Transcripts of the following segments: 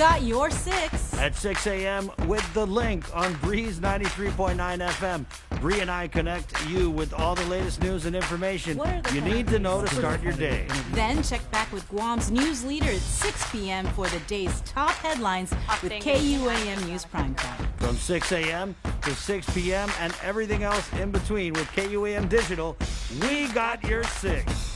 got your 6. At 6 a.m. with The Link on Breeze 93.9 FM. Bree and I connect you with all the latest news and information you need to know to start your day. Then check back with Guam's news leader at 6 p.m. for the day's top headlines with KUAM News Primetime. From 6 a.m. to 6 p.m. and everything else in between with KUAM Digital, we got your 6.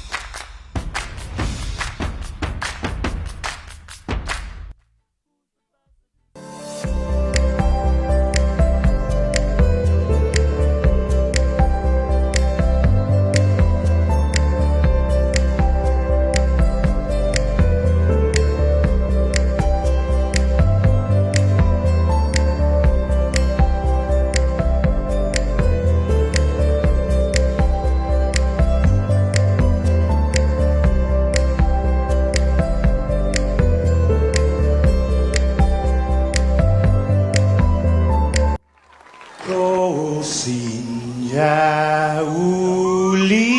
Sinya uli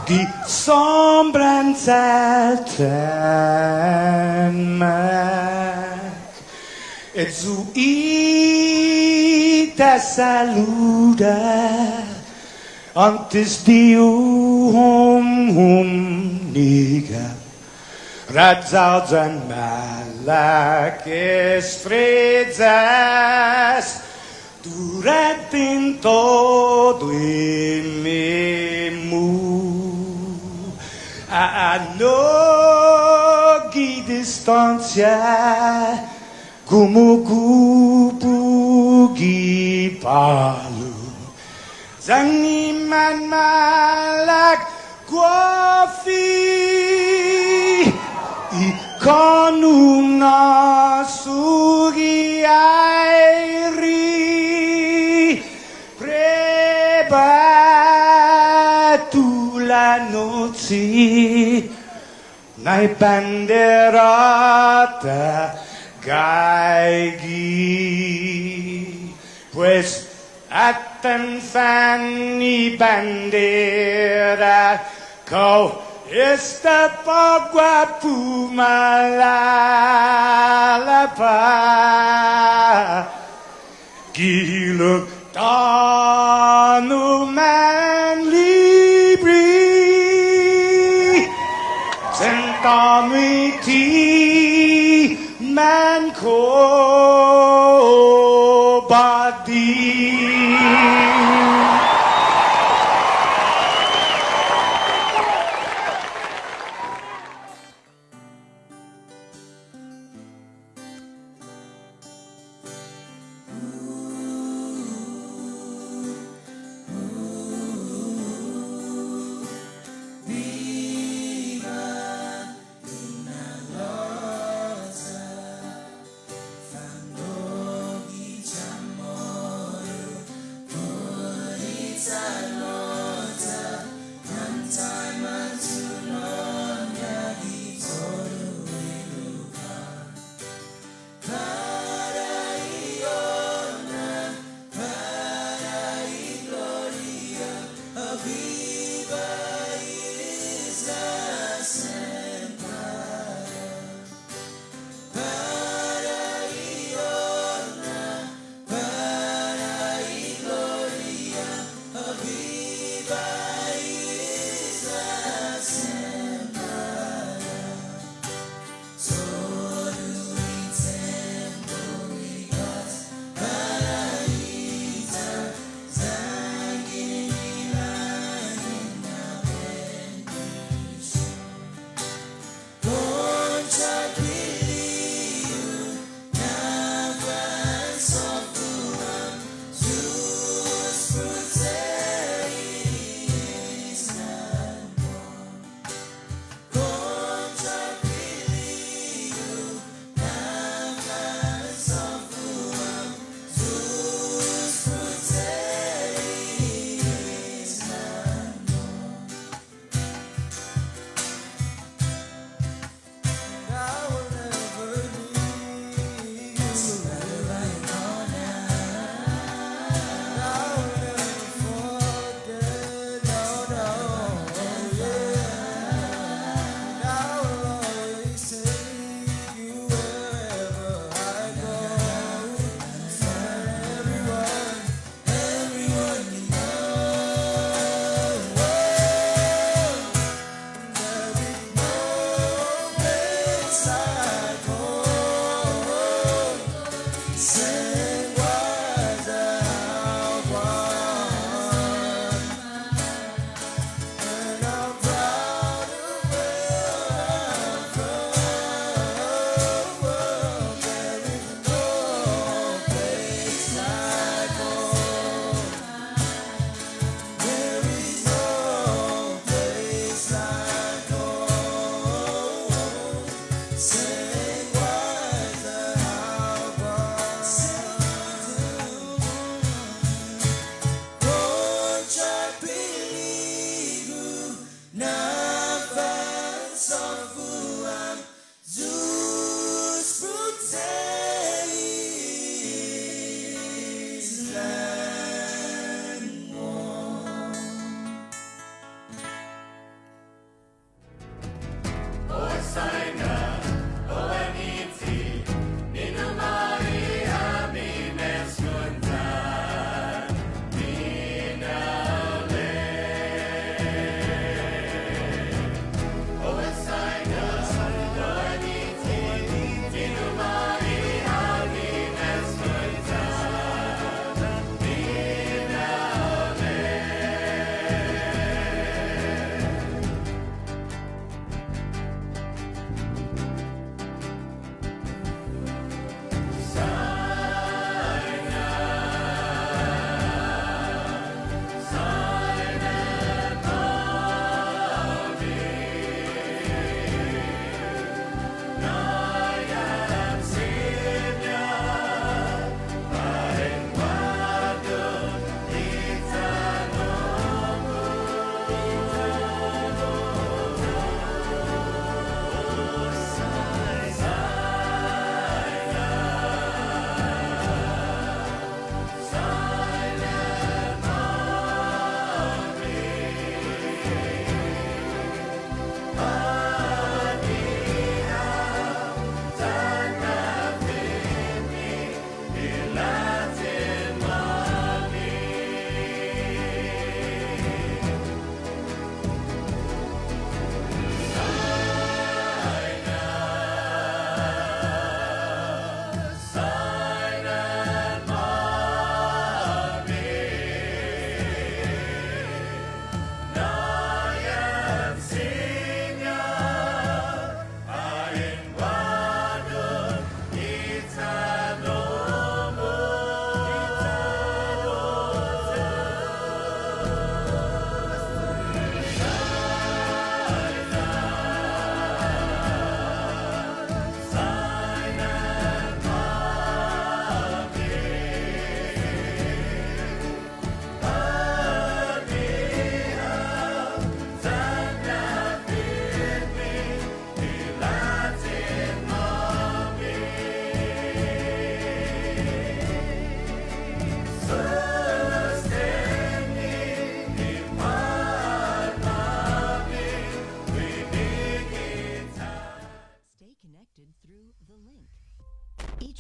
di sombranza tamak e zuita saluda antes di niga radzaudzan malak estrezas durante todo el memu a nogi distancia como kupu gipalu zangiman malak guafi con una sughiairi tu la noche nai banderata gaigi pues atan fanni bandera kau esta pagua pumalapa giluk tanu man libri sentamiti man ko badi.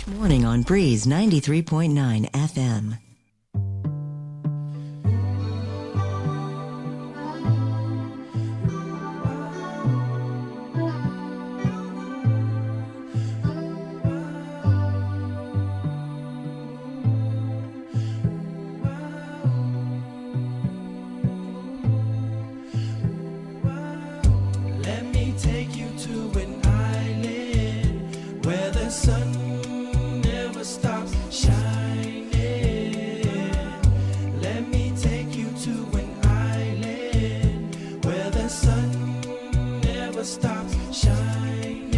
Morning on Breeze 93.9 FM. Let me take you to an island where the sun stops shining. Let me take you to an island where the sun never stops shining.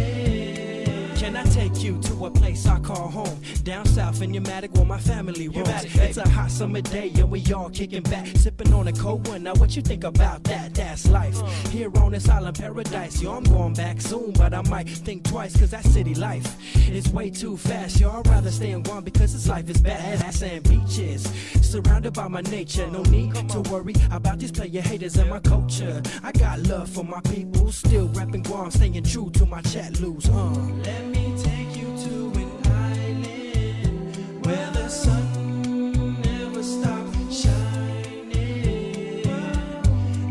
Can I take you to a place I call home? Down south in Pneumatic where my family roams. It's a hot summer day and we all kicking back, sipping on a cold one. Now what you think about that? That's life here on this island paradise. Yo, I'm going back soon, but I might think twice, cause that city life is way too fast. Yo, I'd rather stay in Guam because this life is bad. Sand beaches, surrounded by my nature. No need to worry about these player haters and my culture. I got love for my people, still rapping Guam, staying true to my chat loose. Let me take you to an island where the sun never stops shining.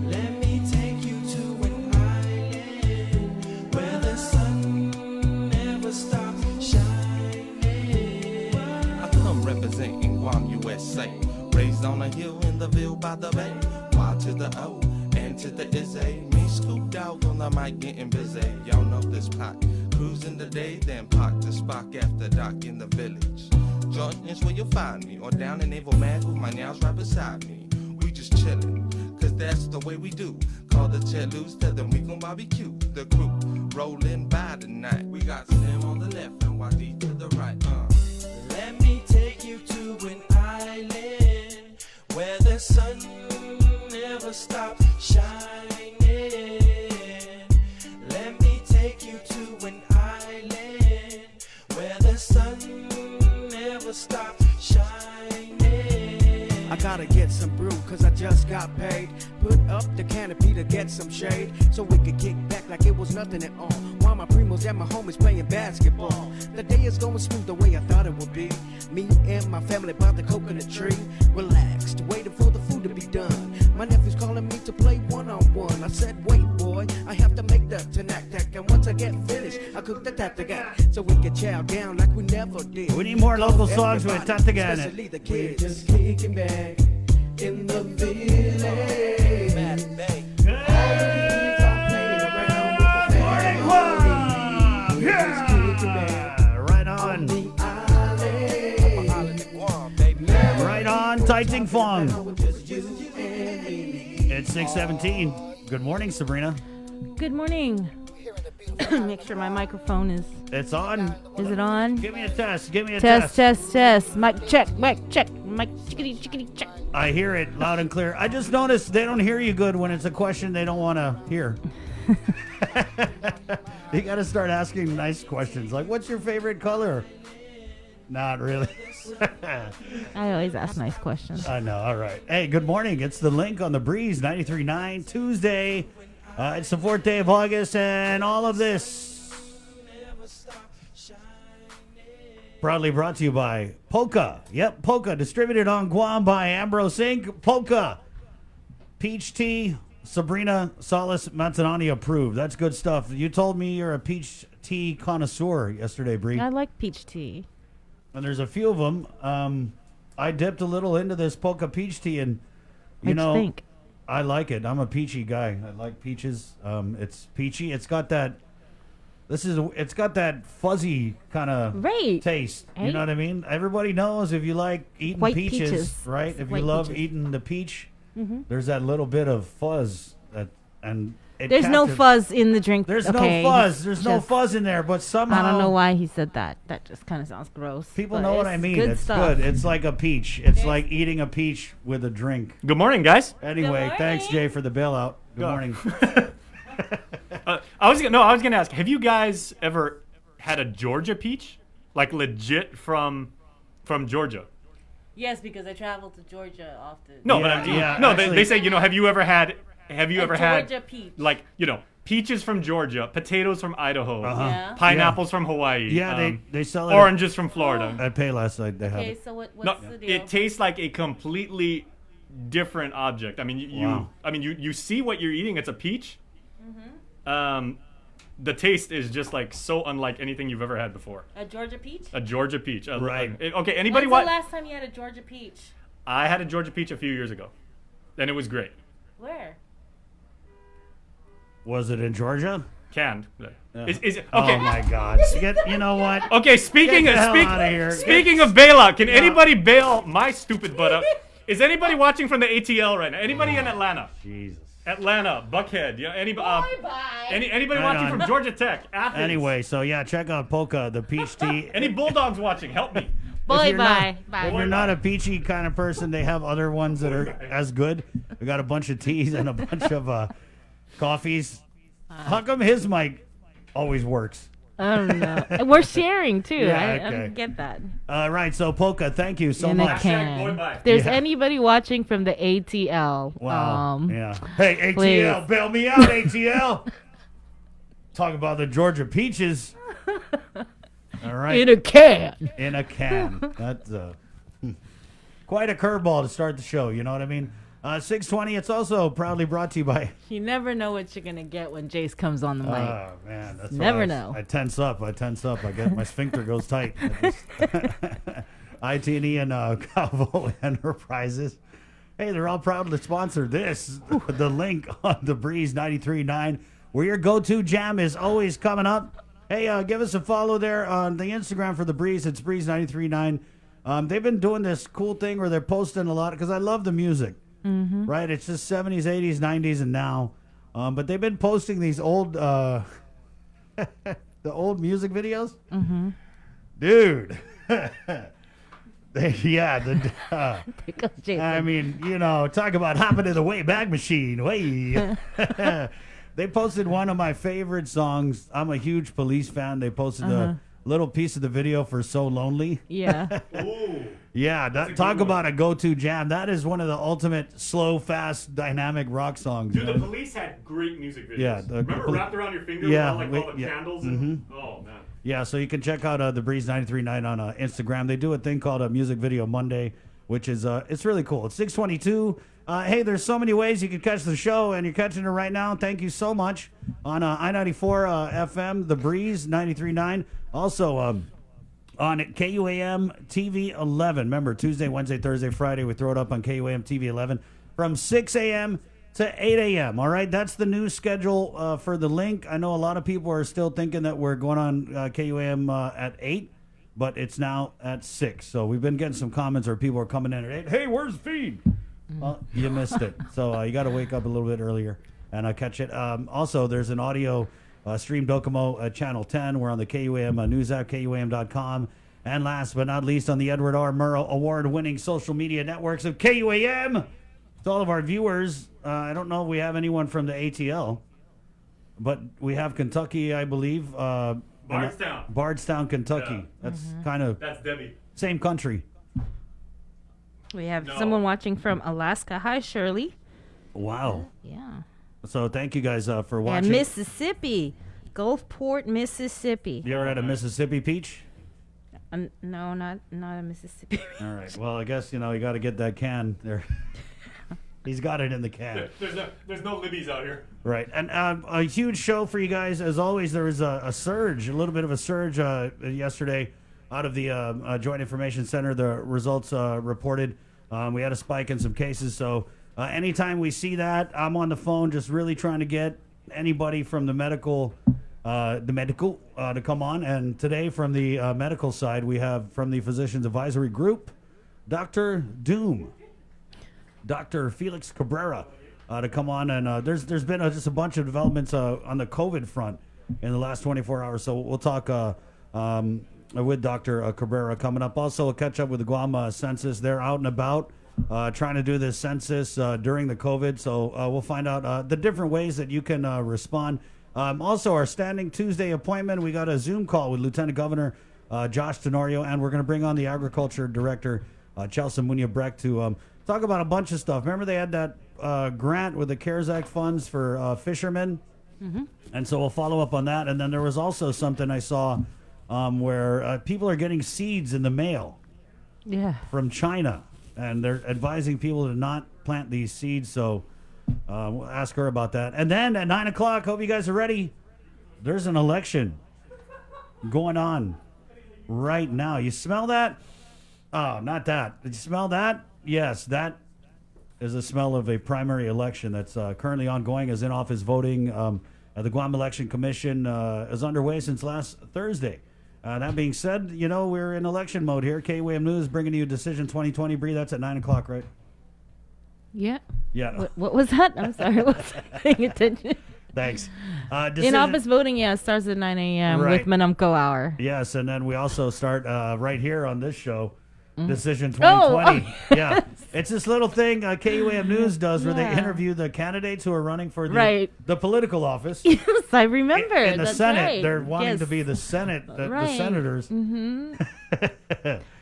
Let me take you to an island where the sun by the bay. Y to the O, N to the is A. Me scooped out on the mic getting busy. Y'all know this pot. Cruising the day, then park the spot after dark in the village. Jordan is where you'll find me, or down in Naval Mag with my nails right beside me. We just chillin', cause that's the way we do. Call the chair loose, tell them we gon' barbecue. The crew rollin' by tonight. We got Slim on the left and YD to the right. Let me take you to an island where the sun never stops shining. Let me take you to an island where the sun never stops shining. I gotta get some brew, cause I just got paid. Put up the canopy to get some shade, so we could kick back like it was nothing at all. While my primos and my homies playing basketball. The day is going smooth the way I thought it would be. Me and my family by the coconut tree. Relaxed, waiting for the food to be done. My nephew's calling me to play one-on-one. I said, wait boy, I have to make the tanak. And once I get finished, I cook the tatagat, so we can chow down like we never did. We need more local songs with tatagat in Especially it. the kids. We're just kicking back in the village. All the kids are playing around with the family. We're just kicking back Right on on. the island. Right on, Taiting Fong. Just you and me. It's 6:17. Good morning, Sabrina. Good morning. Make sure my microphone is It's on. it on? Give me a test. Give me a Test. Mic check. Mic chickity check. I hear it loud and clear. I just noticed they don't hear you good when it's a question they don't want to hear. You got to start asking nice questions like, what's your favorite color? Not really. I always ask nice questions. I know. All right. Hey, good morning. It's The Link on the Breeze 93.9 Tuesday. It's the 4th day of August, and all of this proudly brought to you by Polka. Yep, Polka, distributed on Guam by Ambrose Inc. Polka. Peach tea, Sabrina Salas Mantanani approved. That's good stuff. You told me you're a peach tea connoisseur yesterday, Bree. I like peach tea. And there's a few of them. I dipped a little into this Polka peach tea, and you What'd know, you think? I like it. I'm a peachy guy. I like peaches. It's peachy. It's got that. It's got that fuzzy kind of Right. taste. You Right. know what I mean? Everybody knows if you like eating White peaches, peaches. right? If you White love peaches. eating the peach, there's that little bit of fuzz and it There's no captures- fuzz in the drink. There's okay, no fuzz. There's no just- fuzz in there, but somehow I don't know why he said that. That just kind of sounds gross. people but know what it's I mean. Good It's stuff. good. It's like a peach. It's like eating a peach with a drink. Good morning, guys. Anyway, thanks Jay for the bailout. Good Go. morning. I was gonna ask, have you guys ever had a Georgia peach, like legit from Georgia? Yes, because I travel to Georgia often. No, Yeah, but yeah, no, actually- they say, have you ever had Georgia peach. like peaches from Georgia, potatoes from Idaho, Yeah. pineapples from Hawaii, Yeah, they sell it oranges from Florida. at Payless. They have Okay, it. so what's No, the deal? it tastes like a completely different object. I mean, Wow. you see what you're eating. It's a peach. Mm-hmm. The taste is just like so unlike anything you've ever had before. A Georgia peach? A Georgia peach. Right. Okay. Anybody When's the want? last time you had a Georgia peach? I had a Georgia peach a few years ago, and it was great. Where? Was it in Georgia? Canned. Is it, okay. Oh my God! You know what? Okay. Speaking Get the of hell outta here. speaking of bailout, can anybody bail my stupid butt up? Is anybody watching from the ATL right now? Anybody in Atlanta? Jesus. Atlanta, Buckhead. Yeah. Anybody? Bye. Anybody Right watching on. from Georgia Tech? Athens? Anyway, so yeah, check out Polka, the peach tea. Any Bulldogs watching? Help me. Bye you're bye. If Bye. you're not a peachy kind of person, they have other ones that are as good. We got a bunch of teas and a bunch of coffees. How come his mic always works? I don't know. We're sharing too. Yeah, I okay. don't get that. Right, so Polka, thank you so In a much. can. boy, bye. If there's Yeah. anybody watching from the ATL, Wow. yeah. Hey, ATL, please. bail me out, ATL. Talk about the Georgia peaches. All right. in a can. In a can. That's quite a curveball to start the show. You know what I mean? 6:20. It's also proudly brought to you by. You never know what you're gonna get when Jace comes on the mic. Oh man, that's why Never I know. I tense up. I get my sphincter goes tight. IT&E and Calvo Enterprises. Hey, they're all proud to sponsor this. The link on the Breeze 93.9, where your go-to jam is always coming up. Hey, give us a follow there on the Instagram for the Breeze. It's Breeze 93.9. They've been doing this cool thing where they're posting a lot because I love the music. Right? It's just 70s, 80s, 90s, and now. But they've been posting these old, the old music videos. Dude. I mean, you know, talk about hopping in the Wayback Machine. Way. They posted one of my favorite songs. I'm a huge Police fan. They posted a little piece of the video for So Lonely. Yeah. Yeah, talk about a go-to jam. That is one of the ultimate slow, fast, dynamic rock songs. Dude, the Police had great music videos. Yeah, remember Wrapped Around Your Finger Yeah, with all the candles? And, oh, man. Yeah, so you can check out the Breeze 93.9 on Instagram. They do a thing called a Music Video Monday, which is it's really cool. It's 6:22. Hey, there's so many ways you can catch the show, and you're catching it right now. Thank you so much on I-94 FM, the Breeze 93.9. Also on KUAM TV 11. Remember, Tuesday, Wednesday, Thursday, Friday, we throw it up on KUAM TV 11 from 6 a.m. to 8 a.m. All right, that's the new schedule for the link. I know a lot of people are still thinking that we're going on KUAM at 8, but it's now at 6. So we've been getting some comments where people are coming in at 8. Hey, where's the feed? Well, you missed it. So you got to wake up a little bit earlier and catch it. Also, there's an audio stream Docomo Channel 10. We're on the KUAM news app, KUAM.com. And last but not least, on the Edward R. Murrow award-winning social media networks of KUAM. To all of our viewers, I don't know if we have anyone from the ATL, but we have Kentucky, I believe. Bardstown. Bardstown, Kentucky. Yeah. That's kind of... That's Debbie. Same country. We have someone watching from Alaska. Hi, Shirley. Wow. Yeah. So thank you guys for watching. And Mississippi. Gulfport, Mississippi. You ever had a Mississippi peach? No, not a Mississippi. All right. Well, I guess, you got to get that can there. He's got it in the can. There's no Libby's out here. Right. And a huge show for you guys. As always, there was a surge, a little bit of a surge yesterday out of the Joint Information Center. The results reported. We had a spike in some cases. So anytime we see that, I'm on the phone just really trying to get anybody from the medical to come on. And today from the medical side, we have from the Physicians Advisory Group, Dr. Doom. Dr. Felix Cabrera to come on, and there's been just a bunch of developments on the COVID front in the last 24 hours. So we'll talk with Dr. Cabrera coming up. Also, we'll catch up with the Guam census. They're out and about trying to do this census during the COVID. So we'll find out the different ways that you can respond. Also, our standing Tuesday appointment, we got a Zoom call with Lieutenant Governor Josh Tenorio, and we're going to bring on the Agriculture Director Chelsea Munia-Breck to talk about a bunch of stuff. Remember they had that grant with the CARES Act funds for fishermen? And so we'll follow up on that. And then there was also something I saw where people are getting seeds in the mail from China. And they're advising people to not plant these seeds. So we'll ask her about that. And then at 9 o'clock, hope you guys are ready. There's an election going on right now. You smell that? Oh, not that. Did you smell that? Yes, that is the smell of a primary election that's currently ongoing. As in-office voting at the Guam Election Commission is underway since last Thursday. That being said, we're in election mode here. KUAM News bringing you Decision 2020. Bree, that's at 9 o'clock, right? Yeah. Yeah. What was that? I'm sorry. I wasn't paying attention. Thanks. In-office voting, starts at 9 a.m. Right. with Manumco Hour. Yes, and then we also start right here on this show. Decision 2020. Yeah. It's this little thing KUAM News does where they interview the candidates who are running for the political office. Yes, I remember. In the That's Senate. right. They're wanting to be the Senate, the senators.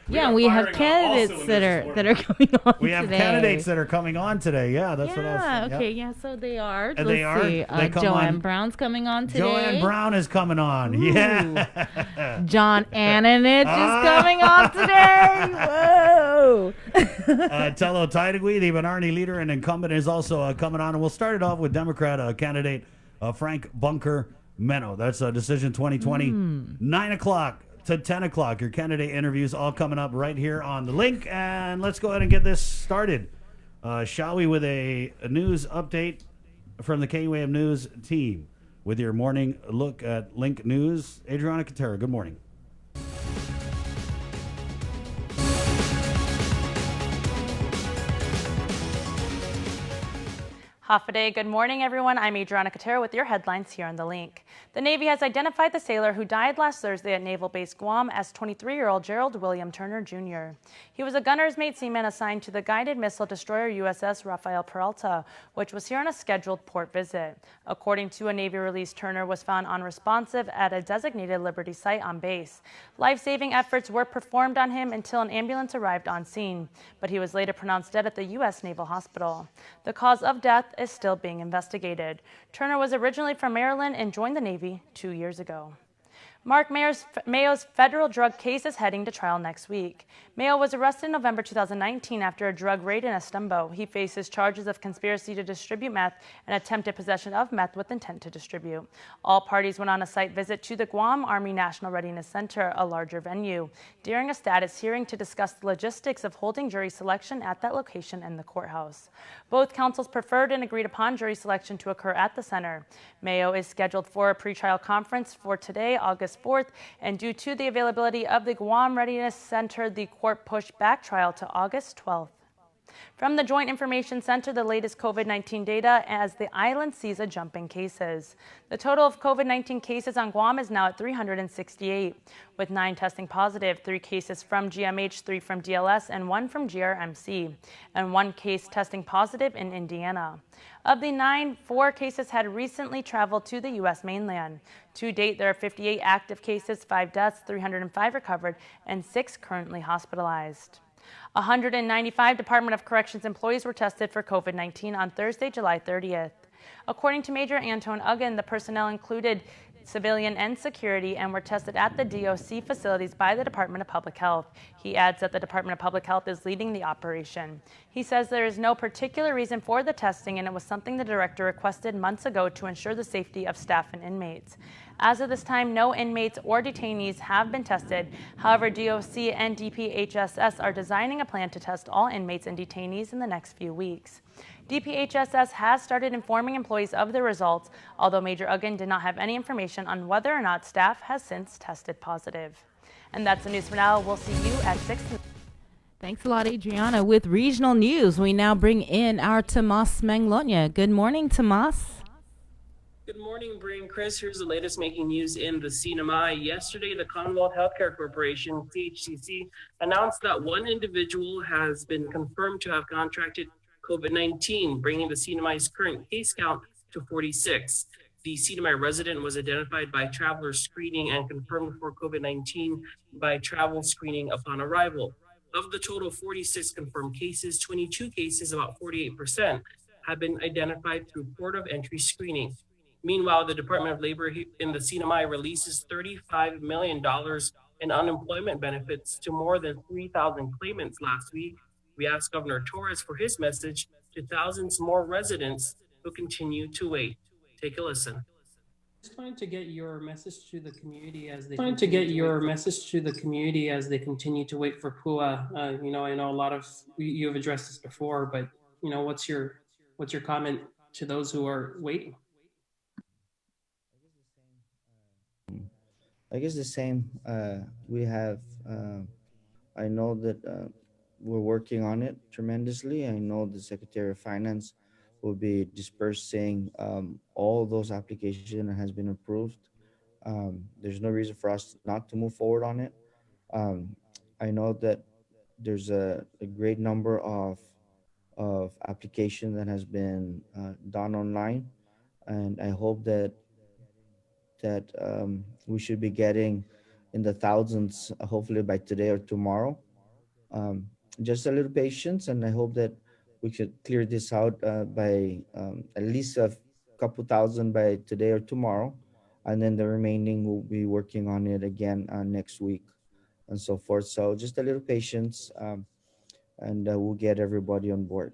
Yeah, we have candidates that are coming on today. We have candidates that are coming on today. Yeah, that's what I was saying. Okay, yeah, so they are. And Let's they are. see. They come Joanne on. Brown's coming on today. Joanne Brown is coming on. Ooh. Yeah. John Ananich is coming on today. Whoa. Tello Taitagui, the Benarni leader and incumbent, is also coming on. And we'll start it off with Democrat candidate Frank Bunker Meno. That's Decision 2020. 9 o'clock to 10 o'clock. Your candidate interviews all coming up right here on the link. And let's go ahead and get this started. Shall we with a news update from the KUAM News team with your morning look at Link News? Adriana Katera, good morning. Hafa good morning, everyone. I'm Adriana Katera with your headlines here on The Link. The Navy has identified the sailor who died last Thursday at Naval Base Guam as 23-year-old Gerald William Turner, Jr. He was a gunner's mate seaman assigned to the guided missile destroyer USS Rafael Peralta, which was here on a scheduled port visit. According to a Navy release, Turner was found unresponsive at a designated Liberty site on base. Life-saving efforts were performed on him until an ambulance arrived on scene, but he was later pronounced dead at the U.S. Naval Hospital. The cause of death is still being investigated. Turner was originally from Maryland and joined the Navy 2 years ago. Mark Mayo's federal drug case is heading to trial next week. Mayo was arrested in November 2019 after a drug raid in Estumbo. He faces charges of conspiracy to distribute meth and attempted possession of meth with intent to distribute. All parties went on a site visit to the Guam Army National Readiness Center, a larger venue, during a status hearing to discuss the logistics of holding jury selection at that location and the courthouse. Both counsels preferred and agreed upon jury selection to occur at the center. Mayo is scheduled for a pretrial conference for today, August 4th, and due to the availability of the Guam Readiness Center, the court pushed back trial to August 12th. From the Joint Information Center, the latest COVID-19 data as the island sees a jump in cases. The total of COVID-19 cases on Guam is now at 368, with 9 testing positive, 3 cases from GMH, 3 from DLS, and 1 from GRMC, and 1 case testing positive in Indiana. Of the 9, 4 cases had recently traveled to the U.S. mainland. To date, there are 58 active cases, 5 deaths, 305 recovered, and 6 currently hospitalized. 195 Department of Corrections employees were tested for COVID-19 on Thursday, July 30th. According to Major Antone Uggan, the personnel included civilian and security and were tested at the DOC facilities by the Department of Public Health. He adds that the Department of Public Health is leading the operation. He says there is no particular reason for the testing and it was something the director requested months ago to ensure the safety of staff and inmates. As of this time, no inmates or detainees have been tested. However, DOC and DPHSS are designing a plan to test all inmates and detainees in the next few weeks. DPHSS has started informing employees of the results, although Major Uggan did not have any information on whether or not staff has since tested positive. And that's the news for now. We'll see you at 6. Thanks a lot, Adriana. With regional news, we now bring in our Tomas Manglonia. Good morning, Tomas. Good morning, Bri and Chris. Here's the latest making news in the CNMI. Yesterday, the Commonwealth Healthcare Corporation, CHCC, announced that 1 individual has been confirmed to have contracted COVID-19, bringing the CNMI's current case count to 46. The CNMI resident was identified by traveler screening and confirmed for COVID-19 by travel screening upon arrival. Of the total 46 confirmed cases, 22 cases, about 48%, have been identified through port of entry screening. Meanwhile, the Department of Labor in the CNMI releases $35 million in unemployment benefits to more than 3,000 claimants last week. We asked Governor Torres for his message to thousands more residents who continue to wait. Take a listen. Just trying to get your message to the community as they continue to wait for PUA. I know a lot of you have addressed this before, but what's your comment to those who are waiting? I guess the same. We have. I know that we're working on it tremendously. I know the Secretary of Finance will be dispersing all those applications that has been approved. There's no reason for us not to move forward on it. I know that there's a great number of applications that has been done online, and I hope that we should be getting in the thousands, hopefully by today or tomorrow. Just a little patience, and I hope that we could clear this out by at least a couple thousand by today or tomorrow, and then the remaining will be working on it again next week and so forth. So just a little patience, and we'll get everybody on board.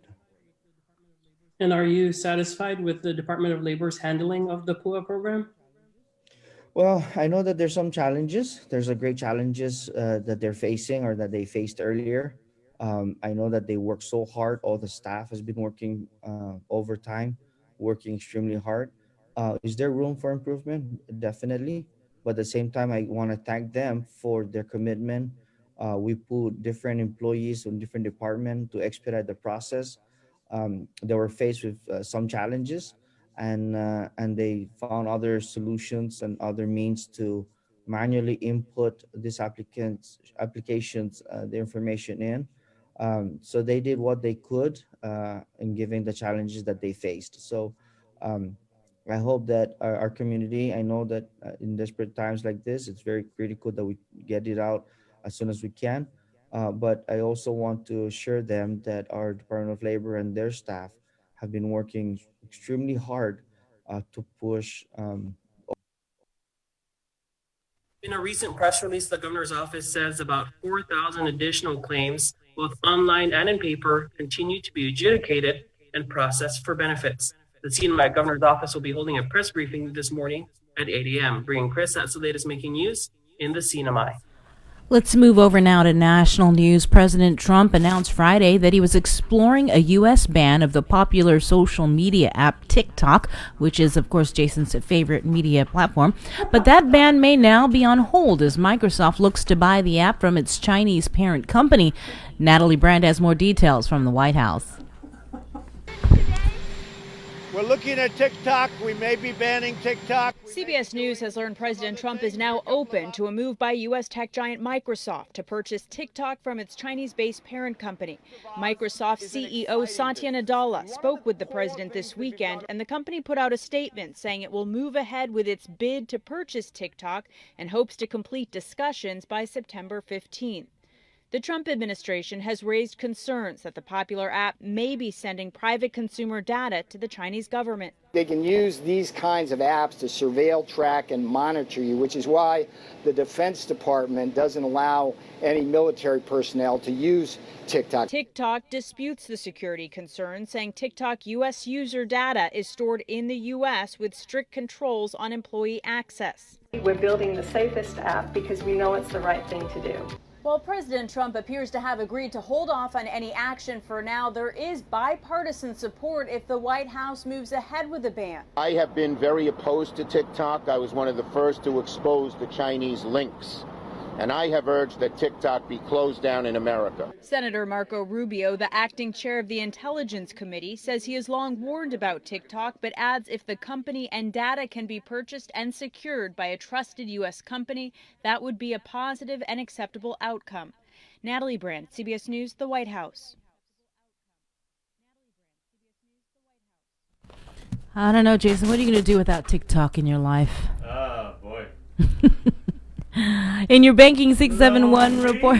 And are you satisfied with the Department of Labor's handling of the PUA program? Well, I know that there's some challenges. There's a great challenges that they're facing or that they faced earlier. I know that they work so hard. All the staff has been working overtime, working extremely hard. Is there room for improvement? Definitely. But at the same time, I want to thank them for their commitment. We put different employees in different departments to expedite the process. They were faced with some challenges, and they found other solutions and other means to manually input these applications, the information in. So they did what they could in giving the challenges that they faced. So I hope that our community, I know that in desperate times like this, it's very critical that we get it out as soon as we can. But I also want to assure them that our Department of Labor and their staff have been working extremely hard to push. In a recent press release, the governor's office says about 4,000 additional claims, both online and in paper, continue to be adjudicated and processed for benefits. The CNMI governor's office will be holding a press briefing this morning at 8 a.m. Bringing Chris, that's the latest making news in the CNMI. Let's move over now to national news. President Trump announced Friday that he was exploring a U.S. ban of the popular social media app TikTok, which is, of course, Jason's favorite media platform. But that ban may now be on hold as Microsoft looks to buy the app from its Chinese parent company. Natalie Brand has more details from the White House. We're looking at TikTok. We may be banning TikTok. CBS News has learned President Trump is now open to a move by U.S. tech giant Microsoft to purchase TikTok from its Chinese-based parent company. Microsoft CEO Satya Nadella spoke with the president this weekend, and the company put out a statement saying it will move ahead with its bid to purchase TikTok and hopes to complete discussions by September 15th. The Trump administration has raised concerns that the popular app may be sending private consumer data to the Chinese government. They can use these kinds of apps to surveil, track, and monitor you, which is why the Defense Department doesn't allow any military personnel to use TikTok. TikTok disputes the security concerns, saying TikTok U.S. user data is stored in the U.S. with strict controls on employee access. We're building the safest app because we know it's the right thing to do. While President Trump appears to have agreed to hold off on any action for now, there is bipartisan support if the White House moves ahead with the ban. I have been very opposed to TikTok. I was one of the first to expose the Chinese links. And I have urged that TikTok be closed down in America. Senator Marco Rubio, the acting chair of the Intelligence Committee, says he has long warned about TikTok, but adds if the company and data can be purchased and secured by a trusted U.S. company, that would be a positive and acceptable outcome. Natalie Brand, CBS News, the White House. I don't know, Jason. What are you going to do without TikTok in your life? Oh, boy. In your Banking 671 report,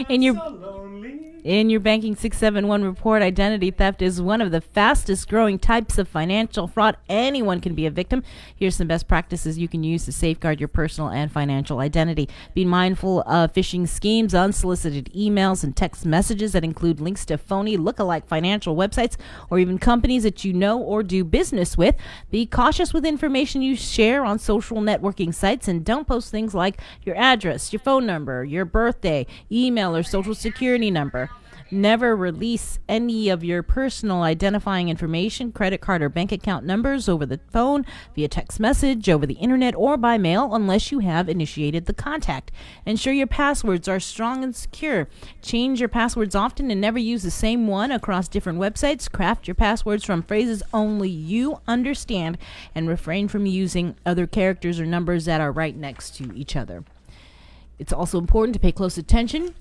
in your Banking 671 report, identity theft is one of the fastest growing types of financial fraud. Anyone can be a victim. Here's some best practices you can use to safeguard your personal and financial identity. Be mindful of phishing schemes, unsolicited emails, and text messages that include links to phony lookalike financial websites or even companies that you know or do business with. Be cautious with information you share on social networking sites, and don't post things like your address, your phone number, your birthday, email, or social security number. Never release any of your personal identifying information, credit card or bank account numbers over the phone, via text message, over the internet, or by mail unless you have initiated the contact. Ensure your passwords are strong and secure. Change your passwords often and never use the same one across different websites. Craft your passwords from phrases only you understand and refrain from using other characters or numbers that are right next to each other. It's also important to pay close attention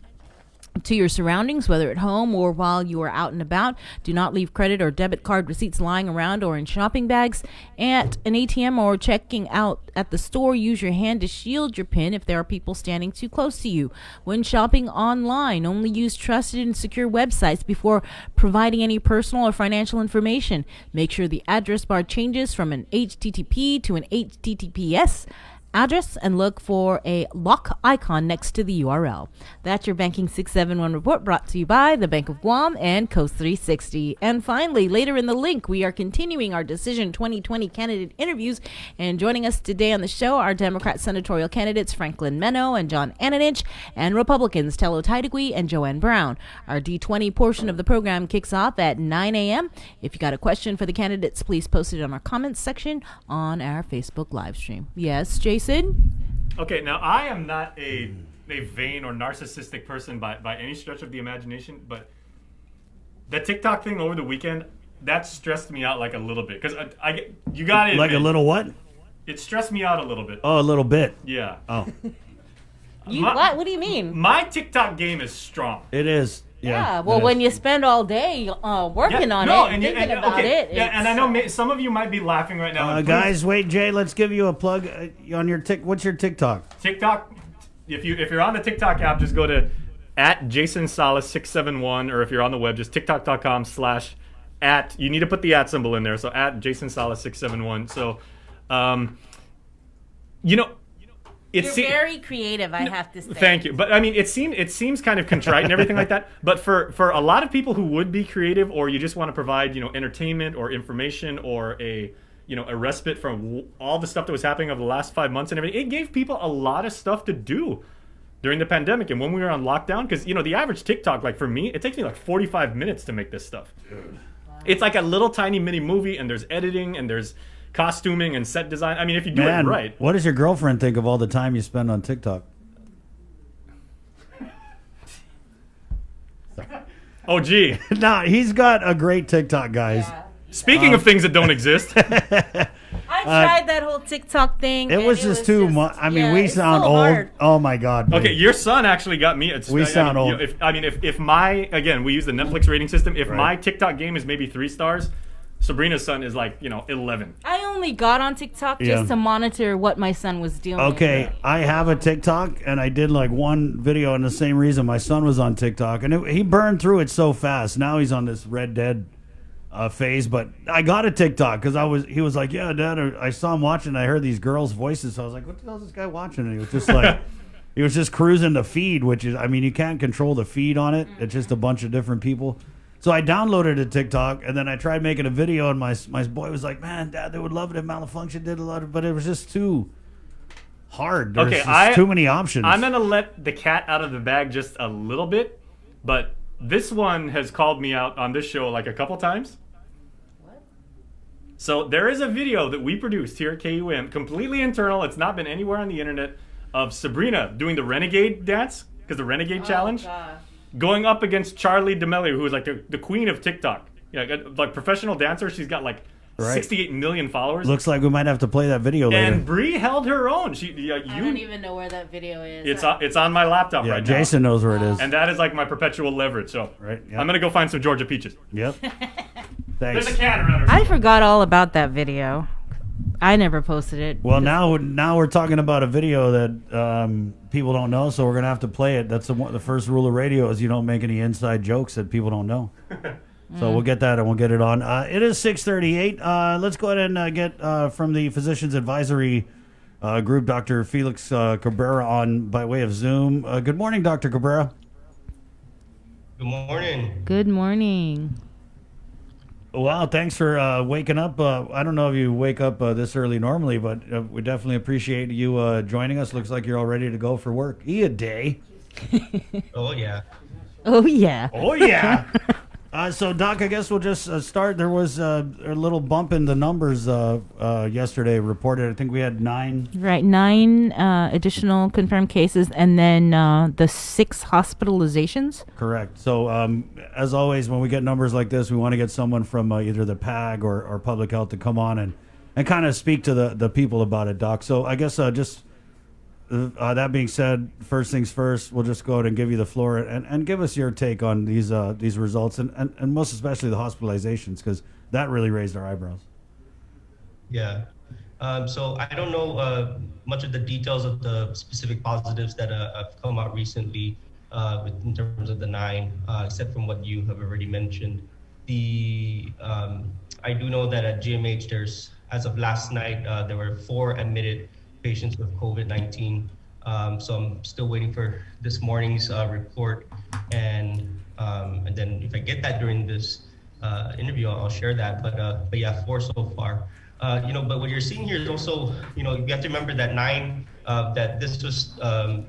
to your surroundings, whether at home or while you are out and about. Do not leave credit or debit card receipts lying around or in shopping bags. At an ATM or checking out at the store, use your hand to shield your PIN if there are people standing too close to you. When shopping online, only use trusted and secure websites before providing any personal or financial information. Make sure the address bar changes from an HTTP to an HTTPS. address and look for a lock icon next to the URL. That's your Banking 671 report, brought to you by the Bank of Guam and Coast 360. And finally, later in the link, we are continuing our Decision 2020 candidate interviews. And joining us today on the show are Democrat senatorial candidates Franklin Meno and John Ananich, and Republicans Tello Taitigui and Joanne Brown. Our D20 portion of the program kicks off at 9 a.m. If you got a question for the candidates, please post it on our comments section on our Facebook live stream. Yes, Jason? Okay, now I am not a vain or narcissistic person by any stretch of the imagination, but the TikTok thing over the weekend, that stressed me out like a little bit. Because you got it. Like a little what? It stressed me out a little bit. Oh, a little bit. Yeah. Oh. What? What do you mean? My TikTok game is strong. It is. Yeah, well, when you spend all day working on it, and thinking about it. Yeah, and I know some of you might be laughing right now. Guys, wait, Jay, let's give you a plug on your what's your TikTok? TikTok, if you're on the TikTok app, just go to @JasonSalas671, or if you're on the web, just tiktok.com/ you need to put the @ symbol in there, so @JasonSalas671. So, You're very creative, I have to say. Thank you. But I mean, it seems kind of contrite and everything like that. But for a lot of people who would be creative, or you just want to provide, entertainment or information or a respite from all the stuff that was happening over the last 5 months and everything, it gave people a lot of stuff to do during the pandemic and when we were on lockdown. Because the average TikTok, like for me, it takes me like 45 minutes to make this stuff. Dude. It's like a little tiny mini movie, and there's editing and there's costuming and set design. I mean, if you do it right. What does your girlfriend think of all the time you spend on TikTok? Oh, gee. No, he's got a great TikTok, guys. Yeah. Speaking of things that don't exist. I tried that whole TikTok thing. It was just too much. I mean, we sound old. Hard. Oh, my God. Dude. Okay, your son actually got me. We sound old. If my, again, we use the Netflix rating system. If my TikTok game is maybe 3 stars, Sabrina's son is like, 11. I only got on TikTok just to monitor what my son was doing. Okay, I have a TikTok, and I did like one video, and the same reason my son was on TikTok, and he burned through it so fast. Now he's on this Red Dead phase, but I got a TikTok because he was like, yeah, Dad, I saw him watching, I heard these girls' voices, so I was like, what the hell is this guy watching? And he was just like, he was just cruising the feed, which is, I mean, you can't control the feed on it. It's just a bunch of different people. So I downloaded a TikTok, and then I tried making a video, and my boy was like, man, Dad, they would love it if Malfunction did a lot of, but it was just too hard. There's just too many options. I'm going to let the cat out of the bag just a little bit, but this one has called me out on this show like a couple times. What? So there is a video that we produced here at KUM, completely internal, it's not been anywhere on the internet, of Sabrina doing the Renegade dance, because the Renegade Challenge. Gosh. Going up against Charli D'Amelio, who is like the queen of TikTok. Yeah, like professional dancer. She's got like 68 million followers. Looks like we might have to play that video later. And Bree held her own. I don't even know where that video is. It's on my laptop right now. Jason knows where it is. And that is like my perpetual leverage. So I'm going to go find some Georgia peaches. Yep. Thanks. There's a cat around her. I forgot all about that video. I never posted it. Well, now we're talking about a video that people don't know, so we're gonna have to play it. That's the first rule of radio is you don't make any inside jokes that people don't know. So we'll get that and we'll get it on. It is 6:38. Let's go ahead and get from the Physicians Advisory Group, Dr. Felix Cabrera on by way of Zoom. Good morning, Dr. Cabrera. Good morning. Good morning. Well, thanks for waking up. I don't know if you wake up this early normally, but we definitely appreciate you joining us. Looks like you're all ready to go for work. Day. Oh, yeah. Oh, yeah. Oh, yeah. So, Doc, I guess we'll just start. There was a little bump in the numbers yesterday reported. I think we had 9. Right, 9 additional confirmed cases, and then the 6 hospitalizations. Correct. So, as always, when we get numbers like this, we want to get someone from either the PAG or Public Health to come on and kind of speak to the people about it, Doc. So, I guess just that being said, first things first, we'll just go ahead and give you the floor and give us your take on these results and most especially the hospitalizations, because that really raised our eyebrows. Yeah. So I don't know much of the details of the specific positives that have come out recently in terms of the 9, except from what you have already mentioned. I do know that at GMH, as of last night, there were 4 admitted patients with COVID-19. So I'm still waiting for this morning's report, and then if I get that during this interview, I'll share that. But yeah, 4 so far. But what you're seeing here is also, you have to remember that 9, that this was, on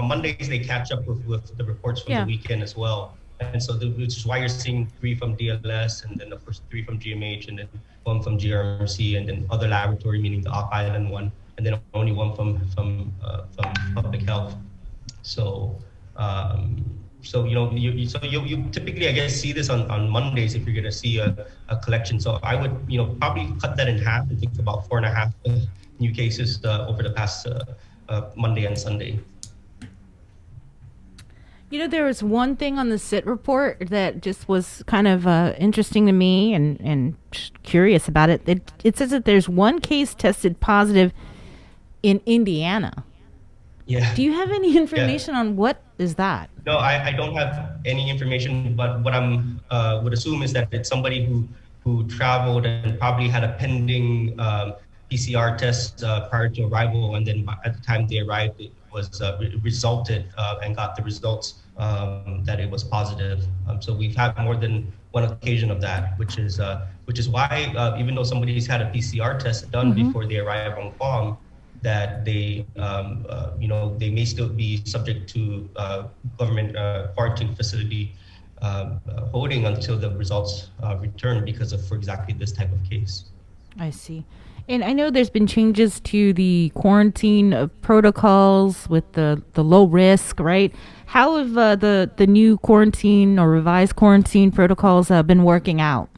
Mondays they catch up with the reports from the weekend as well. And so which is why you're seeing 3 from DLS, and then of course 3 from GMH, and then 1 from GRMC, and then other laboratory, meaning the off-island one, and then only 1 from public health. So you typically, I guess, see this on Mondays if you're going to see a collection. So I would probably cut that in half and think about 4.5 new cases over the past Monday and Sunday. There was one thing on the SIT report that just was kind of interesting to me and curious about it. It says that there's 1 case tested positive in Indiana. Yeah. Do you have any information on what is that? No, I don't have any information, but what I'm would assume is that it's somebody who traveled and probably had a pending PCR test prior to arrival, and then at the time they arrived, it was resulted and got the results that it was positive. So we've had more than 1 occasion of that, which is why even though somebody's had a PCR test done before they arrive on Guam, that they they may still be subject to government quarantine facility holding until the results return because of, for exactly this type of case. I see. And I know there's been changes to the quarantine protocols with the low risk, right? How have the new quarantine or revised quarantine protocols been working out?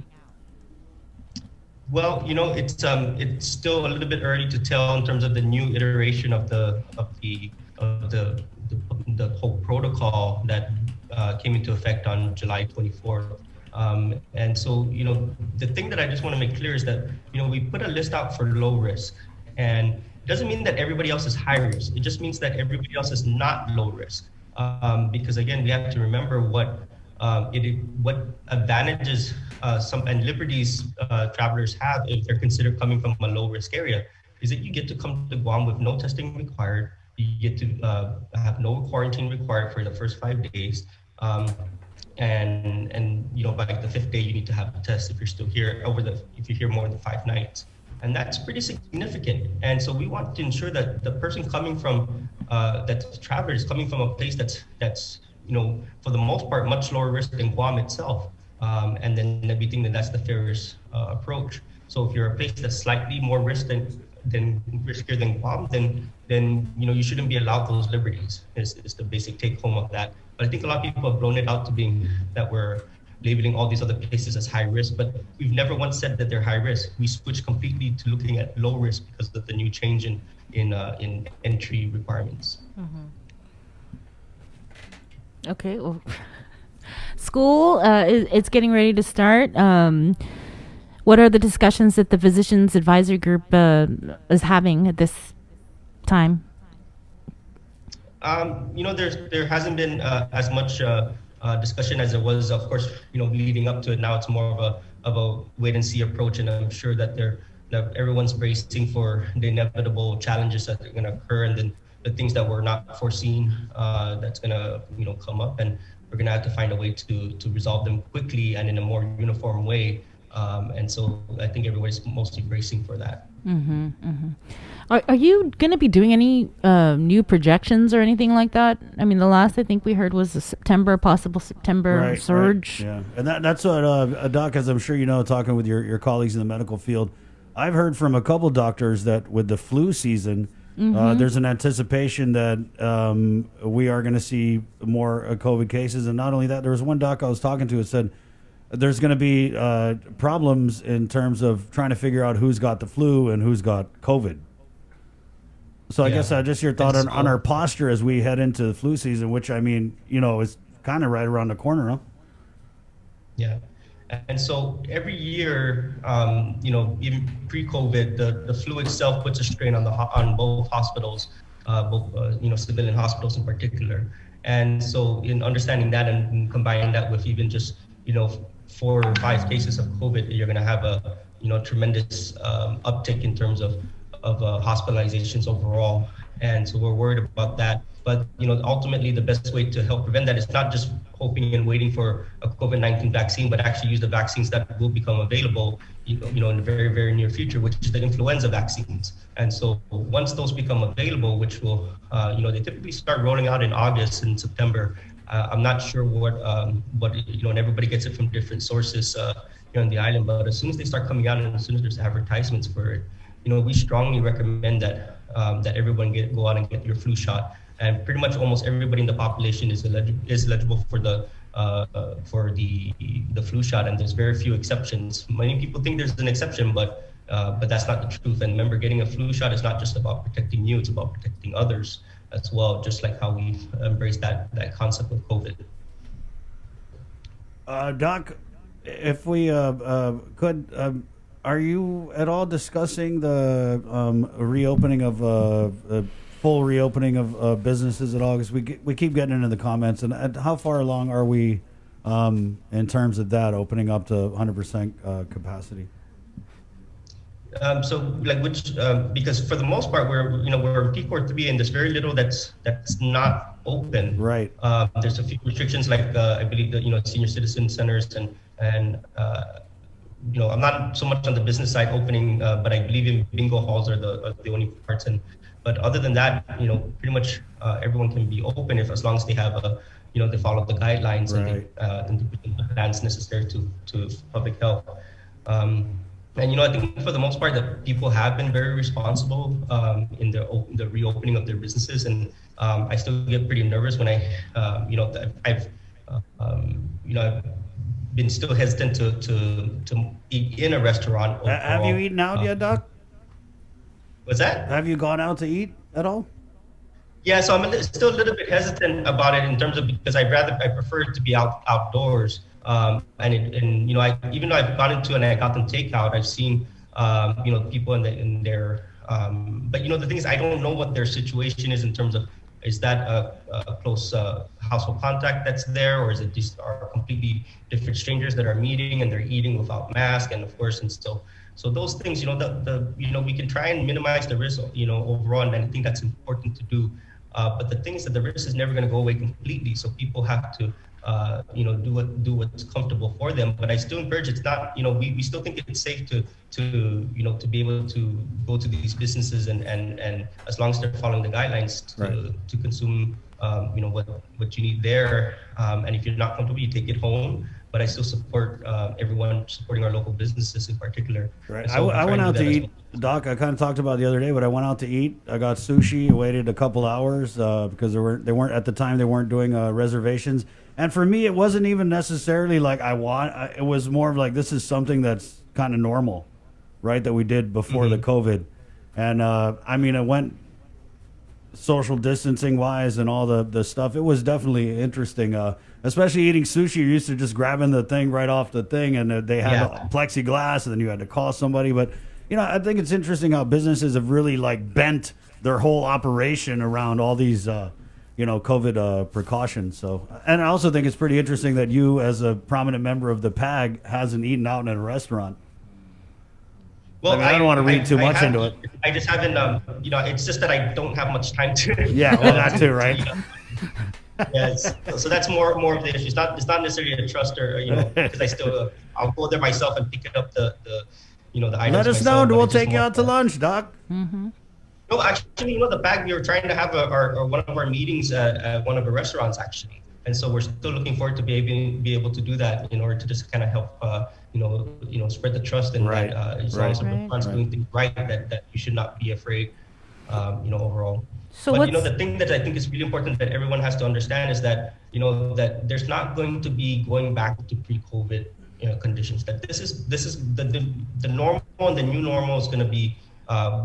Well, it's still a little bit early to tell in terms of the new iteration of the whole protocol that came into effect on July 24th. And so, the thing that I just want to make clear is that, we put a list out for low risk, and it doesn't mean that everybody else is high risk. It just means that everybody else is not low risk. Because again, we have to remember what advantages some and liberties travelers have if they're considered coming from a low risk area, is that you get to come to Guam with no testing required. You get to have no quarantine required for the first 5 days. And by the 5th day, you need to have a test if you're still here if you're here more than 5 nights. And that's pretty significant. And so we want to ensure that the person coming from, that the traveler is coming from a place that's for the most part, much lower risk than Guam itself. And then we think that's the fairest approach. So if you're a place that's slightly more risk than riskier than Guam, then you shouldn't be allowed those liberties, is the basic take home of that. But I think a lot of people have blown it out to being that we're labeling all these other places as high risk, but we've never once said that they're high risk. We switched completely to looking at low risk because of the new change in entry requirements. Mm-hmm. Okay, well, school it's getting ready to start. What are the discussions that the Physicians Advisory Group is having at this time? There hasn't been as much discussion as there was, of course, leading up to it. Now it's more of a wait and see approach, and I'm sure that everyone's bracing for the inevitable challenges that are going to occur, and then the things that were not foreseen that's going to come up, and we're going to have to find a way to resolve them quickly and in a more uniform way. And so I think everybody's mostly bracing for that. Mm-hmm, mm-hmm. Are you going to be doing any new projections or anything like that? I mean, the last I think we heard was a possible September surge. Right, yeah, and that's what Doc, as I'm sure you know, talking with your colleagues in the medical field, I've heard from a couple doctors that with the flu season, there's an anticipation that we are going to see more COVID cases. And not only that, there was one doc I was talking to that said there's going to be problems in terms of trying to figure out who's got the flu and who's got COVID. So I guess just your thought on our posture as we head into the flu season, which I mean, is kind of right around the corner, huh? Yeah. And so every year, even pre-COVID, the flu itself puts a strain on both hospitals, civilian hospitals in particular. And so in understanding that and combining that with even just, 4 or 5 cases of COVID, you're going to have a, tremendous uptick in terms of hospitalizations overall. And so we're worried about that. But ultimately, the best way to help prevent that is not just hoping and waiting for a COVID-19 vaccine, but actually use the vaccines that will become available, in the very, very near future, which is the influenza vaccines. And so once those become available, which will, they typically start rolling out in August and September. I'm not sure what, and everybody gets it from different sources here on the island. But as soon as they start coming out and as soon as there's advertisements for it, we strongly recommend that that everyone go out and get your flu shot. And pretty much almost everybody in the population is eligible for the flu shot, and there's very few exceptions. Many people think there's an exception, but that's not the truth. And remember, getting a flu shot is not just about protecting you; it's about protecting others as well. Just like how we embrace that concept of COVID. Doc, if we could. Are you at all discussing the reopening of full reopening of businesses at all? Because we keep getting into the comments, and how far along are we in terms of that opening up to 100% capacity? Because for the most part we're in P-Core 3 and there's very little that's not open. Right. There's a few restrictions like I believe the senior citizen centers and I'm not so much on the business side opening, but I believe in bingo halls are the only parts. But other than that, pretty much everyone can be open as long as they have they follow the guidelines right. and the plans necessary to public health. And I think for the most part that people have been very responsible in the reopening of their businesses, and I still get pretty nervous when I've been still hesitant to eat in a restaurant. Overall. Have you eaten out yet, Doc? What's that? Have you gone out to eat at all? Yeah, so I'm still a little bit hesitant about it in terms of because I prefer it to be outdoors. Even though I've gone into and I got them takeout, I've seen people in their but the thing is I don't know what their situation is in terms of is that a close household contact that's there, or is it just are completely different strangers that are meeting and they're eating without mask, and of course, and still. So those things, we can try and minimize the risk, overall, and I think that's important to do. But the thing is that the risk is never going to go away completely. So people have to, do what's comfortable for them. But I still encourage it's not, we still think it's safe to be able to go to these businesses and as long as they're following the guidelines to consume, what you need there. And if you're not comfortable, you take it home. But I still support everyone supporting our local businesses in particular. Right. So I went out to eat, Doc. I kind of talked about it the other day, but I went out to eat. I got sushi. Waited a couple hours because they weren't at the time. They weren't doing reservations. And for me, it wasn't even necessarily like it was more of like this is something that's kind of normal, right? That we did before the COVID, and it went social distancing wise and all the stuff. It was definitely interesting. Especially eating sushi, you're used to just grabbing the thing right off the thing, and they had plexiglass, and then you had to call somebody. But I think it's interesting how businesses have really bent their whole operation around all these COVID precautions. So, and I also think it's pretty interesting that you, as a prominent member of the PAG, hasn't eaten out in a restaurant. Well, I don't want to read too much into it. I just haven't. It's just that I don't have much time to. Yeah, well, that too, right? Yes, so that's more of the issue. It's not necessarily a trust or because I still I'll go there myself and pick it up the items. Let us know, and we'll take you out to lunch, Doc. Mm-hmm. No, actually, the PAG, we were trying to have one of our meetings at one of the restaurants actually, and so we're still looking forward to be able to do that in order to just kind of help spread the trust and that as long as everyone's doing things right, that you should not be afraid, overall. So but the thing that I think is really important that everyone has to understand is that that there's not going to be going back to pre-COVID conditions. That this is the normal, and the new normal is going to be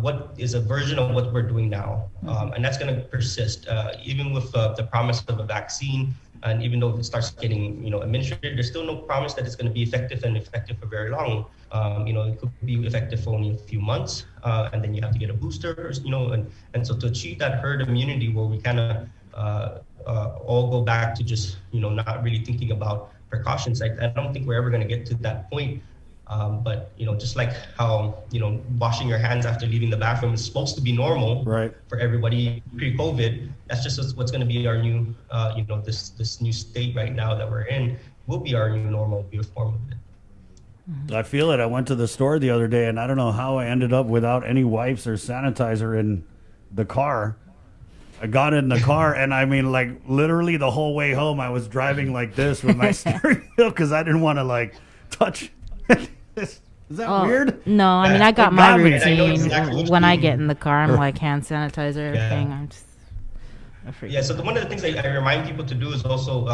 what is a version of what we're doing now, and that's going to persist even with the promise of a vaccine. And even though it starts getting administered, there's still no promise that it's going to be effective for very long. It could be effective for only a few months, and then you have to get a booster, and so to achieve that herd immunity where we kind of all go back to just not really thinking about precautions. I don't think we're ever going to get to that point. But just like how washing your hands after leaving the bathroom is supposed to be normal for everybody pre-COVID, that's just what's going to be our new this new state right now that we're in will be our new normal, be a form of it. I feel it. I went to the store the other day, and I don't know how I ended up without any wipes or sanitizer in the car. I got in the car, and I mean, like, literally the whole way home, I was driving like this with my steering wheel because I didn't want to, like, touch. Is that weird? No, I mean, I got my routine. Exactly When I get in the car, I'm like hand sanitizer, everything. I'm just... Yeah, so one of the things I remind people to do is also,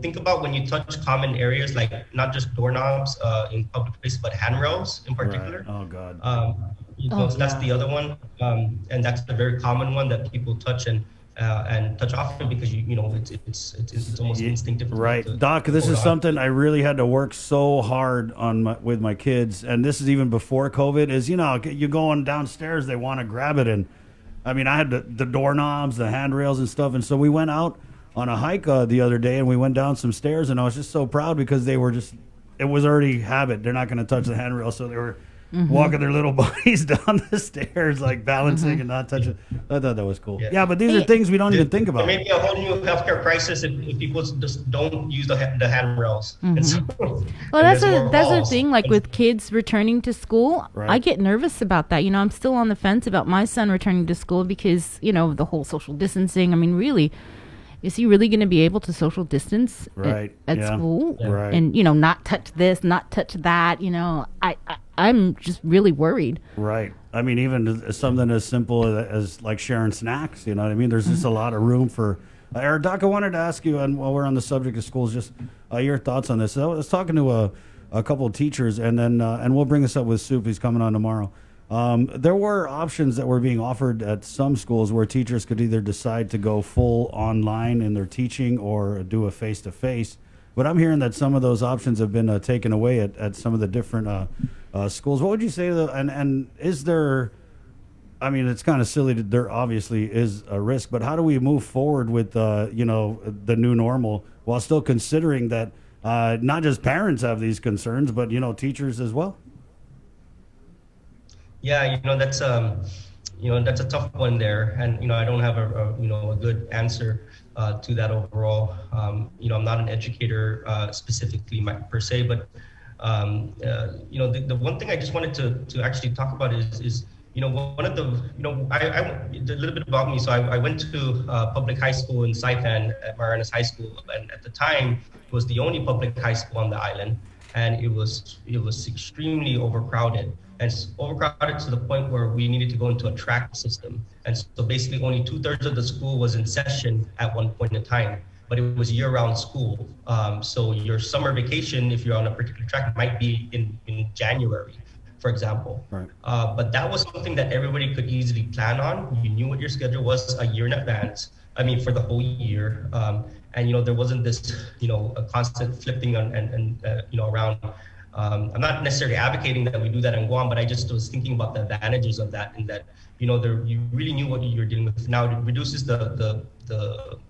think about when you touch common areas, like not just doorknobs in public places, but handrails in particular. Right. Oh, God. So that's the other one, and that's the very common one that people touch and touch often because it's almost instinctive. Right, Doc. This is something I really had to work so hard on with my kids, and this is even before COVID. Is you going downstairs, they want to grab it, and I mean I had the doorknobs, the handrails, and stuff, and so we went out on a hike the other day, and we went down some stairs, and I was just so proud because they were it was already habit. They're not going to touch the handrail, so they were. Walking their little bodies down the stairs, like balancing and not touching. I thought that was cool. Yeah, but these are things we don't even think about. There may be a whole new healthcare crisis if people just don't use the handrails. Well, that's the thing. Like with kids returning to school, I get nervous about that. I'm still on the fence about my son returning to school because the whole social distancing. I mean, really. Is he really going to be able to social distance at school? Right. And, not touch this, not touch that, I'm just really worried. Right. I mean, even something as simple as like sharing snacks, you know what I mean? There's just a lot of room for... Doc, I wanted to ask you, and while we're on the subject of schools, just your thoughts on this. I was talking to a couple of teachers, and then and we'll bring this up with Soup. He's coming on tomorrow. There were options that were being offered at some schools where teachers could either decide to go full online in their teaching or do a face-to-face. But I'm hearing that some of those options have been taken away at some of the different schools. What would you say? And is there? I mean, it's kind of silly that there obviously is a risk, but how do we move forward with the new normal while still considering that not just parents have these concerns, but teachers as well? Yeah, that's that's a tough one there, and I don't have a good answer to that overall. I'm not an educator specifically per se, but the one thing I just wanted to actually talk about is one of the a little bit about me. So I went to public high school in Saipan at Marianas High School, and at the time it was the only public high school on the island, and it was extremely overcrowded. And it's overcrowded to the point where we needed to go into a track system. And so basically only 2/3 of the school was in session at one point in time, but it was year-round school. So your summer vacation, if you're on a particular track, might be in January, for example. Right. But that was something that everybody could easily plan on. You knew what your schedule was a year in advance. I mean, for the whole year. And there wasn't this, a constant flipping and around. I'm not necessarily advocating that we do that in Guam, but I just was thinking about the advantages of that, and that you really knew what you were dealing with. Now it reduces the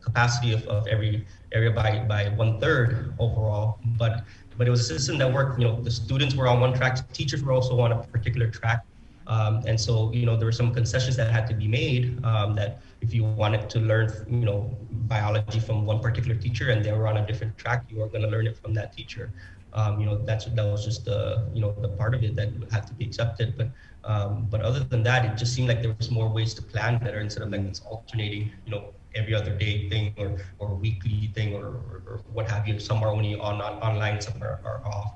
capacity of every area by 1/3 overall, but it was a system that worked. The students were on one track, teachers were also on a particular track, and so there were some concessions that had to be made. That if you wanted to learn biology from one particular teacher and they were on a different track, you were going to learn it from that teacher. That was just the part of it that had to be accepted. But other than that, it just seemed like there was more ways to plan better instead of like this alternating, every other day thing or weekly thing or what have you. Some are only online, some are off.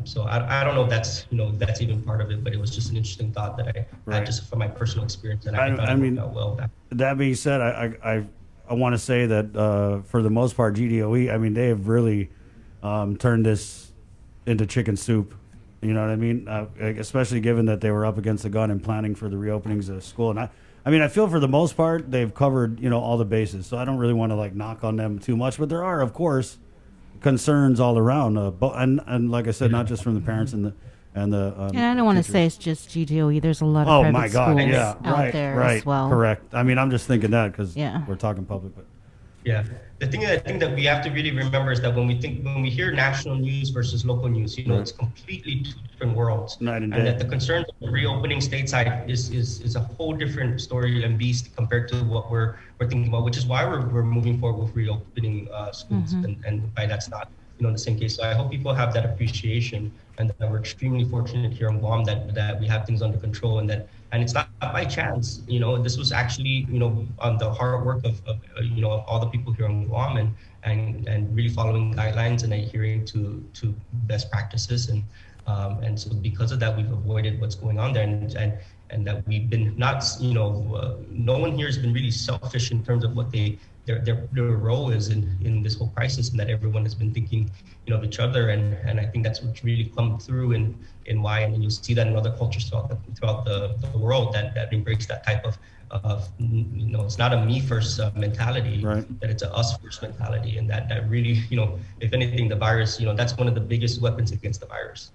So I don't know if that's even part of it, but it was just an interesting thought that I had just from my personal experience, and I mean, well. That being said, I want to say that for the most part, GDOE, I mean, they have really turned this into chicken soup. You know what I mean? Especially given that they were up against the gun and planning for the reopenings of school. And I feel for the most part, they've covered, all the bases. So I don't really want to like knock on them too much, but there are, of course, concerns all around. And like I said, not just from the parents and the and I don't want to say it's just GDOE. There's a lot of private schools out there as well. Correct. I mean, I'm just thinking that because we're talking public, but Yeah. The thing I think that we have to really remember is that when we hear national news versus local news, it's completely two different worlds. Night and day. And that the concerns of reopening stateside is a whole different story and beast compared to what we're thinking about, which is why we're moving forward with reopening schools, and why that's not in the same case. So I hope people have that appreciation, and that we're extremely fortunate here in Guam that we have things under control, and it's not by chance. This was actually on the hard work of all the people here in Guam, and really following guidelines and adhering to best practices, and so because of that, we've avoided what's going on there, and that we've been not no one here has been really selfish in terms of what their role is in this whole crisis, and that everyone has been thinking of each other, and I think that's what's really come through in why, and you'll see that in other cultures throughout the world that embrace that type of it's not a me first mentality, that it's a us first mentality, and that really if anything, the virus that's one of the biggest weapons against the virus.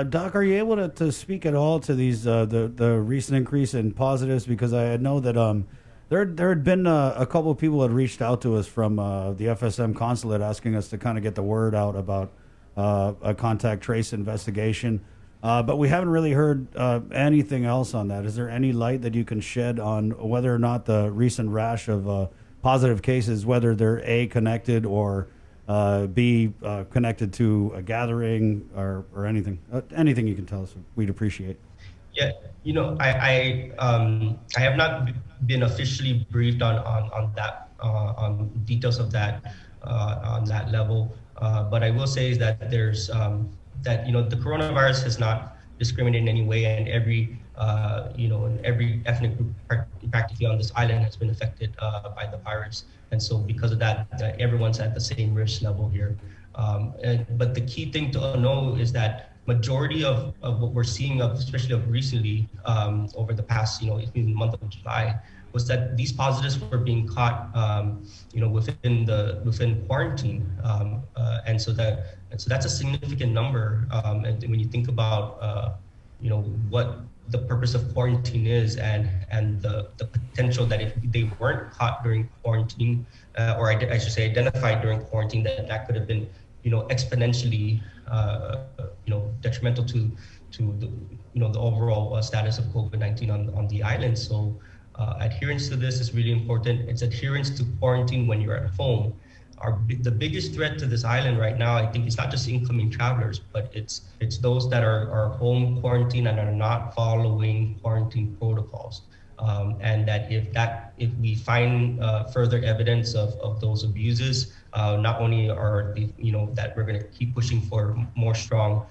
Doc, are you able to speak at all to these the recent increase in positives? Because I know that there had been a couple of people that reached out to us from the FSM consulate asking us to kind of get the word out about a contact trace investigation, but we haven't really heard anything else on that. Is there any light that you can shed on whether or not the recent rash of positive cases, whether they're A, connected, or B, connected to a gathering or anything? Anything you can tell us, we'd appreciate. Yeah, I have not been officially briefed on that, on details of that, on that level. But I will say is that there's that the coronavirus has not discriminated in any way, and every and every ethnic group practically on this island has been affected by the virus, and so because of that, everyone's at the same risk level here. But the key thing to know is that majority of what we're seeing, especially of recently, over the past, even the month of July, was that these positives were being caught, within quarantine, and so that's a significant number. And when you think about, what the purpose of quarantine is, and the potential that if they weren't caught during quarantine, or I should say identified during quarantine, that could have been, exponentially, detrimental to the overall status of COVID-19 on the island. So adherence to this is really important. It's adherence to quarantine when you're at home. The biggest threat to this island right now, I think, is not just incoming travelers, but it's those that are home quarantine and are not following quarantine protocols. And that if we find further evidence of those abuses, not only are that we're going to keep pushing for more strong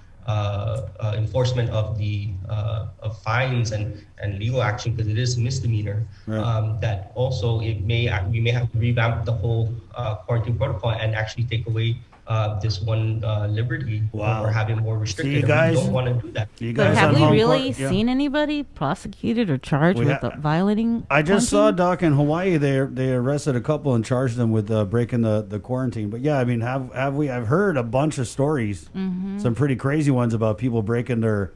enforcement of the of fines and legal action, because it is a misdemeanor. That also we may have to revamp the whole quarantine protocol and actually take away this one liberty. Or having more restricted. So you guys, we don't want to do that. But have we really seen anybody prosecuted or charged with violating? I just saw, Doc, in Hawaii they arrested a couple and charged them with breaking the quarantine. But yeah, I mean, have we? I've heard a bunch of stories, some pretty crazy ones about people breaking their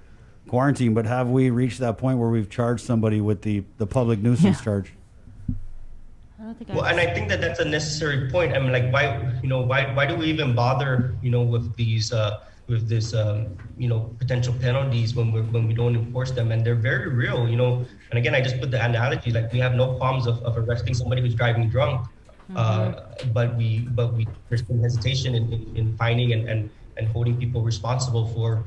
quarantine. But have we reached that point where we've charged somebody with the public nuisance charge? Well, and I think that's a necessary point. I mean, like, why do we even bother, with these, with this, potential penalties when we don't enforce them, and they're very real, And again, I just put the analogy, like, we have no qualms of arresting somebody who's driving drunk, but there's been hesitation in finding and holding people responsible for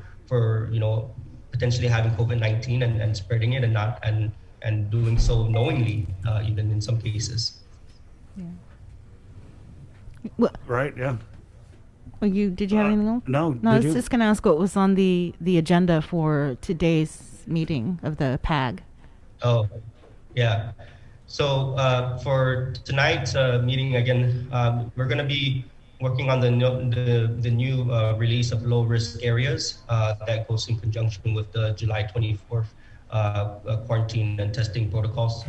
potentially having COVID-19 and spreading it and doing so knowingly, even in some cases. Yeah. Well, right. Yeah. Well, did you have anything else? No. I was just going to ask what was on the agenda for today's meeting of the PAG. Oh, yeah. So for tonight's meeting, again, we're going to be working on the new release of low risk areas that goes in conjunction with the July 24th quarantine and testing protocols.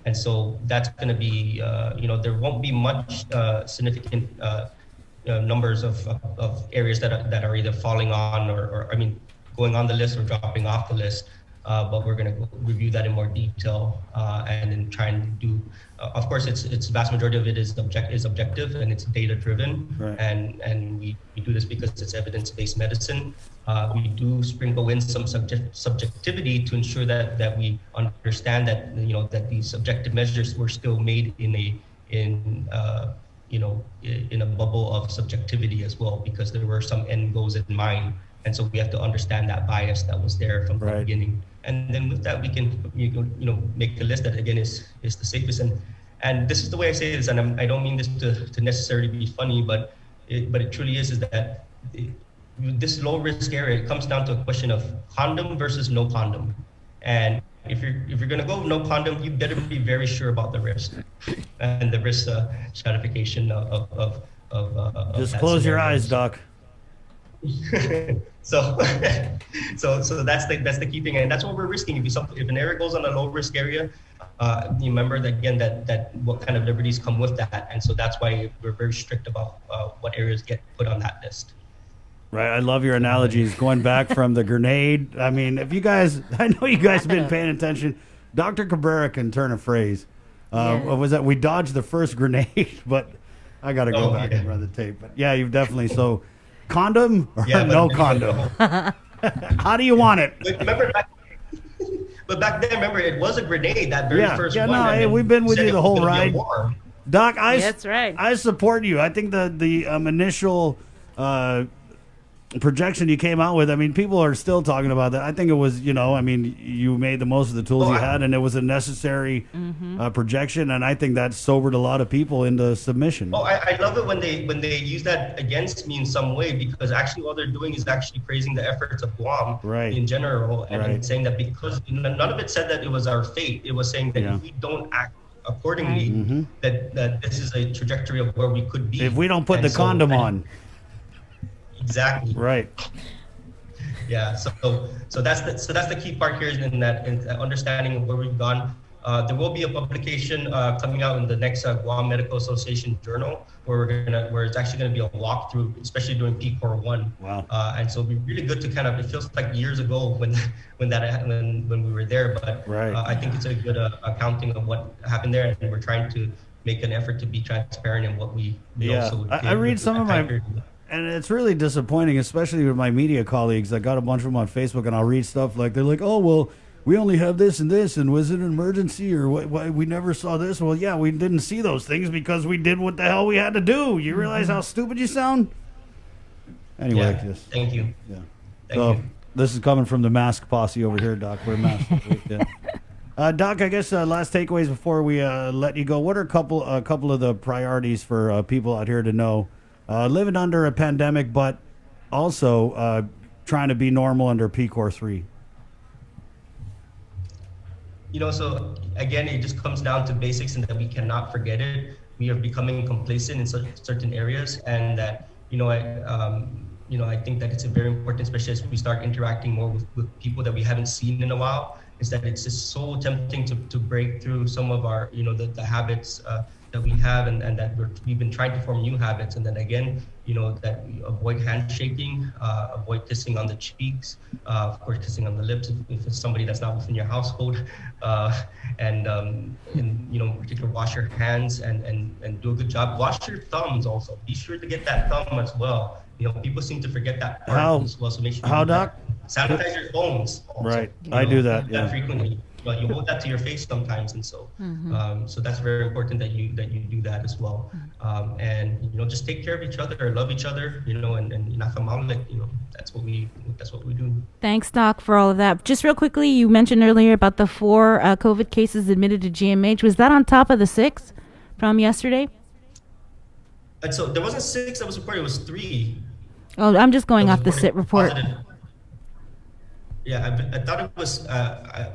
And so that's going to be, there won't be much significant numbers of areas that are either falling on or going on the list or dropping off the list. but we're going to review that in more detail and then try and do. Of course, it's vast majority of it is objective and it's data driven, Right. and we do this because it's evidence-based medicine. We do sprinkle in some subjectivity to ensure that we understand that that these subjective measures were still made in a bubble of subjectivity as well, because there were some end goals in mind, and so we have to understand that bias that was there from the beginning. And then with that, we can make a list that again is the safest. And this is the way I say this, and I don't mean this to necessarily be funny, but it truly is that this low risk area, it comes down to a question of condom versus no condom. And if you're gonna go no condom, you better be very sure about the risk and the risk stratification of Just that close your scenario. eyes, Doc. So that's the key thing, and that's what we're risking. If an area goes on a low risk area, you remember that again that what kind of liberties come with that, and so that's why we're very strict about what areas get put on that list. Right, I love your analogies going back from the grenade. I mean, if you guys, I know you guys have been paying attention. Dr. Cabrera can turn a phrase. What was that? We dodged the first grenade, but I got to go back and run the tape. But yeah, you've definitely condom or no condom. How do you want it? Remember but back then, remember, it was a grenade, that very first one. No, hey, we've been with you the whole ride. Doc, That's right. I support you. I think the initial projection you came out with, I mean, people are still talking about that. I think it was, I mean, you made the most of the tools you had, and it was a necessary projection, and I think that sobered a lot of people into submission. Oh, I love it when they use that against me in some way, because actually all they're doing is actually praising the efforts of Guam in general, and saying that because none of it said that it was our fate. It was saying that if we don't act accordingly, that this is a trajectory of where we could be. If we don't put the condom on. Exactly. Right. Yeah. So that's the key part here, in that understanding of where we've gone. There will be a publication coming out in the next Guam Medical Association journal, where it's actually going to be a walkthrough, especially during PCOR 1. Wow. And so it'll be really good to kind of, it feels like years ago when we were there, but I think it's a good accounting of what happened there, and we're trying to make an effort to be transparent in what we know. Yeah. So I read some of my. And it's really disappointing, especially with my media colleagues. I got a bunch of them on Facebook, and I'll read stuff like, they're like, oh, well, we only have this, and was it an emergency, or what, we never saw this? Well, yeah, we didn't see those things because we did what the hell we had to do. You realize how stupid you sound? Anyway, thank you. Yeah. Thank you. This is coming from the mask posse over here, Doc. We're masked. Yeah. Doc, I guess last takeaways before we let you go. What are a couple of the priorities for people out here to know? Living under a pandemic, but also trying to be normal under PCOR 3. So again, it just comes down to basics, and that we cannot forget it. We are becoming complacent in certain areas, and that I think that it's very important, especially as we start interacting more with people that we haven't seen in a while. Is that it's just so tempting to break through some of our the habits that we have, and that we've been trying to form new habits, and then again, that we avoid handshaking, avoid kissing on the cheeks, of course, kissing on the lips if it's somebody that's not within your household, and particularly wash your hands and do a good job. Wash your thumbs also. Be sure to get that thumb as well. People seem to forget that part as well. So make sure you do Doc? that. Sanitize your phones. Also. Right. I do that. Yeah. Frequently. But you hold that to your face sometimes, and so so that's very important that you do that as well. And just take care of each other, love each other, and that's what we do. Thanks, Doc, for all of that. Just real quickly, you mentioned earlier about the 4 COVID cases admitted to GMH. Was that on top of the 6 from yesterday? And so there wasn't 6 that was reported; it was 3. Oh, I'm just going off the SIT report. Positive. Yeah, I thought it was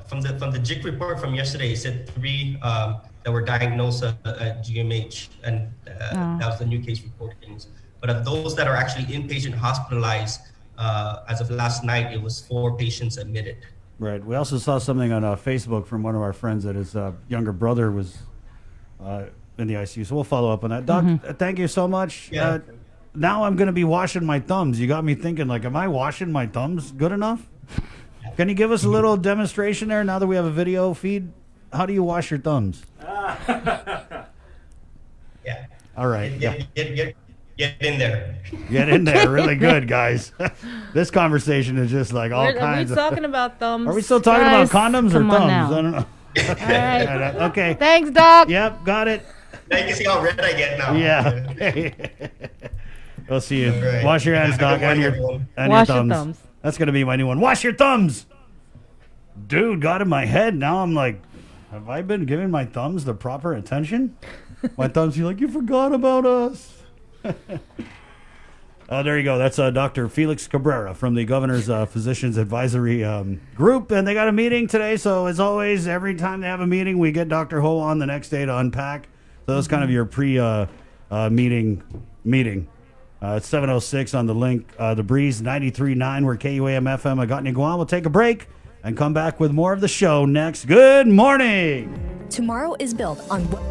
from the JIC report from yesterday. It said 3 that were diagnosed at GMH, and that was the new case reportings. But of those that are actually inpatient hospitalized, as of last night, it was 4 patients admitted. Right. We also saw something on Facebook from one of our friends that his younger brother was in the ICU. So we'll follow up on that. Doc, thank you so much. Yeah. Now I'm going to be washing my thumbs. You got me thinking, like, am I washing my thumbs good enough? Can you give us a little demonstration there now that we have a video feed? How do you wash your thumbs? Yeah. All right. Get in there. Get in there. Really good, guys. This conversation is just like all Are kinds we of... talking about thumbs? Are we still talking Guys, about condoms or come thumbs? on now. I don't know. Okay. All right. Okay. Thanks, Doc. Yep, got it. Now you can see how red I get now. Yeah. We'll see you. All right. Wash your hands, Doc, and your Wash your thumbs. thumbs. That's going to be my new one. Wash your thumbs. Dude, got in my head. Now I'm like, have I been giving my thumbs the proper attention? My thumbs feel like, you forgot about us. There you go. That's Dr. Felix Cabrera from the Governor's Physicians Advisory Group. And they got a meeting today. So as always, every time they have a meeting, we get Dr. Ho on the next day to unpack. So that's kind of your pre-meeting meeting. It's 7:06 on the link. The Breeze 93.9. We're KUAM FM. I got Guam. We'll take a break and come back with more of the show next. Good morning. Tomorrow is built on what.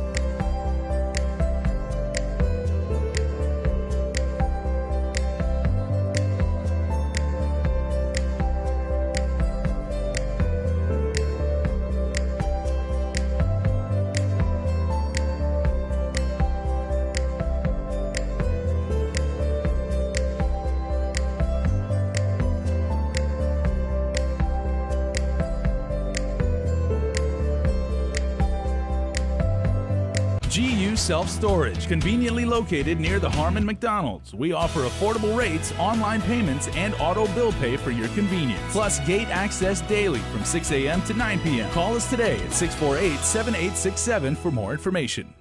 GU Self-Storage, conveniently located near the Harmon McDonald's. We offer affordable rates, online payments, and auto bill pay for your convenience. Plus gate access daily from 6 a.m. to 9 p.m. Call us today at 648-7867 for more information.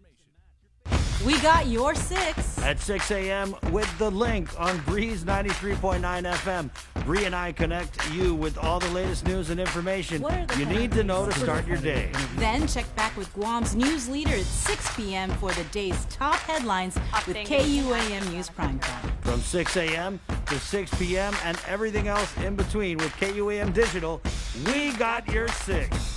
We got your 6. At 6 a.m. with the link on Breeze 93.9 FM. Bree and I connect you with all the latest news and information you need to know to start your day. Then check back with Guam's news leader at 6 p.m. for the day's top headlines with KUAM News Primetime. From 6 a.m. to 6 p.m. and everything else in between with KUAM Digital, we got your 6.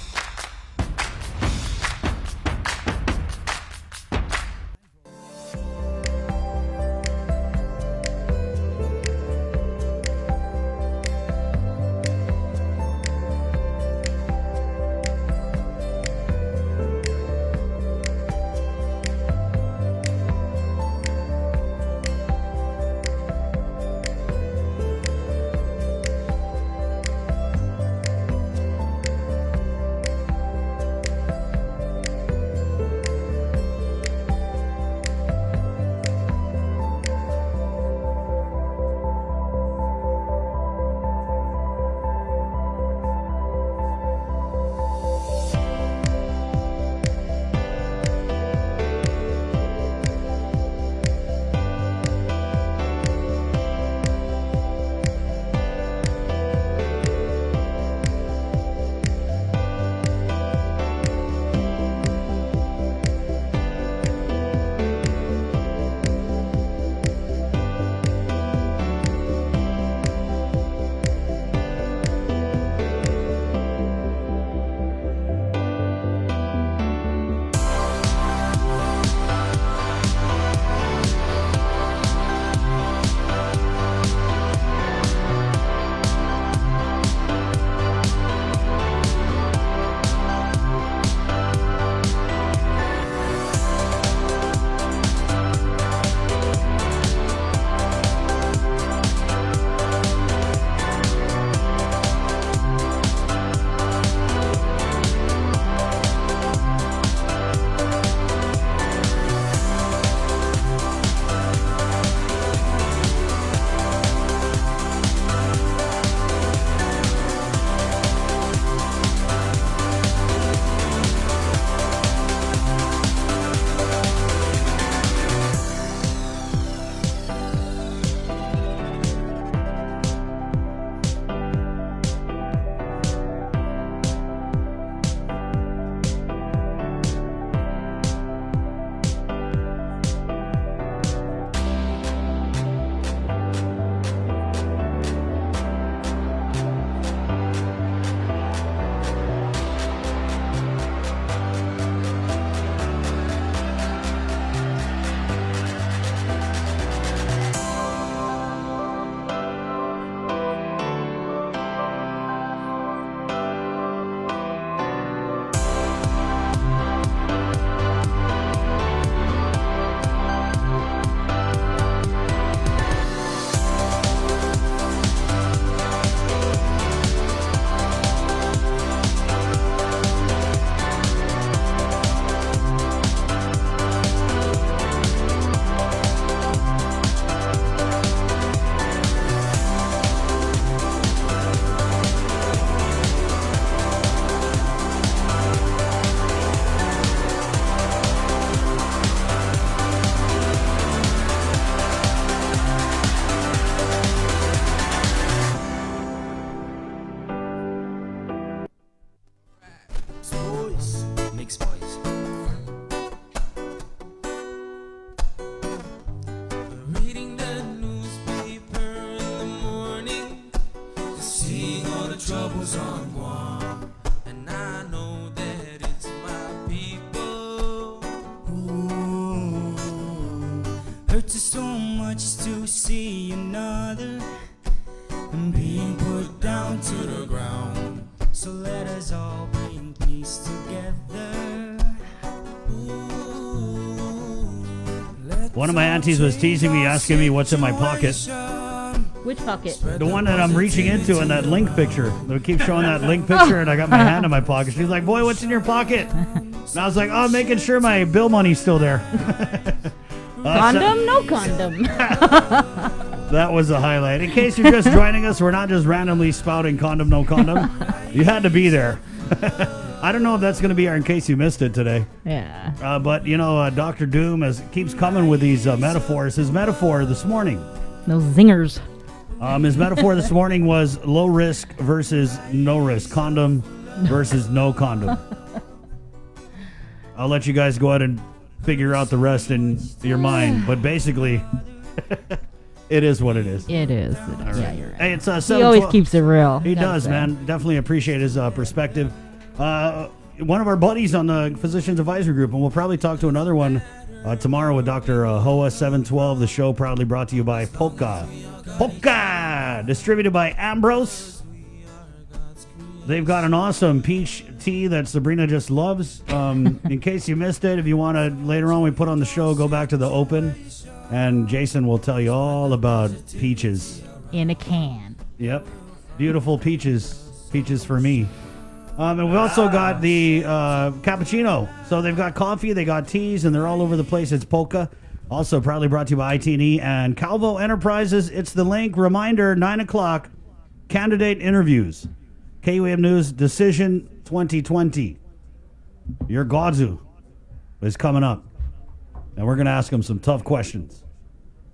goes on Guam, and I know that it's my people. Ooh, hurts us so much to see another being put down to the ground. So let us all bring peace together. One of my aunties was teasing me, asking me what's in my pocket. Which pocket? The one that I'm reaching into in that link picture. They keep showing that link picture, and I got my hand in my pocket. She's like, boy, what's in your pocket? And I was like, oh, making sure my bill money's still there. Condom? No condom. That was a highlight. In case you're just joining us, we're not just randomly spouting condom, no condom. You had to be there. I don't know if that's going to be our in case you missed it today. Yeah. But, you know, Dr. Doom keeps coming with these metaphors. His metaphor this morning. Those zingers. His metaphor this morning was low risk versus no risk. Condom versus no condom. I'll let you guys go ahead and figure out the rest in your mind. But basically, it is what it is. It is. All right. Yeah, you're right. Hey, it's He always keeps it real. He Gotta does, say. man. Definitely appreciate his perspective. One of our buddies on the Physicians Advisory Group, and we'll probably talk to another one tomorrow with Dr. Hoa 712. The show proudly brought to you by Polka. Polka! Distributed by Ambrose. They've got an awesome peach tea that Sabrina just loves. In case you missed it, if you want to, later on we put on the show, go back to the open, and Jason will tell you all about peaches. In a can. Yep. Beautiful peaches. Peaches for me. And we've also got the cappuccino. So they've got coffee, they got teas, and they're all over the place. It's Polka. Also proudly brought to you by ITE and Calvo Enterprises. It's the link. Reminder, 9 o'clock, candidate interviews. KUAM News Decision 2020. Your Godzu is coming up. And we're going to ask him some tough questions.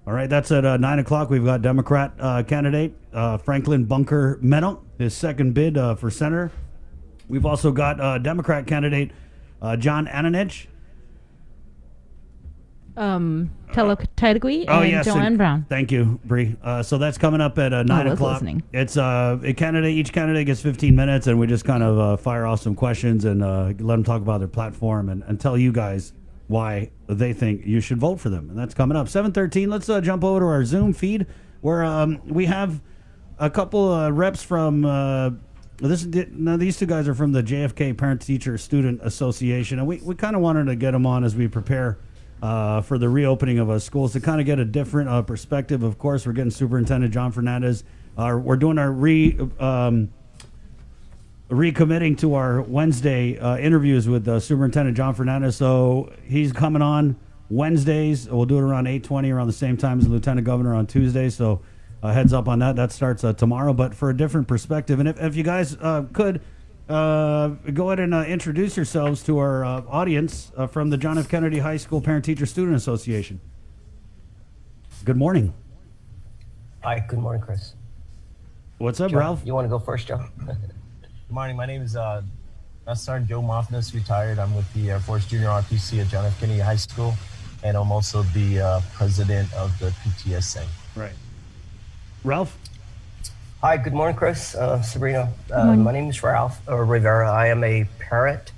All right, that's at 9 o'clock. We've got Democrat candidate Franklin Bunker Meadow, his second bid for senator. We've also got Democrat candidate John Ananich. Telegui and Joanne Brown. Thank you, Bree. So that's coming up at 9 o'clock. Listening. It's each candidate gets 15 minutes, and we just kind of fire off some questions and let them talk about their platform and tell you guys why they think you should vote for them. And that's coming up 7:13. Let's jump over to our Zoom feed where we have a couple reps from. These two guys are from the JFK Parent Teacher Student Association, and we kind of wanted to get them on as we prepare for the reopening of schools to kind of get a different perspective. Of course, we're getting Superintendent John Fernandez. We're doing our recommitting to our Wednesday interviews with Superintendent John Fernandez. So he's coming on Wednesdays. We'll do it around 8:20, around the same time as the Lieutenant Governor on Tuesday. So heads up on that. That starts tomorrow, but for a different perspective. And if you guys could go ahead and introduce yourselves to our audience from the John F. Kennedy High School Parent-Teacher Student Association. Good morning. Hi, good morning, Chris. What's up, Joe, Ralph? You want to go first, Joe? Good morning. My name is Master Sergeant Joe Moffness, retired. I'm with the Air Force Junior ROTC at John F. Kennedy High School, and I'm also the president of the PTSA. Right. Ralph? Hi, good morning, Chris. Sabrina. My name is Ralph Rivera. I am a parent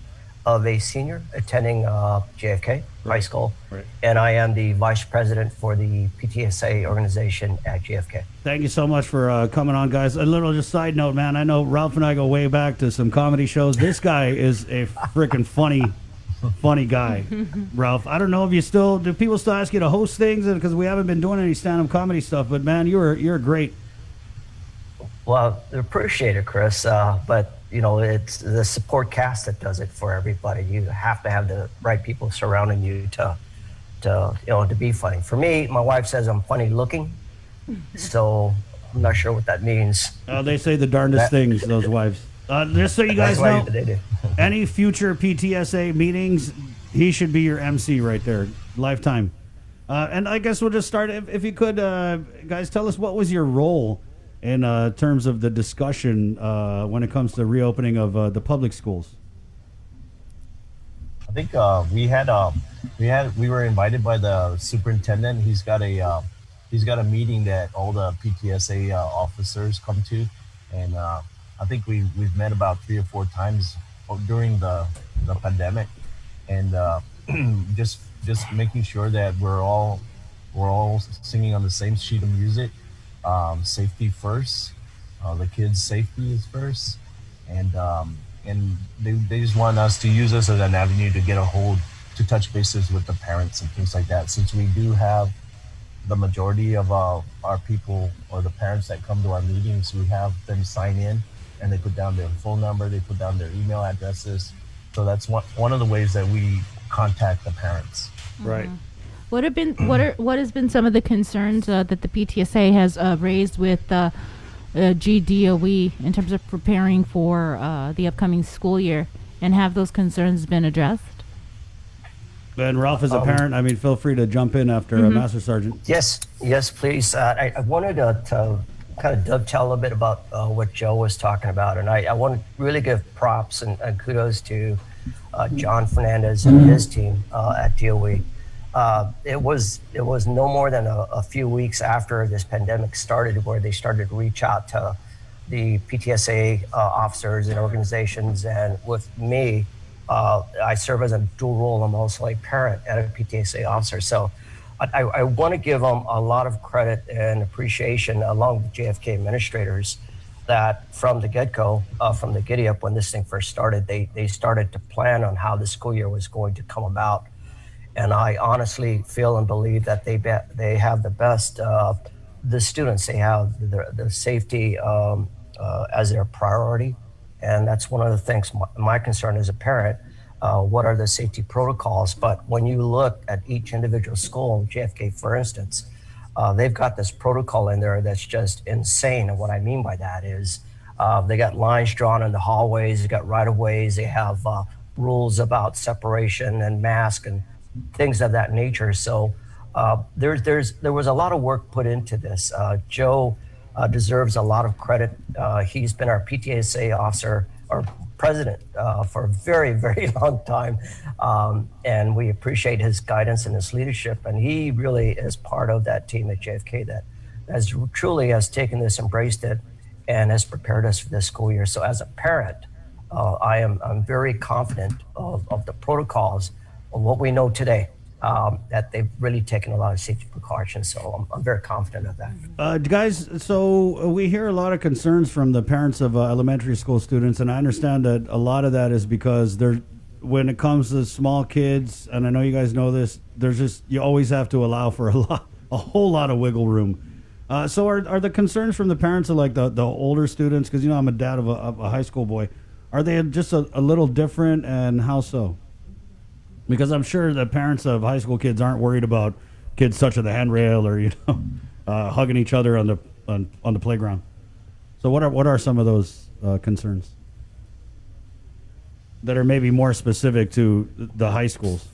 of a senior attending JFK High School, and I am the vice president for the PTSA organization at JFK. Thank you so much for coming on, guys. A little just side note, man. I know Ralph and I go way back to some comedy shows. This guy is a freaking funny guy, Ralph. I don't know if do people still ask you to host things? Because we haven't been doing any stand-up comedy stuff, but man, you're great. Well, I appreciate it, Chris. But it's the support cast that does it for everybody. You have to have the right people surrounding you to be funny. For me, my wife says I'm funny looking, so I'm not sure what that means. They say the darndest things, those wives. Just so you guys know, they do. any future PTSA meetings, he should be your MC right there, lifetime. And I guess we'll just start. If you could, guys, tell us what was your role in terms of the discussion when it comes to reopening of the public schools. I think we were invited by the superintendent. He's got a meeting that all the PTSA officers come to, and I think we've met about 3 or 4 times during the pandemic, and just making sure that we're all singing on the same sheet of music. Safety first, the kids' safety is first, and they just want us to use us as an avenue to get a hold, to touch bases with the parents and things like that. Since we do have the majority of our people or the parents that come to our meetings, we have them sign in and they put down their phone number, they put down their email addresses. So that's one of the ways that we contact the parents. Right. What has been some of the concerns that the PTSA has raised with GDOE in terms of preparing for the upcoming school year, and have those concerns been addressed? And Ralph, as a parent, I mean, feel free to jump in after Master Sergeant. Yes, please. I wanted to kind of dovetail a little bit about what Joe was talking about, and I want to really give props and kudos to John Fernandez and his team at DOE. It was no more than a few weeks after this pandemic started where they started to reach out to the PTSA officers and organizations, and with me, I serve as a dual role. I'm also a parent and a PTSA officer. So I want to give them a lot of credit and appreciation along with JFK administrators that from the get-go, from the giddy-up when this thing first started, they started to plan on how the school year was going to come about. And I honestly feel and believe that they have the best, the students, they have the safety as their priority. And that's one of the things, my concern as a parent, what are the safety protocols? But when you look at each individual school, JFK, for instance, they've got this protocol in there that's just insane. And what I mean by that is they got lines drawn in the hallways, they got right-of-ways, they have rules about separation and mask and things of that nature. So there was a lot of work put into this. Joe deserves a lot of credit. He's been our PTSA officer or president for a very, very long time. And we appreciate his guidance and his leadership. And he really is part of that team at JFK that has taken this, embraced it, and has prepared us for this school year. So as a parent, I'm very confident of the protocols of what we know today. That they've really taken a lot of safety precautions. So I'm very confident of that. Guys, so we hear a lot of concerns from the parents of elementary school students, and I understand that a lot of that is because when it comes to small kids, and I know you guys know this, you always have to allow for a whole lot of wiggle room. So are the concerns from the parents of like the older students, because I'm a dad of a high school boy, are they just a little different, and how so? Because I'm sure the parents of high school kids aren't worried about kids touching the handrail or hugging each other on the playground. So what are some of those concerns that are maybe more specific to the high schools?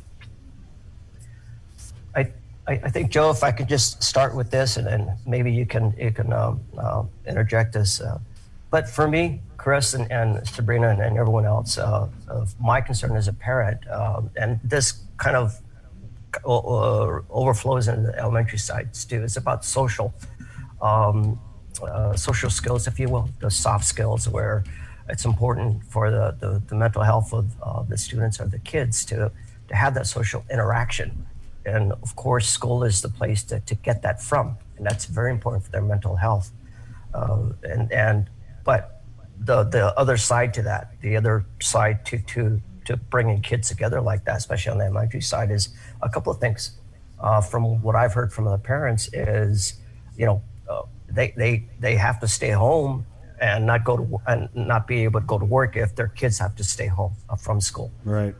I think, Joe, if I could just start with this, and then maybe you can interject this. But for me, Chris and Sabrina and everyone else, my concern as a parent, and this kind of overflows into the elementary sides too. It's about social skills, if you will, the soft skills, where it's important for the mental health of the students or the kids to have that social interaction. And of course, school is the place to get that from, and that's very important for their mental health. But the other side to that, the other side to bringing kids together like that, especially on the elementary side, is a couple of things. From what I've heard from the parents is, they have to stay home and not be able to go to work if their kids have to stay home from school. Right.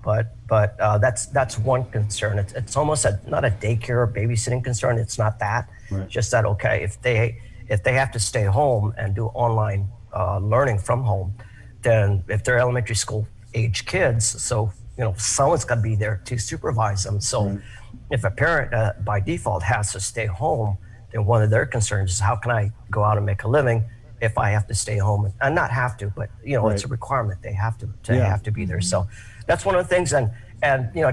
But that's one concern. It's almost not a daycare or babysitting concern. It's not that. Right. Just that, okay, if they have to stay home and do online learning from home, then if they're elementary school age kids, so someone's got to be there to supervise them. So if a parent by default has to stay home, then one of their concerns is, how can I go out and make a living if I have to stay home? And not have to, but it's a requirement. They have to be there. So that's one of the things. And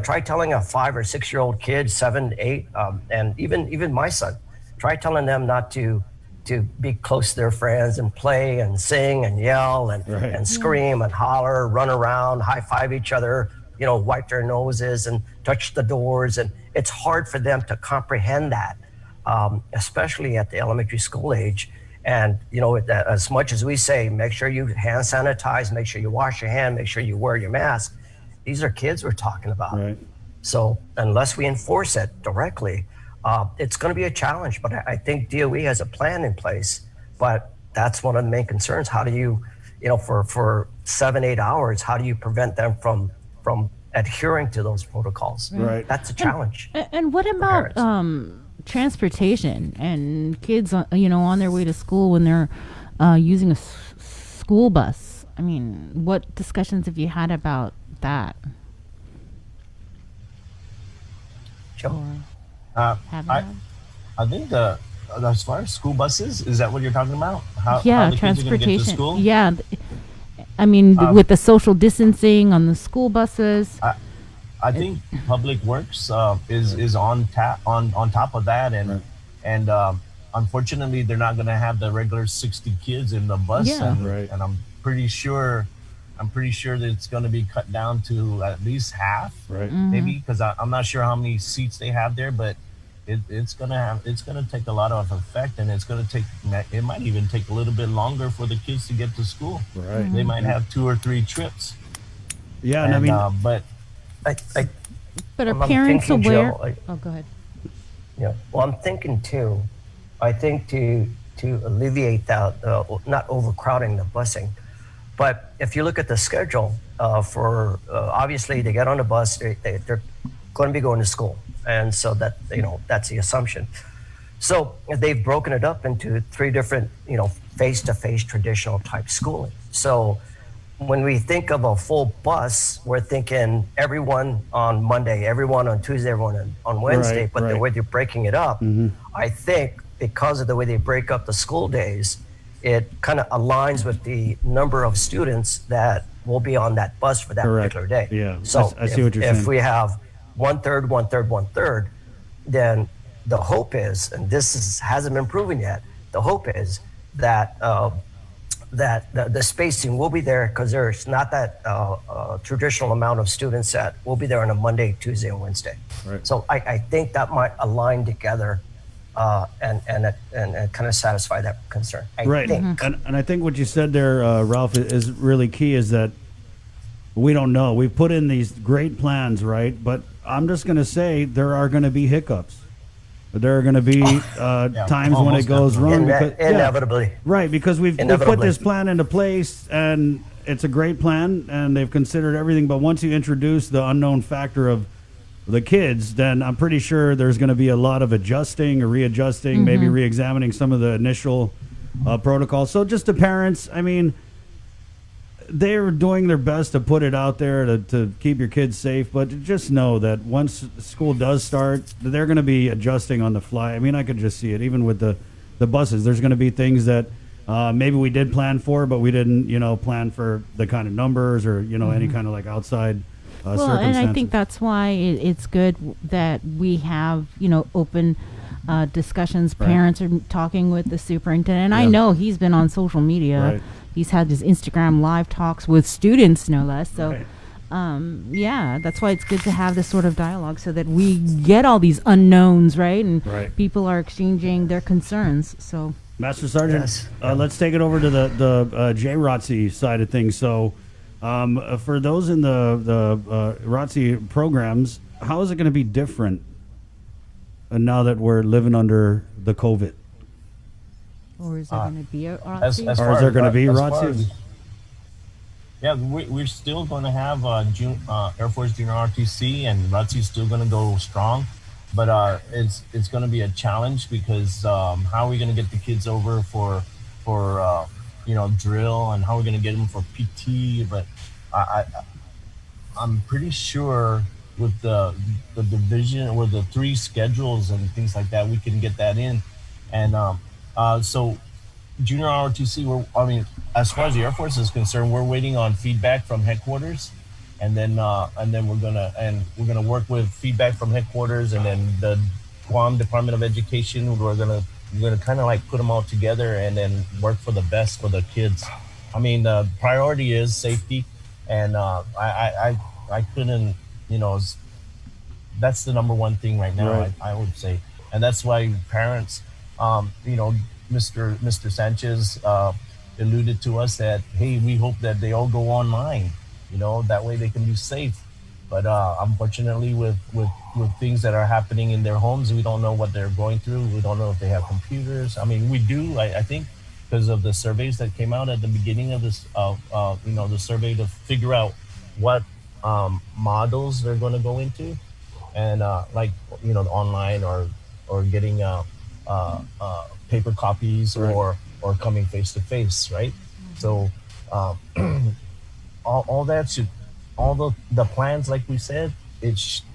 try telling a 5 or 6 year old kid, 7, 8, and even my son, try telling them not to to be close to their friends and play and sing and yell and scream and holler, run around, high five each other, wipe their noses and touch the doors. And it's hard for them to comprehend that, especially at the elementary school age. And, as much as we say, make sure you hand sanitize, make sure you wash your hand, make sure you wear your mask. These are kids we're talking about. Right. So unless we enforce it directly, it's going to be a challenge. But I think DOE has a plan in place. But that's one of the main concerns. How do you, for 7-8 hours, how do you prevent them from adhering to those protocols? Right. That's a challenge. And what about transportation and kids, on their way to school when they're using a school bus? I mean, what discussions have you had about that? Joe? I think as far as school buses, is that what you're talking about? How the kids are gonna get to school? Yeah. I mean, with the social distancing on the school buses. I think Public Works is on top of that, and unfortunately they're not going to have the regular 60 kids in the bus, and I'm pretty sure that it's going to be cut down to at least half, maybe, because I'm not sure how many seats they have there, but it's gonna take a lot of effect, and it might even take a little bit longer for the kids to get to school. Right. They might have 2 or 3 trips. Yeah, and I mean, but are parents aware? Go ahead. Yeah. Well, I'm thinking too. I think to alleviate that, not overcrowding the busing, but if you look at the schedule for obviously they get on the bus, they're going to be going to school, and so that that's the assumption. So they've broken it up into 3 different face-to-face traditional type schooling. So when we think of a full bus, we're thinking everyone on Monday, everyone on Tuesday, everyone on Wednesday, but the way they're breaking it up, I think because of the way they break up the school days, it kind of aligns with the number of students that will be on that bus for that particular day. Yeah. So I see what you're saying. If we have 1/3, 1/3, 1/3, then the hope is, and hasn't been proven yet, the hope is that the spacing will be there, because there's not that traditional amount of students that will be there on a Monday, Tuesday, and Wednesday. Right. So I think that might align together and kind of satisfy that concern. I think. And I think what you said there, Ralph, is really key, is that we don't know. We've put in these great plans, right? But I'm just going to say there are going to be hiccups. There are going to be times when it goes wrong. Inevitably. Right, because we've put this plan into place, and it's a great plan, and they've considered everything. But once you introduce the unknown factor of the kids, then I'm pretty sure there's going to be a lot of adjusting or readjusting, maybe re-examining some of the initial protocols. So just the parents, I mean, they're doing their best to put it out there to keep your kids safe, but just know that once school does start, they're going to be adjusting on the fly. I mean, I could just see it, even with the buses. There's going to be things that maybe we did plan for, but we didn't, plan for the kind of numbers or, any kind of like outside circumstances. And I think that's why it's good that we have, open discussions. Parents are talking with the superintendent. And I know he's been on social media. Right. He's had his Instagram live talks with students, no less. So, that's why it's good to have this sort of dialogue, so that we get all these unknowns, right? And people are exchanging their concerns. So, Master Sergeant, let's take it over to the JROTC side of things. So, for those in the ROTC programs, how is it going to be different now that we're living under the COVID? Or is there going to be a ROTC? Or is there going to be ROTC? Yeah, we're still going to have Air Force Junior ROTC, and ROTC is still going to go strong. But it's going to be a challenge, because how are we going to get the kids over for drill, and how are we going to get them for PT? But I'm pretty sure with the division or the 3 schedules and things like that, we can get that in. And so Junior ROTC, as far as the Air Force is concerned, we're waiting on feedback from headquarters, and then we're gonna work with feedback from headquarters, and then the Guam Department of Education. We're gonna going to kind of like put them all together and then work for the best for the kids. I mean, the priority is safety, and I couldn't, that's the number one thing right now. Right. I would say, and that's why parents, Mr. Sanchez alluded to us that, hey, we hope that they all go online, that way they can be safe. But unfortunately, with things that are happening in their homes, we don't know what they're going through. We don't know if they have computers. I mean, we do, I think, because of the surveys that came out at the beginning of this, the survey to figure out what models they're going to go into, and online or getting paper copies, or coming face to face, right? So all that should, all the plans, like we said,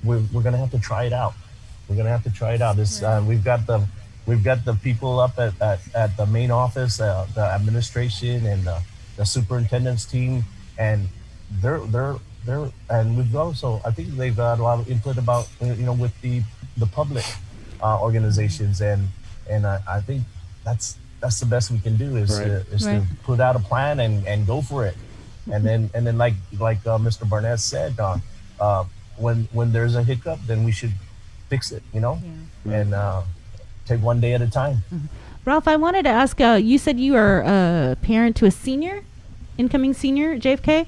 we're gonna have to try it out. We're gonna have to try it out. This we've got the people up at the main office, the administration and the superintendent's team, and they're and we've also, I think they've got a lot of input about with the public organizations, and I think that's the best we can do is to put out a plan and go for it. And then like Mr. Barnett said, when there's a hiccup, then we should fix it, and take one day at a time. Ralph, I wanted to ask, you said you are a parent to a incoming senior at JFK?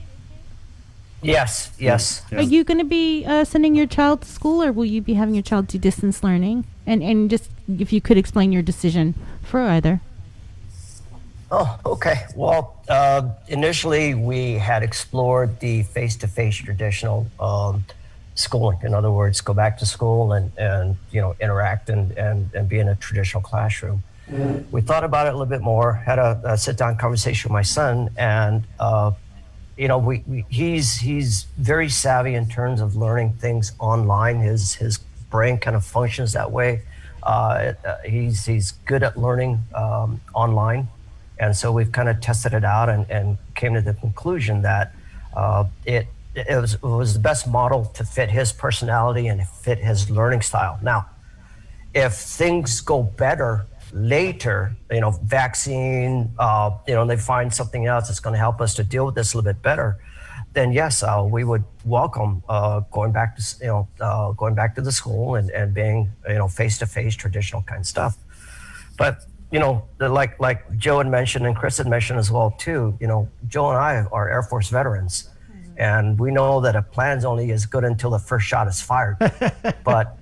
Yes. Are you going to be sending your child to school, or will you be having your child do distance learning? And just if you could explain your decision for either. Oh, okay. Well, initially we had explored the face-to-face traditional schooling. In other words, go back to school and interact and be in a traditional classroom. We thought about it a little bit more, had a sit-down conversation with my son, and he's very savvy in terms of learning things online. His brain kind of functions that way. He's good at learning online. And so we've kind of tested it out and came to the conclusion that it was the best model to fit his personality and fit his learning style. Now, if things go better later, vaccine, they find something else that's going to help us to deal with this a little bit better, then yes, we would welcome going back to the school and being face-to-face traditional kind of stuff. But like Joe had mentioned and Chris had mentioned as well too, Joe and I are Air Force veterans, and we know that a plan's only as good until the first shot is fired. But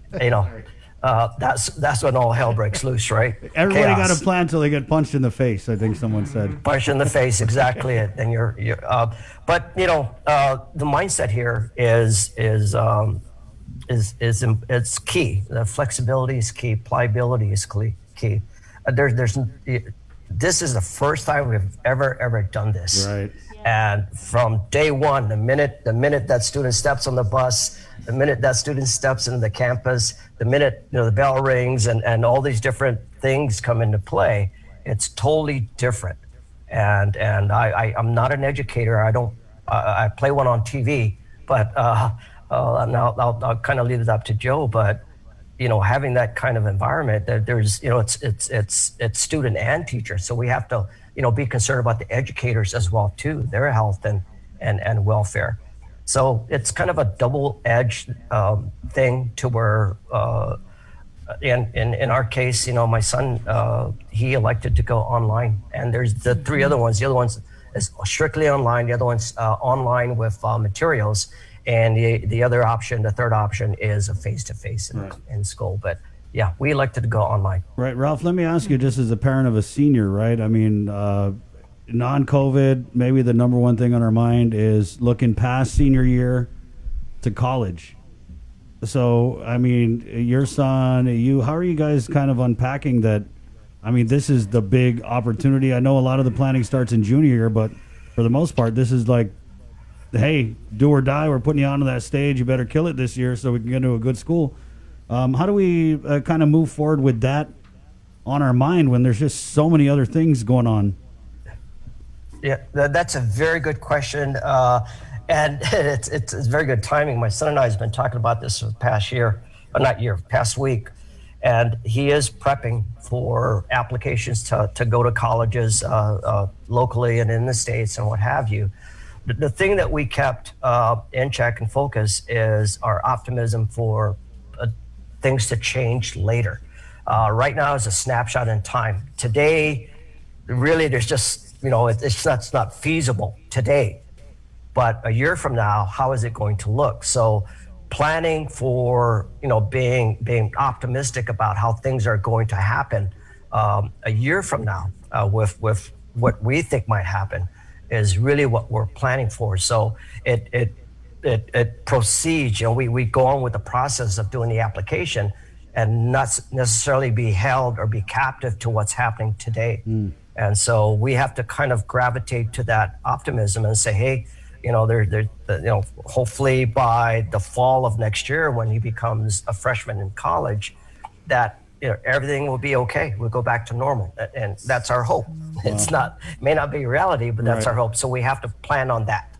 that's when all hell breaks loose, right? Everybody got a plan till they get punched in the face, I think someone said. Punched in the face, exactly it. And but the mindset here is it's key. The flexibility is key. Pliability is key. This is the first time we've ever done this. Right. And from day one, the minute that student steps on the bus, the minute that student steps into the campus, the minute the bell rings and all these different things come into play, it's totally different. And I'm not an educator. I play one on TV, but I'll kind of leave it up to Joe. But having that kind of environment, that there's it's student and teacher, so we have to be concerned about the educators as well too, their health and welfare. So it's kind of a double-edged thing to where in our case, my son, he elected to go online, and there's the three other ones. The other ones is strictly online. The other one's online with materials. And the other option, the third option, is a face-to-face in school. But yeah, we elected to go online. Right, Ralph, let me ask you, just as a parent of a senior, right? I mean, non-COVID, maybe the number one thing on our mind is looking past senior year to college. So, I mean, your son, how are you guys kind of unpacking that? I mean, this is the big opportunity. I know a lot of the planning starts in junior year, but for the most part, this is like, hey, do or die, we're putting you onto that stage, you better kill it this year so we can get into a good school. How do we kind of move forward with that on our mind when there's just so many other things going on? Yeah, that's a very good question. And it's very good timing. My son and I have been talking about this for the past year, past week. And he is prepping for applications to go to colleges locally and in the States and what have you. The thing that we kept in check and focus is our optimism for things to change later. Right now is a snapshot in time. Today, really, there's just, it's not feasible today. But a year from now, how is it going to look? So planning for, being optimistic about how things are going to happen a year from now with what we think might happen is really what we're planning for. So it proceeds, we go on with the process of doing the application and not necessarily be held or be captive to what's happening today. And so we have to kind of gravitate to that optimism and say, hey, hopefully by the fall of next year when he becomes a freshman in college, that everything will be okay. We'll go back to normal, and that's our hope. It's may not be reality, but that's our hope. So we have to plan on that.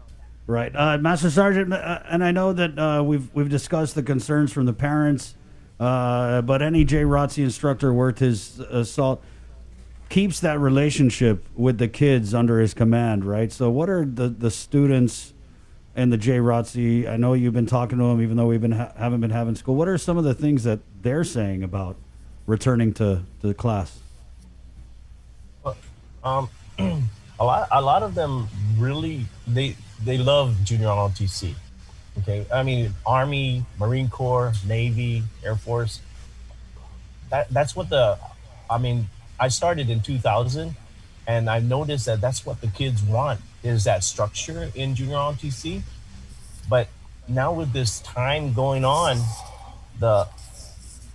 Right, Master Sergeant, and I know that we've discussed the concerns from the parents, but any JROTC instructor worth his salt keeps that relationship with the kids under his command, right? So what are the students and the JROTC? I know you've been talking to them, even though we've been haven't been having school. What are some of the things that they're saying about returning to the class? A lot of them really they love junior ROTC. Okay, I mean Army, Marine Corps, Navy, Air Force. That's what I started in 2000, and I noticed that that's what the kids want, is that structure in junior ROTC. But now with this time going on,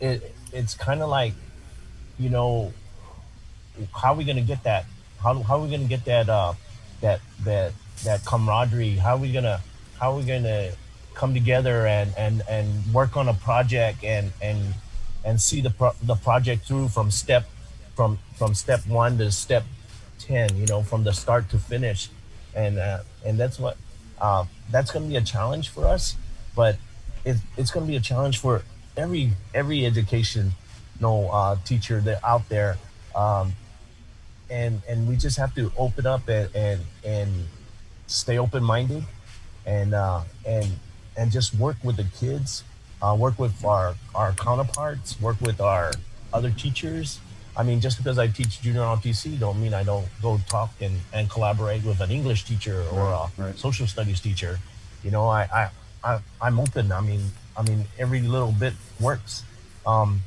it's kind of like, how are we going to get that? How are we going to get that camaraderie? How are we going to come together and work on a project and see the project through from step 1 to step 10, from the start to finish, and that's what that's going to be a challenge for us, but it's going to be a challenge for every education teacher that out there, and we just have to open up and stay open-minded and just work with the kids, work with our counterparts, work with our other teachers. I mean, just because I teach junior ROTC don't mean I don't go talk and collaborate with an English teacher or a social studies teacher. I'm open. I mean, every little bit works. And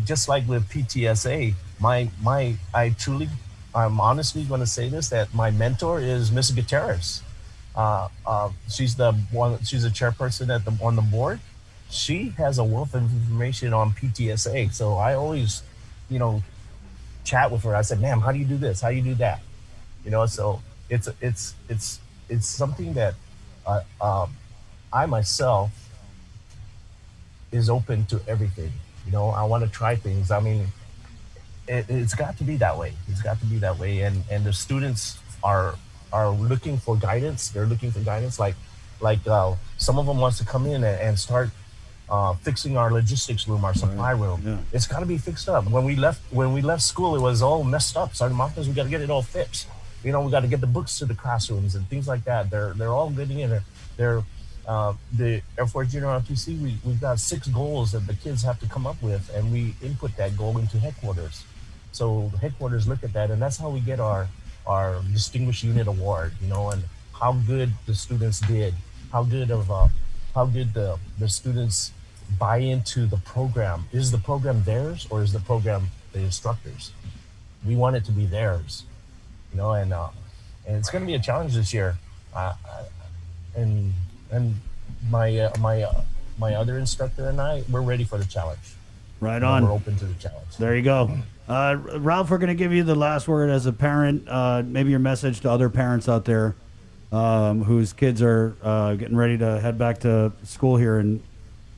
just like with PTSA, I'm honestly going to say this, that my mentor is Miss Gutierrez. She's the chairperson on the board. She has a wealth of information on PTSA. So I always, chat with her. I said, ma'am, how do you do this? How do you do that? So it's something that I myself is open to everything. I want to try things. I mean, it's got to be that way. It's got to be that way. And the students are looking for guidance. They're looking for guidance. Like some of them wants to come in and start fixing our logistics room, our supply room. Yeah. It's got to be fixed up. When we left school, it was all messed up. Sergeant Marcus, we got to get it all fixed. We got to get the books to the classrooms and things like that. They're all getting in there. The Air Force Junior ROTC, we've got 6 goals that the kids have to come up with, and we input that goal into headquarters. So the headquarters look at that, and that's how we get our Distinguished Unit Award, and how good the students did, how good the students buy into the program. Is the program theirs, or is the program the instructors? We want it to be theirs, and it's going to be a challenge this year. And my other instructor and I, we're ready for the challenge. Right on. We're open to the challenge. There you go. Ralph, we're going to give you the last word as a parent. Maybe your message to other parents out there whose kids are getting ready to head back to school here in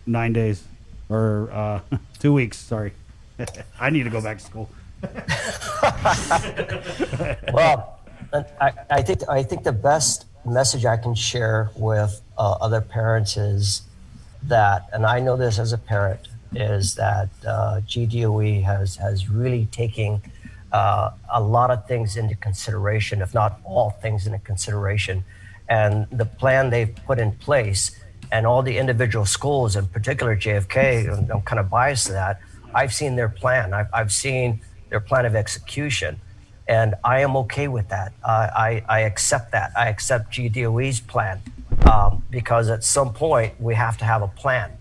9 days or 2 weeks. Sorry. I need to go back to school. Well, I think the best message I can share with other parents is that, and I know this as a parent, is that GDOE has really taken a lot of things into consideration, if not all things into consideration. And the plan they've put in place and all the individual schools, in particular JFK, and I'm kind of biased to that, I've seen their plan. I've seen their plan of execution. And I am okay with that. I accept that. I accept GDOE's plan because at some point we have to have a plan.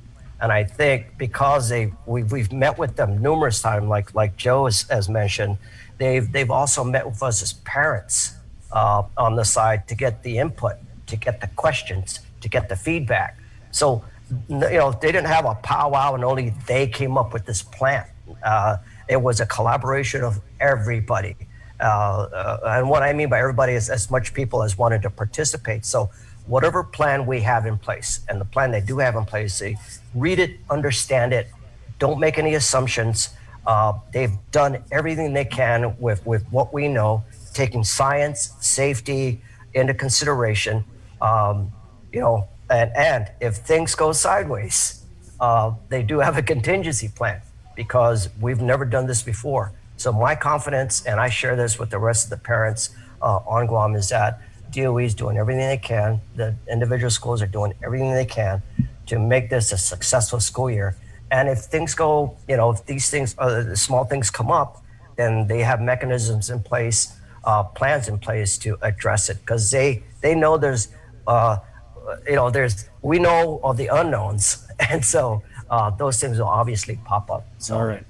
And I think because we've met with them numerous times, like Joe has mentioned, they've also met with us as parents on the side to get the input, to get the questions, to get the feedback. So, they didn't have a powwow and only they came up with this plan. It was a collaboration of everybody. And what I mean by everybody is as much people as wanted to participate. So whatever plan we have in place, and the plan they do have in place, they read it, understand it, don't make any assumptions. They've done everything they can with what we know, taking science, safety into consideration, and if things go sideways, they do have a contingency plan because we've never done this before. So my confidence, and I share this with the rest of the parents on Guam, is that DOE is doing everything they can. The individual schools are doing everything they can to make this a successful school year. And if things go, if these things, small things come up, then they have mechanisms in place, plans in place to address it because they know we know of the unknowns, and so those things will obviously pop up. So, all right.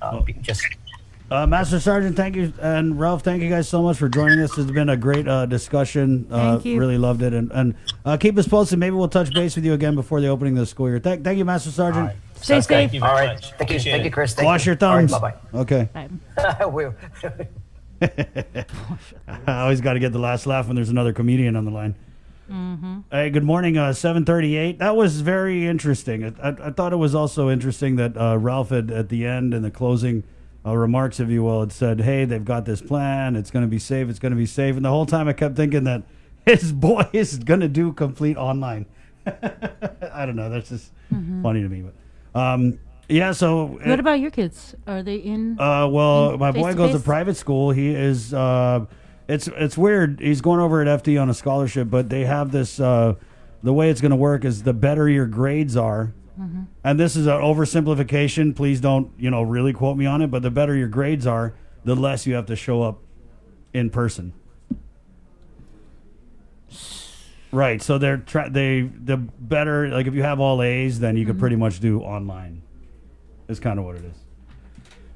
Master Sergeant, thank you, and Ralph, thank you guys so much for joining us. It's been a great discussion. Thank you. Really loved it, and keep us posted. Maybe we'll touch base with you again before the opening of the school year. Thank you, Master Sergeant. Right. Stay safe. Thank you very All right. much. Thank you, Appreciate it. Chris. Wash your thumbs. All right, bye-bye. Okay. We're- I always got to get the last laugh when there's another comedian on the line. Hey, good morning, 7:38. That was very interesting. I thought it was also interesting that Ralph had, at the end in the closing remarks, if you will, had said, hey, they've got this plan. It's going to be safe. It's going to be safe. And the whole time I kept thinking that his boy is going to do complete online. I don't know. That's just funny to me. But yeah, so. What about your kids? Are they in? Well, my boy goes to face-to-face? private school. He is. It's weird. He's going over at FD on a scholarship, but they have this. The way it's going to work is the better your grades are, and this is an oversimplification. Please don't really quote me on it. But the better your grades are, the less you have to show up in person. Right. So the better, like if you have all A's, then you could pretty much do online. Is kind of what it is.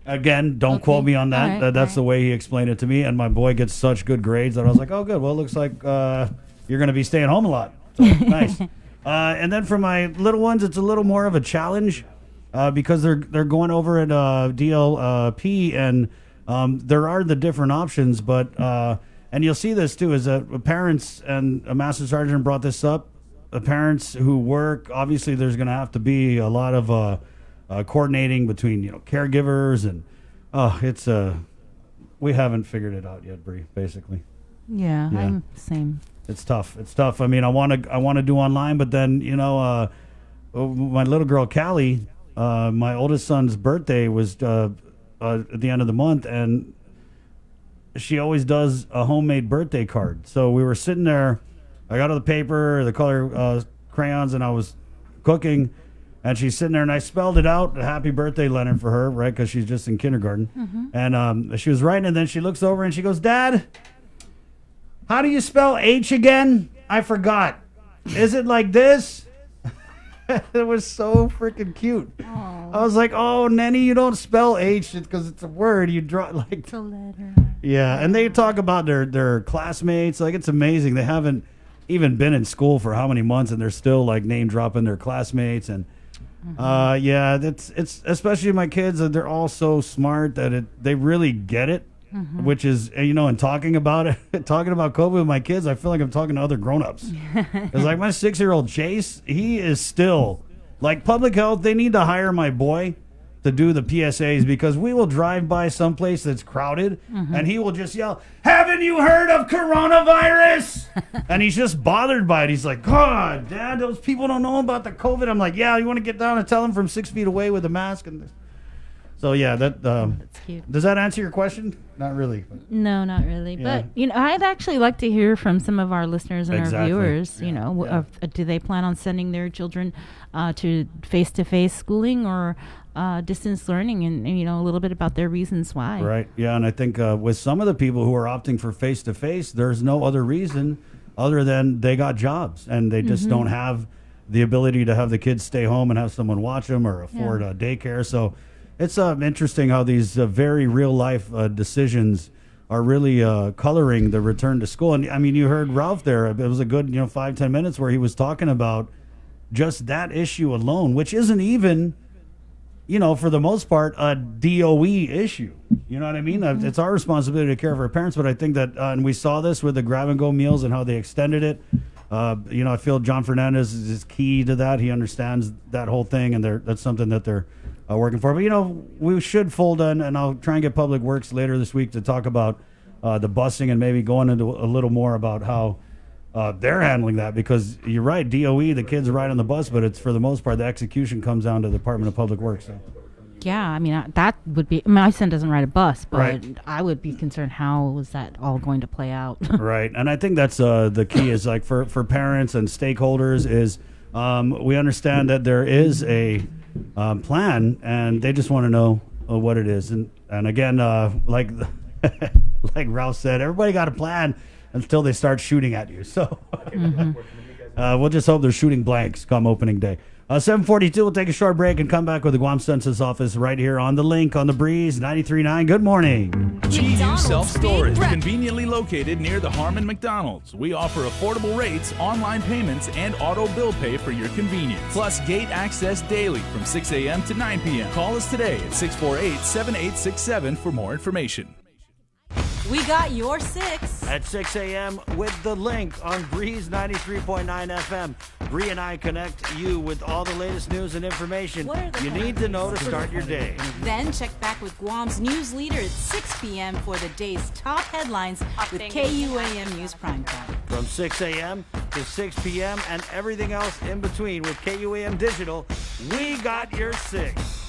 Again, don't quote me on that. Right, that's the way he explained it to me. And my boy gets such good grades that I was like, oh, good. Well, it looks like you're going to be staying home a lot. So, nice. And then for my little ones, it's a little more of a challenge because they're going over at DLP, and there are the different options. But and you'll see this too, is that parents, and a Master Sergeant brought this up, parents who work, obviously there's going to have to be a lot of coordinating between caregivers, and it's we haven't figured it out yet, Bree. Basically, Yeah, I'm same. it's tough. I mean, I want to do online, but then my little girl Callie, my oldest son's birthday was at the end of the month, and she always does a homemade birthday card. So we were sitting there. I got all the paper, the color crayons, and I was cooking. And she's sitting there, and I spelled it out, a happy birthday, Leonard, for her, right, because she's just in kindergarten. And she was writing, and then she looks over, and she goes, Dad, how do you spell H again? I forgot. Is it like this? It was so freaking cute. Aww. I was like, oh, Nenny, you don't spell H because it's a word. You draw like... It's a letter. Yeah, and they talk about their classmates. Like, it's amazing. They haven't even been in school for how many months, and they're still, like, name-dropping their classmates, and... yeah, it's especially my kids. They're all so smart that they really get it, which is and talking about COVID with my kids, I feel like I'm talking to other grown-ups. Because like my 6-year-old Chase, he is still like public health. They need to hire my boy to do the PSAs because we will drive by someplace that's crowded and he will just yell, "Haven't you heard of coronavirus?" And he's just bothered by it. He's like, "God, Dad, those people don't know about the COVID." I'm like, "Yeah, you want to get down and tell them from 6 feet away with a mask?" And so, yeah, that That's cute. does that answer your question? Not really. But. No, not really. Yeah. But, I'd actually like to hear from some of our listeners and Exactly. our viewers, do they plan on sending their children to face-to-face schooling or distance learning and, a little bit about their reasons why. Right. Yeah. And I think with some of the people who are opting for face-to-face, there's no other reason other than they got jobs and they just don't have the ability to have the kids stay home and have someone watch them or afford daycare. So it's interesting how these very real-life decisions are really coloring the return to school. And, I mean, you heard Ralph there. It was a good, 5-10 minutes where he was talking about just that issue alone, which isn't even... for the most part, a DOE issue. You know what I mean? It's our responsibility to care for our parents, but I think that, and we saw this with the grab-and-go meals and how they extended it. I feel John Fernandez is key to that. He understands that whole thing, and that's something that they're working for. But, we should fold in, and I'll try and get Public Works later this week to talk about the busing and maybe going into a little more about how they're handling that, because you're right, DOE, the kids ride on the bus, but it's for the most part, the execution comes down to the Department of Public Works. So. Yeah, I mean, that would be, my son doesn't ride a bus, but Right. I would be concerned how was that all going to play out. Right. And I think that's the key is like for parents and stakeholders is we understand that there is a plan and they just want to know what it is. And again, like Ralph said, everybody got a plan until they start shooting at you. So we'll just hope they're shooting blanks come opening day. 7:42, we'll take a short break and come back with the Guam Census Office right here on The Link on the Breeze 93.9. Good morning. GU Self-Storage, conveniently located near the Harmon McDonald's. We offer affordable rates, online payments, and auto bill pay for your convenience. Plus gate access daily from 6 a.m. to 9 p.m. Call us today at 648-7867 for more information. We got your 6. At 6 a.m. with The Link on Breeze 93.9 FM. Bree and I connect you with all the latest news and information What are the you need to know to start your day. Then check back with Guam's news leader at 6 p.m. for the day's top headlines with KUAM News Primetime. From 6 a.m. to 6 p.m. and everything else in between with KUAM Digital, we got your 6.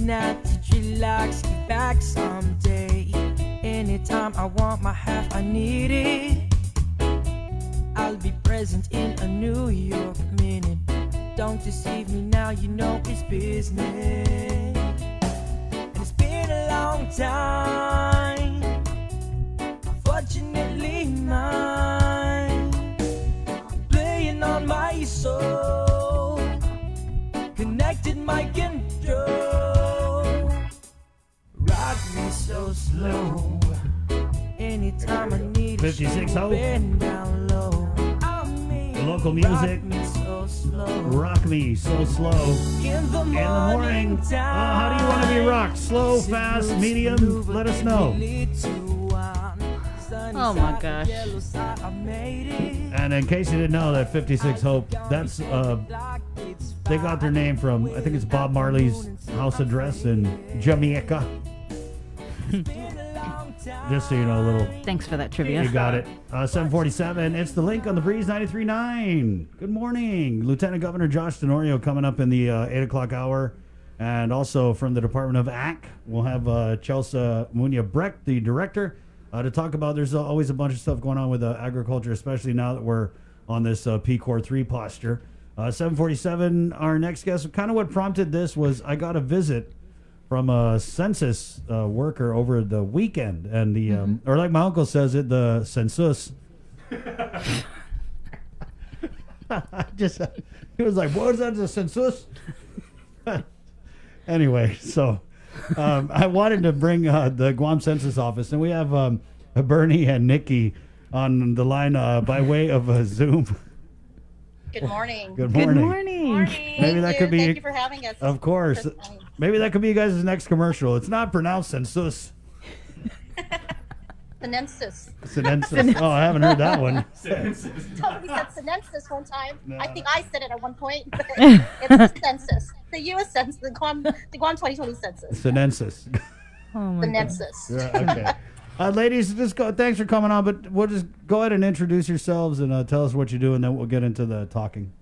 not to relax, get back someday. Anytime I want my half, I need it. I'll be present in a New York minute. Don't deceive me now, you know it's business. And it's been a long time, fortunately mine, playing on my soul, connected my control. Rock me so slow, anytime I need 56 Hope. Bend down low. Local music. Rock me so slow. In the morning. How do you want to be rocked? Slow, fast, medium? Let us know. Oh my gosh. And in case you didn't know, that 56 Hope, that's they got their name from, I think it's Bob Marley's house address in Jamaica. Just so you know, a little. Thanks for that trivia. You got it. 747. It's the link on the Breeze 93.9. Good morning. Lieutenant Governor Josh Tenorio coming up in the 8 o'clock hour. And also from the Department of AC, we'll have Chelsea Munia-Brecht, the director, to talk about. There's always a bunch of stuff going on with agriculture, especially now that we're on this PCOR 3 posture. 747, our next guest. Kind of what prompted this was I got a visit from a census worker over the weekend, and the or like my uncle says it, the census. He was like, "What is that? The census?" Anyway, so I wanted to bring the Guam Census Office, and we have Bernie and Nikki on the line by way of Zoom. Good morning. Good morning. Good morning. Maybe that could be. Thank you for having us. Of course. Maybe that could be you guys' next commercial. It's not pronounced census. Sinensis. Sinensis. Oh, I haven't heard that one. Somebody said sinensis one time. No. I think I said it at one point. But it's the census. The U.S. Census. The Guam 2020 census. Sinensis. Oh my Sinensis. Okay. Ladies, just go. Thanks for coming on, but we'll just go ahead and introduce yourselves and tell us what you do, and then we'll get into the talking.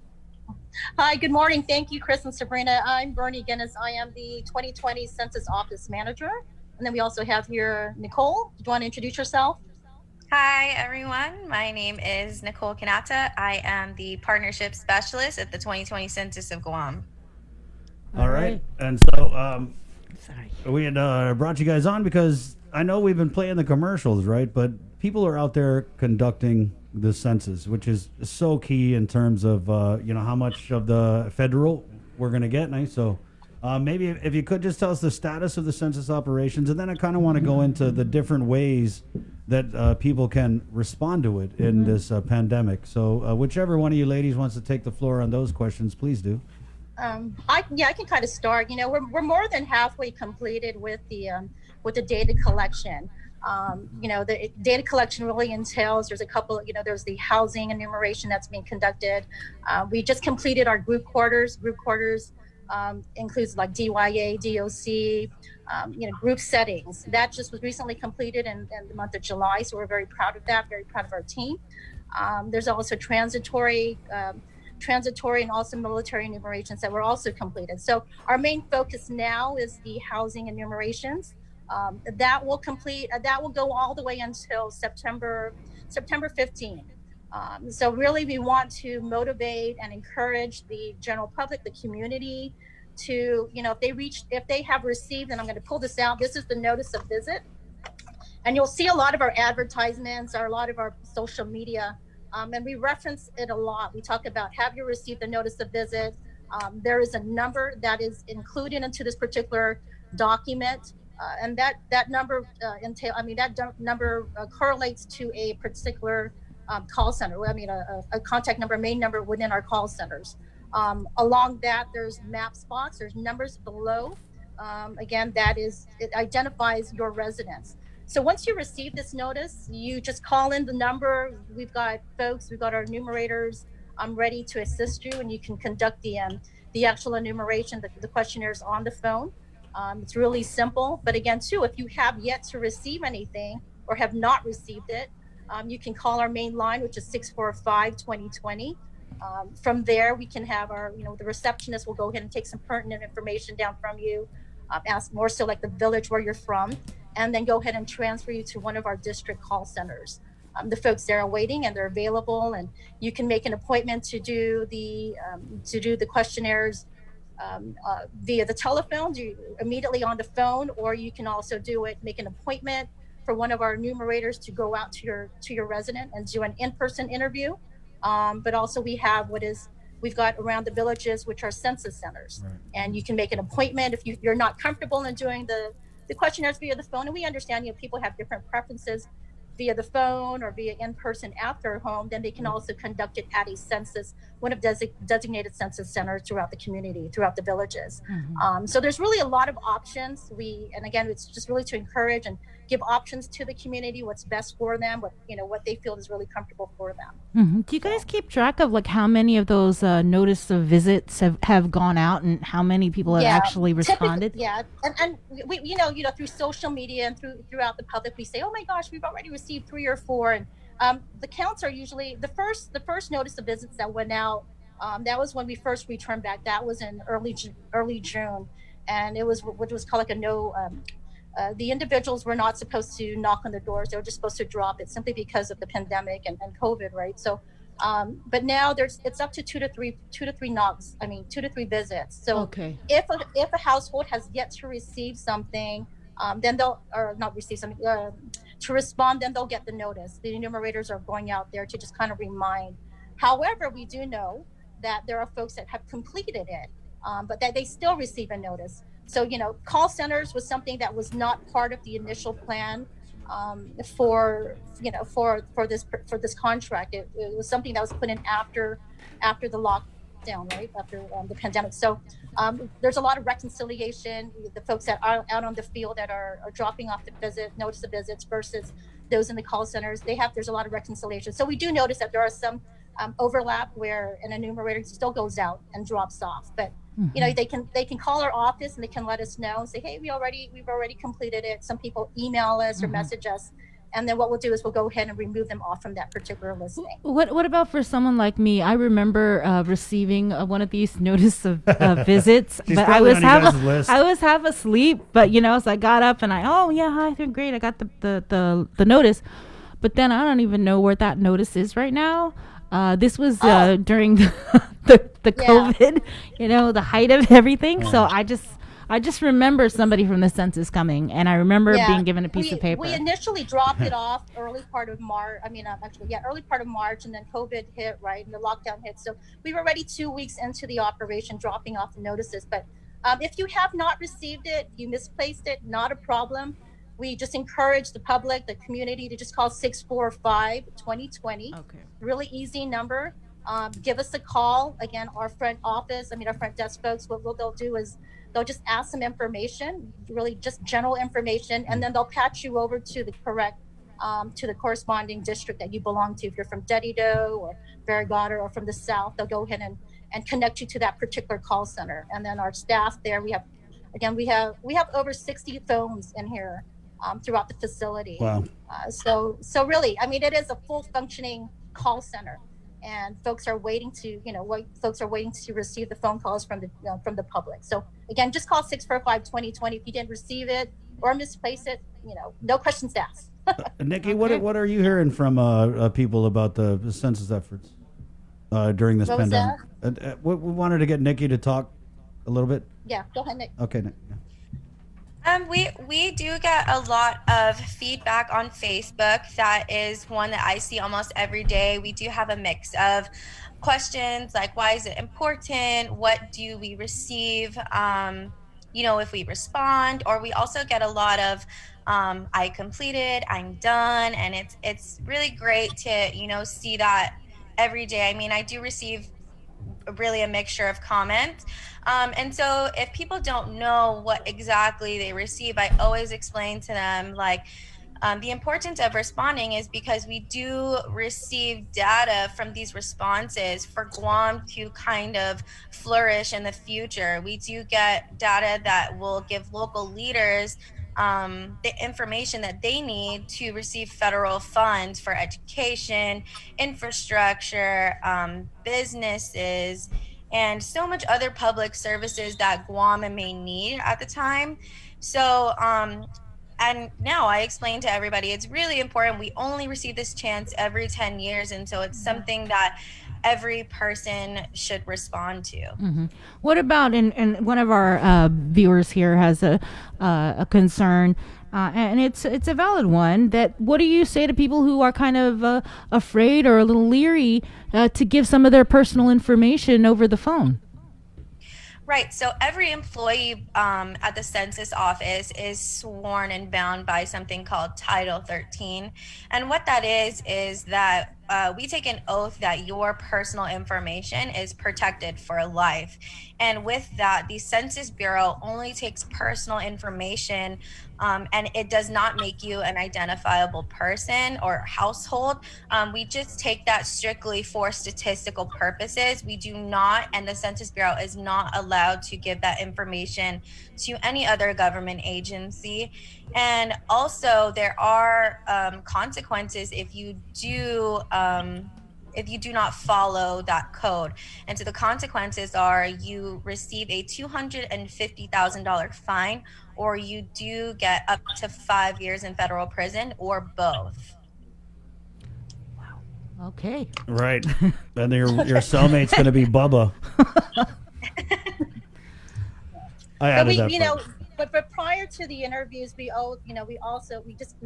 Hi, good morning. Thank you, Chris and Sabrina. I'm Bernie Guinness. I am the 2020 Census Office Manager. And then we also have here Nicole. Do you want to introduce yourself? Hi, everyone. My name is Nicole Kanata. I am the Partnership Specialist at the 2020 Census of Guam. All right. And so we had brought you guys on because I know we've been playing the commercials, right? But people are out there conducting the census, which is so key in terms of how much of the federal we're going to get. So maybe if you could just tell us the status of the census operations, and then I kind of want to go into the different ways that people can respond to it in this pandemic. So whichever one of you ladies wants to take the floor on those questions, please do. I can kind of start. We're more than halfway completed with the data collection. The data collection really entails, there's a couple, there's the housing enumeration that's being conducted. We just completed our group quarters. Group quarters includes like DYA, DOC, group settings. That just was recently completed in the month of July. So we're very proud of that, very proud of our team. There's also transitory and also military enumerations that were also completed. So our main focus now is the housing enumerations. That will complete. That will go all the way until September 15th. So really, we want to motivate and encourage the general public, the community, to if they have received, and I'm going to pull this out. This is the notice of visit, and you'll see a lot of our advertisements or a lot of our social media, and we reference it a lot. We talk about, have you received the notice of visit? There is a number that is included into this particular document. And that number correlates to a particular call center. A contact number, main number within our call centers. Along that, there's map spots. There's numbers below. Again, it identifies your residence. So once you receive this notice, you just call in the number. We've got our enumerators ready to assist you, and you can conduct the actual enumeration, the questionnaires on the phone. It's really simple. But again, too, if you have yet to receive anything or have not received it, you can call our main line, which is 645-2020. From there, we can have the receptionist will go ahead and take some pertinent information down from you. ask more so like the village where you're from, and then go ahead and transfer you to one of our district call centers. The folks there are waiting and they're available, and you can make an appointment to do the questionnaires via the telephone, immediately on the phone, or you can also make an appointment for one of our enumerators to go out to your resident and do an in-person interview. But also we've got around the villages, which are census centers, right. And you can make an appointment if you're not comfortable in doing the questionnaires via the phone. And we understand, people have different preferences via the phone or via in-person at their home. Then they can also conduct it at one of designated census centers throughout the community, throughout the villages. Mm-hmm. So there's really a lot of options. And again, it's just really to encourage and give options to the community, what's best for them, what they feel is really comfortable for them. Mm-hmm. Do you guys keep track of like how many of those notice of visits have gone out and how many people have actually responded? Yeah, and we through social media and throughout the public, we say, oh my gosh, we've already received 3 or 4, and the counts are usually the first notice of visits that went out. That was when we first returned back. That was in early June, and it was what was called like a no. The individuals were not supposed to knock on the doors. They were just supposed to drop it simply because of the pandemic and COVID, right? So, but now it's up to 2 to 3 knocks. 2 to 3 visits. So okay. If a household has yet to receive something, then they'll to respond, then they'll get the notice. The enumerators are going out there to just kind of remind. However, we do know that there are folks that have completed it, but that they still receive a notice. So, call centers was something that was not part of the initial plan for this contract. It was something that was put in after the lockdown, right? After the pandemic. So there's a lot of reconciliation. The folks that are out on the field that are dropping off the notice of visits versus those in the call centers, there's a lot of reconciliation. So we do notice that there are some overlap where an enumerator still goes out and drops off, but mm-hmm. they can call our office and they can let us know and say, hey, we've already completed it. Some people email us mm-hmm. or message us, and then what we'll do is we'll go ahead and remove them off from that particular listing. What about for someone like me? I remember receiving one of these notice of visits, but I was half asleep. But so I got up and hi, doing great. I got the notice, but then I don't even know where that notice is right now. This was during the COVID, the height of everything. So I just remember somebody from the census coming, and I remember being given a piece of paper. We initially dropped it off early part of March. Early part of March, and then COVID hit, right, and the lockdown hit. So we were already 2 weeks into the operation, dropping off the notices. But if you have not received it, you misplaced it, not a problem. We just encourage the public, the community, to just call 645-2020. Okay. Really easy number. Give us a call. Again, our front desk folks, what they'll do is they'll just ask some information, really just general information, and then they'll patch you over to the corresponding district that you belong to. If you're from Dedido or Varigata or from the South, they'll go ahead and connect you to that particular call center. And then our staff there, we have over 60 phones in here throughout the facility. Wow. So really, it is a full functioning call center, and folks are waiting to receive the phone calls from the public. So again, just call 645-2020 if you didn't receive it or misplace it. No questions asked. Nikki, what are you hearing from people about the census efforts during this pandemic? We wanted to get Nikki to talk a little bit. Yeah, go ahead, Nick. Okay, Nick. We do get a lot of feedback on Facebook. That is one that I see almost every day. We do have a mix of questions like, why is it important? What do we receive? If we respond, or we also get a lot of, I completed, I'm done. And it's really great to, see that every day. I do receive really a mixture of comments. And so if people don't know what exactly they receive, I always explain to them, the importance of responding is because we do receive data from these responses for Guam to kind of flourish in the future. We do get data that will give local leaders the information that they need to receive federal funds for education, infrastructure, businesses, and so much other public services that Guam may need at the time. So, and now I explain to everybody, it's really important. We only receive this chance every 10 years. And so it's something that every person should respond to. Mm-hmm. What about, and one of our viewers here has a concern, and it's a valid one, that what do you say to people who are kind of afraid or a little leery to give some of their personal information over the phone? Right. So every employee at the census office is sworn and bound by something called Title 13. And what that is that we take an oath that your personal information is protected for life. And with that, the Census Bureau only takes personal information, and it does not make you an identifiable person or household. We just take that strictly for statistical purposes. We do not, and the Census Bureau is not allowed to give that information to any other government agency. And also there are consequences if you do not follow that code. And so the consequences are you receive a $250,000 fine, or you do get up to 5 years in federal prison, or both. Okay. Right. And your cellmate's going to be Bubba. I added that part. But prior to the interviews, we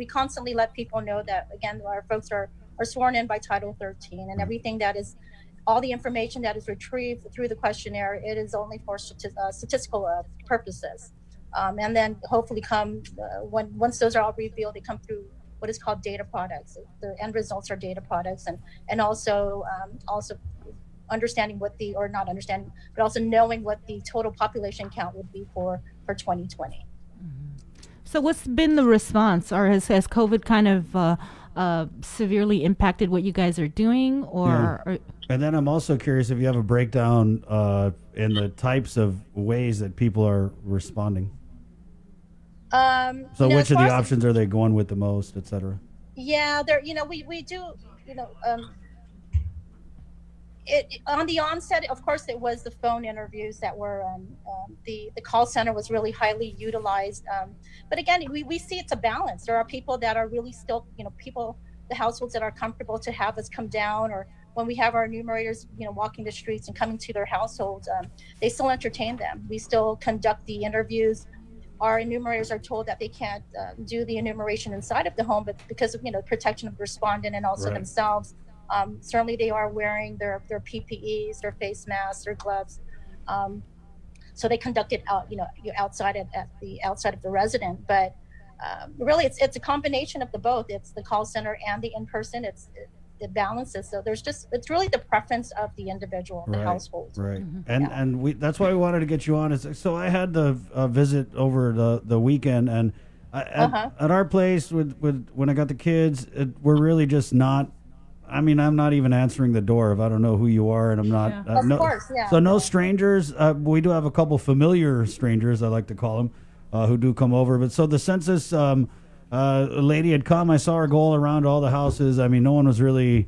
constantly let people know that, again, our folks are sworn in by Title 13, and everything that is, all the information that is retrieved through the questionnaire, it is only for statistical purposes. And then hopefully once those are all revealed, they come through what is called data products. The end results are data products, and also understanding not understanding, but also knowing what the total population count would be for 2020. So what's been the response, or has COVID kind of severely impacted what you guys are doing, or? And then I'm also curious if you have a breakdown in the types of ways that people are responding. So which of the options are they going with the most, et cetera? Yeah, we do, on the onset, of course, it was the phone interviews that were, the call center was really highly utilized. But again, we see it's a balance. There are people that are really still, the households that are comfortable to have us come down, or when we have our enumerators, walking the streets and coming to their households, they still entertain them. We still conduct the interviews. Our enumerators are told that they can't do the enumeration inside of the home, but because of protection of the respondent and also themselves, certainly they are wearing their PPEs, their face masks, their gloves. So they conduct it out, outside of the resident. But really, it's a combination of the both. It's the call center and the in-person. It balances. So it's really the preference of the individual, the household. Right. And that's why we wanted to get you on. So I had the visit over the weekend, and at our place when I got the kids, we're really just not. I mean, I'm not even answering the door if I don't know who you are, and I'm not. Of course, yeah. So no strangers. We do have a couple familiar strangers, I like to call them, who do come over. But so the census. A lady had come. I saw her go around all the houses. I mean, no one was really.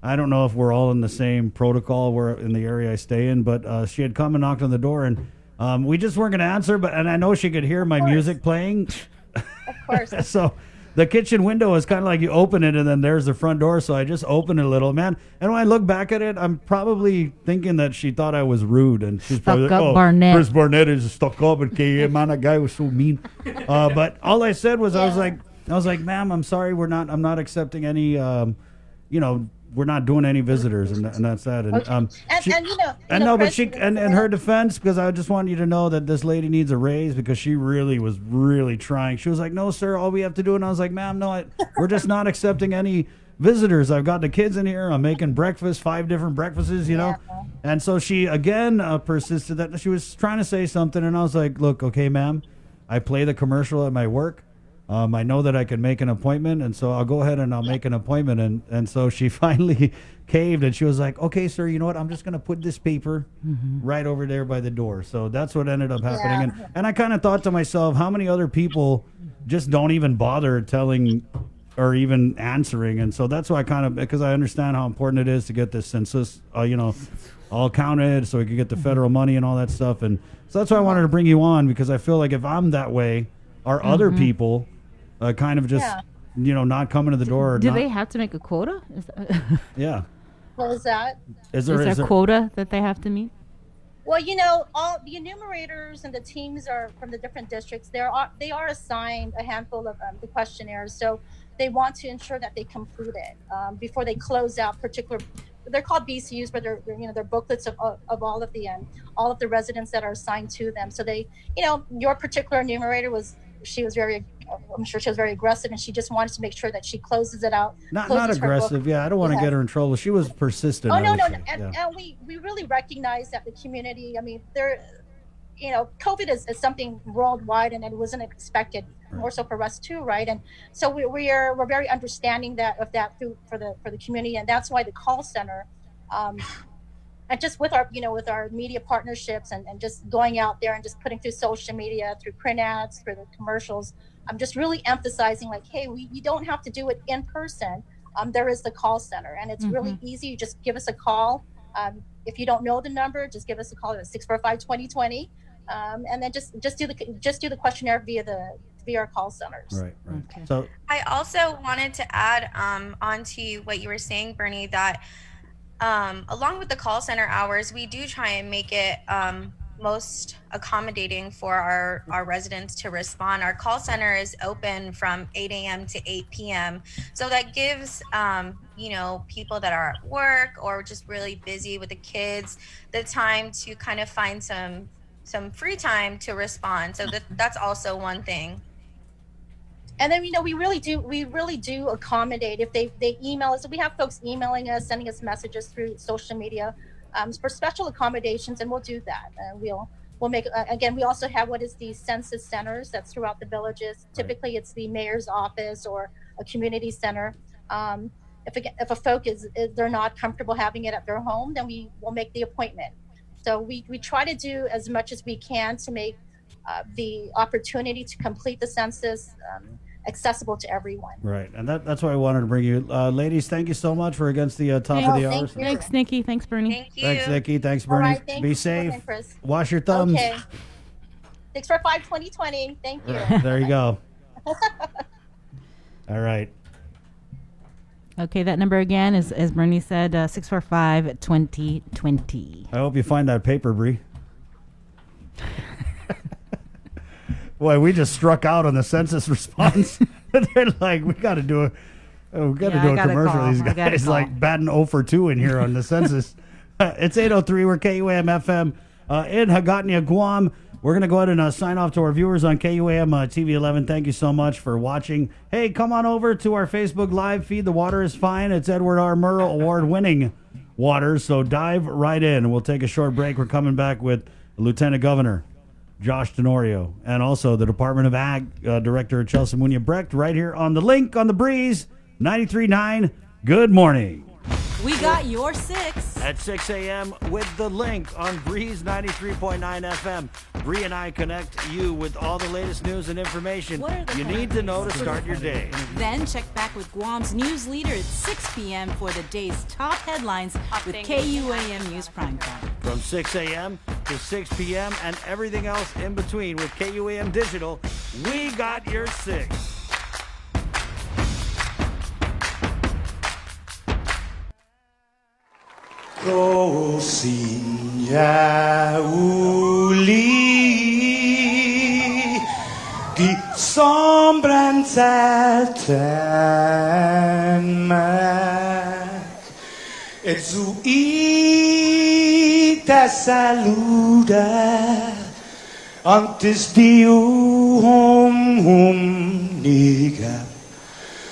I don't know if we're all in the same protocol. We're in the area I stay in, but she had come and knocked on the door, and we just weren't going to answer. And I know she could hear my music playing. Of course. So the kitchen window is kind of like you open it, and then there's the front door. So I just opened it a little, man. And when I look back at it, I'm probably thinking that she thought I was rude, and she's probably like, Barnett. Chris Barnett is stuck up, and man, that guy was so mean. But all I said was, I was like, ma'am, I'm sorry, I'm not accepting any, we're not doing any visitors, and that's that. And in her defense, because I just want you to know that this lady needs a raise, because she really was trying. She was like, no, sir, all we have to do. And I was like, ma'am, no, we're just not accepting any visitors. I've got the kids in here. I'm making breakfast, 5 different breakfasts, And so she again persisted that she was trying to say something. And I was like, look, okay, ma'am, I play the commercial at my work. I know that I can make an appointment, and so I'll go ahead and I'll make an appointment. And so she finally caved, and she was like, okay, sir, you know what? I'm just going to put this paper right over there by the door. So that's what ended up happening. Yeah. And I kind of thought to myself, how many other people just don't even bother telling or even answering? And so that's why because I understand how important it is to get this census, all counted so we could get the federal money and all that stuff. And so that's why I wanted to bring you on, because I feel like if I'm that way, are other people kind of just, not coming to the door? Do they have to make a quota? Yeah. What was that? Is there a quota that they have to meet? Well, all the enumerators and the teams are from the different districts. They are assigned a handful of the questionnaires, so they want to ensure that they complete it before they close out particular. They're called BCUs, but they're booklets of all of the residents that are assigned to them. So they, your particular enumerator I'm sure she was very aggressive, and she just wanted to make sure that she closes it out. Not aggressive. Yeah, I don't want to get her in trouble. She was persistent. Oh, no. And we really recognize that the community, I mean, COVID is something worldwide, and it wasn't expected, more so for us too, right? And so we're very understanding of that for the community, and that's why the call center, and just with our media partnerships and just going out there and just putting through social media, through print ads, through the commercials, I'm just really emphasizing like, hey, you don't have to do it in person. There is the call center, and it's really easy. You just give us a call. If you don't know the number, just give us a call at 645-2020, and then just do the questionnaire via our call centers. Right. Okay. So I also wanted to add onto what you were saying, Bernie, that along with the call center hours, we do try and make it most accommodating for our residents to respond. Our call center is open from 8 a.m. to 8 p.m. So that gives, people that are at work or just really busy with the kids, the time to kind of find some free time to respond. So that's also one thing. And then, we really do accommodate if they email us. So we have folks emailing us, sending us messages through social media for special accommodations, and we'll do that. We'll make, again, we also have what is the census centers that's throughout the villages. Typically it's the mayor's office or a community center. If a folk they're not comfortable having it at their home, then we will make the appointment. So we try to do as much as we can to make the opportunity to complete the census accessible to everyone. Right, and that's why I wanted to bring you. Ladies, thank you so much for against the top of the hours. Thanks, Nikki. Thanks, Bernie. Thank you. Thanks, Nikki. Thanks, All Bernie. right, thank Be you, safe. Chris. Wash your thumbs. Okay. 645-2020. Thank you. There you go. All right. Okay, that number again is, as Bernie said, 645-2020. I hope you find that paper, Bree. Boy, we just struck out on the census response. They're like, we got to do a commercial. Call. These guys like batting 0 for 2 in here on the census. It's 8:03. We're KUAM FM in Hagåtña, Guam. We're going to go ahead and sign off to our viewers on KUAM TV 11. Thank you so much for watching. Hey, come on over to our Facebook Live feed. The water is fine. It's Edward R. Murrow award-winning water, so dive right in. We'll take a short break. We're coming back with Lieutenant Governor Josh Tenorio, and also the Department of Ag Director Chelsea Munya-Brecht, right here on the link on the Breeze 93.9. Good morning. We got your 6. At 6 a.m. with the link on Breeze 93.9 FM. Bree and I connect you with all the latest news and information you need to know to start your day. Then check back with Guam's news leader at 6 p.m. for the day's top headlines with KUAM News Primetime. From 6 a.m. to 6 p.m. and everything else in between with KUAM Digital, we got your 6. Kosinya uli di sombranzelten meg et zu ite saluda antes diu hum niga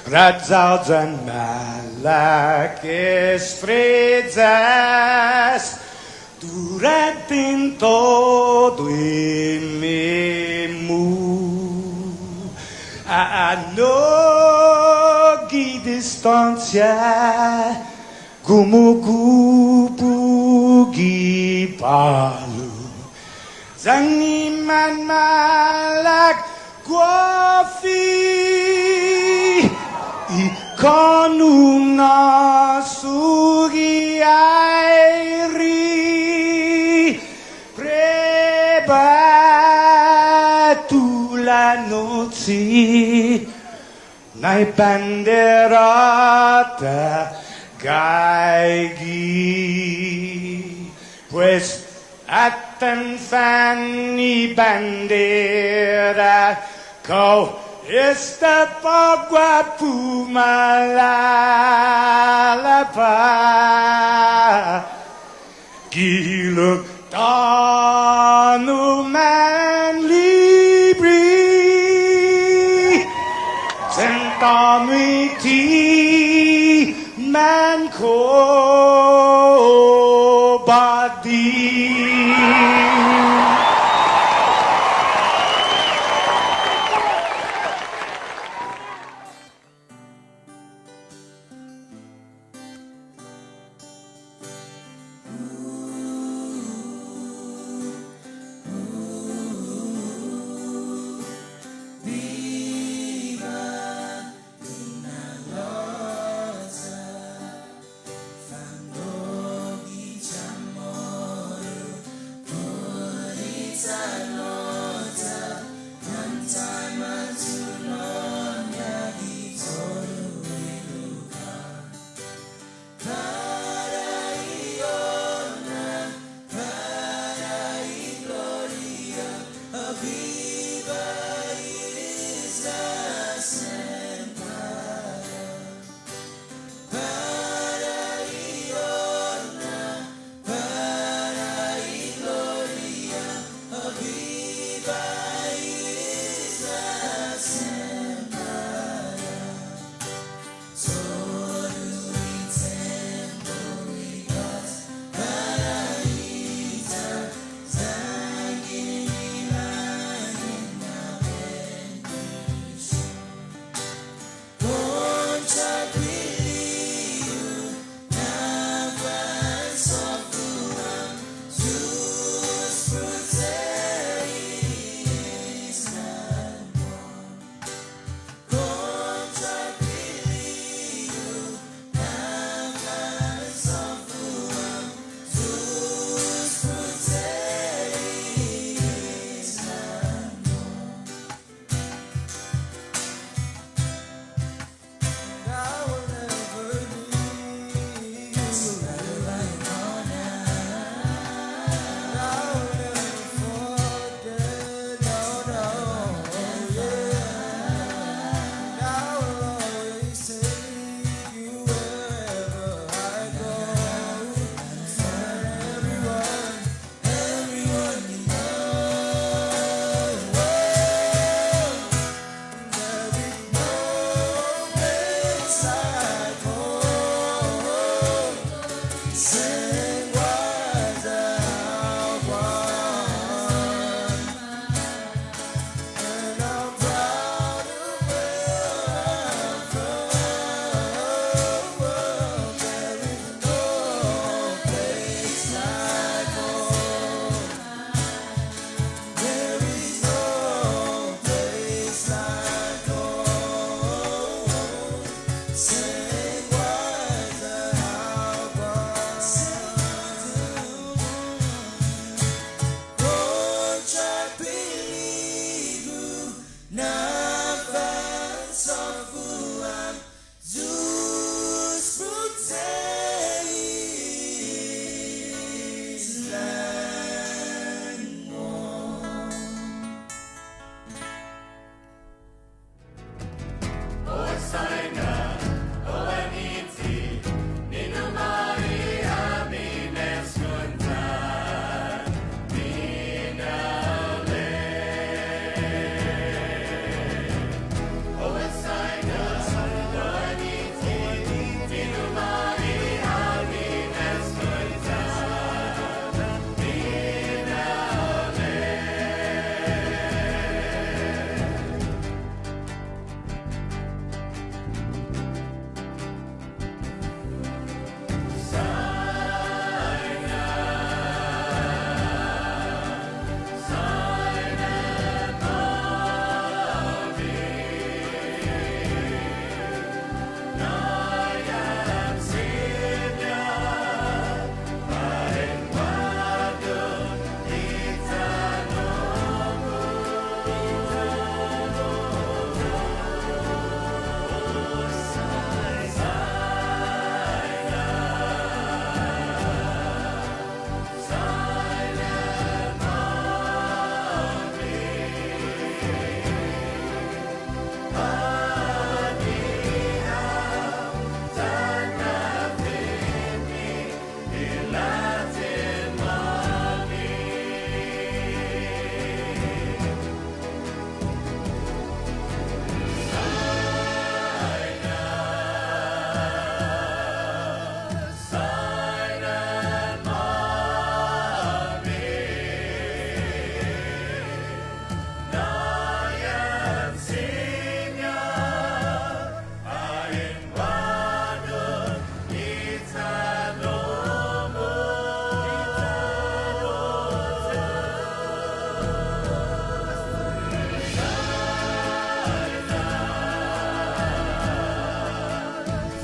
Radzaudzen melek estredzes, tu redin todo in memu. A nogi distancia, como cupu gipalu. Zangiman malak guafi. Con una sugi airi batu la noche Nai banderata gaigi Pues atan fani bandera Kau esta pagua pumalala Giluk tanu man libri Sentami ti man ko badi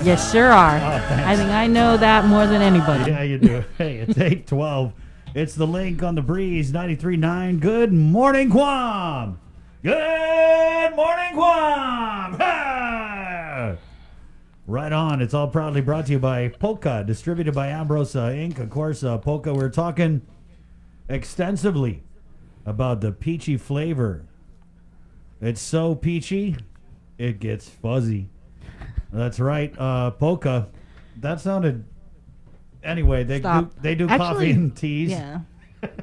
You sure are. Oh, thanks. I think I know that more than anybody. Yeah, you do. Hey, it's 8:12. It's the Link on the Breeze 93.9. Good morning, Guam. Good morning, Guam. Ha! Right on. It's all proudly brought to you by Polka, distributed by Ambrose Inc. Of course, Polka, we're talking extensively about the peachy flavor. It's so peachy, it gets fuzzy. That's right. Polka. That sounded... Anyway, they do coffee Actually, and teas. Yeah.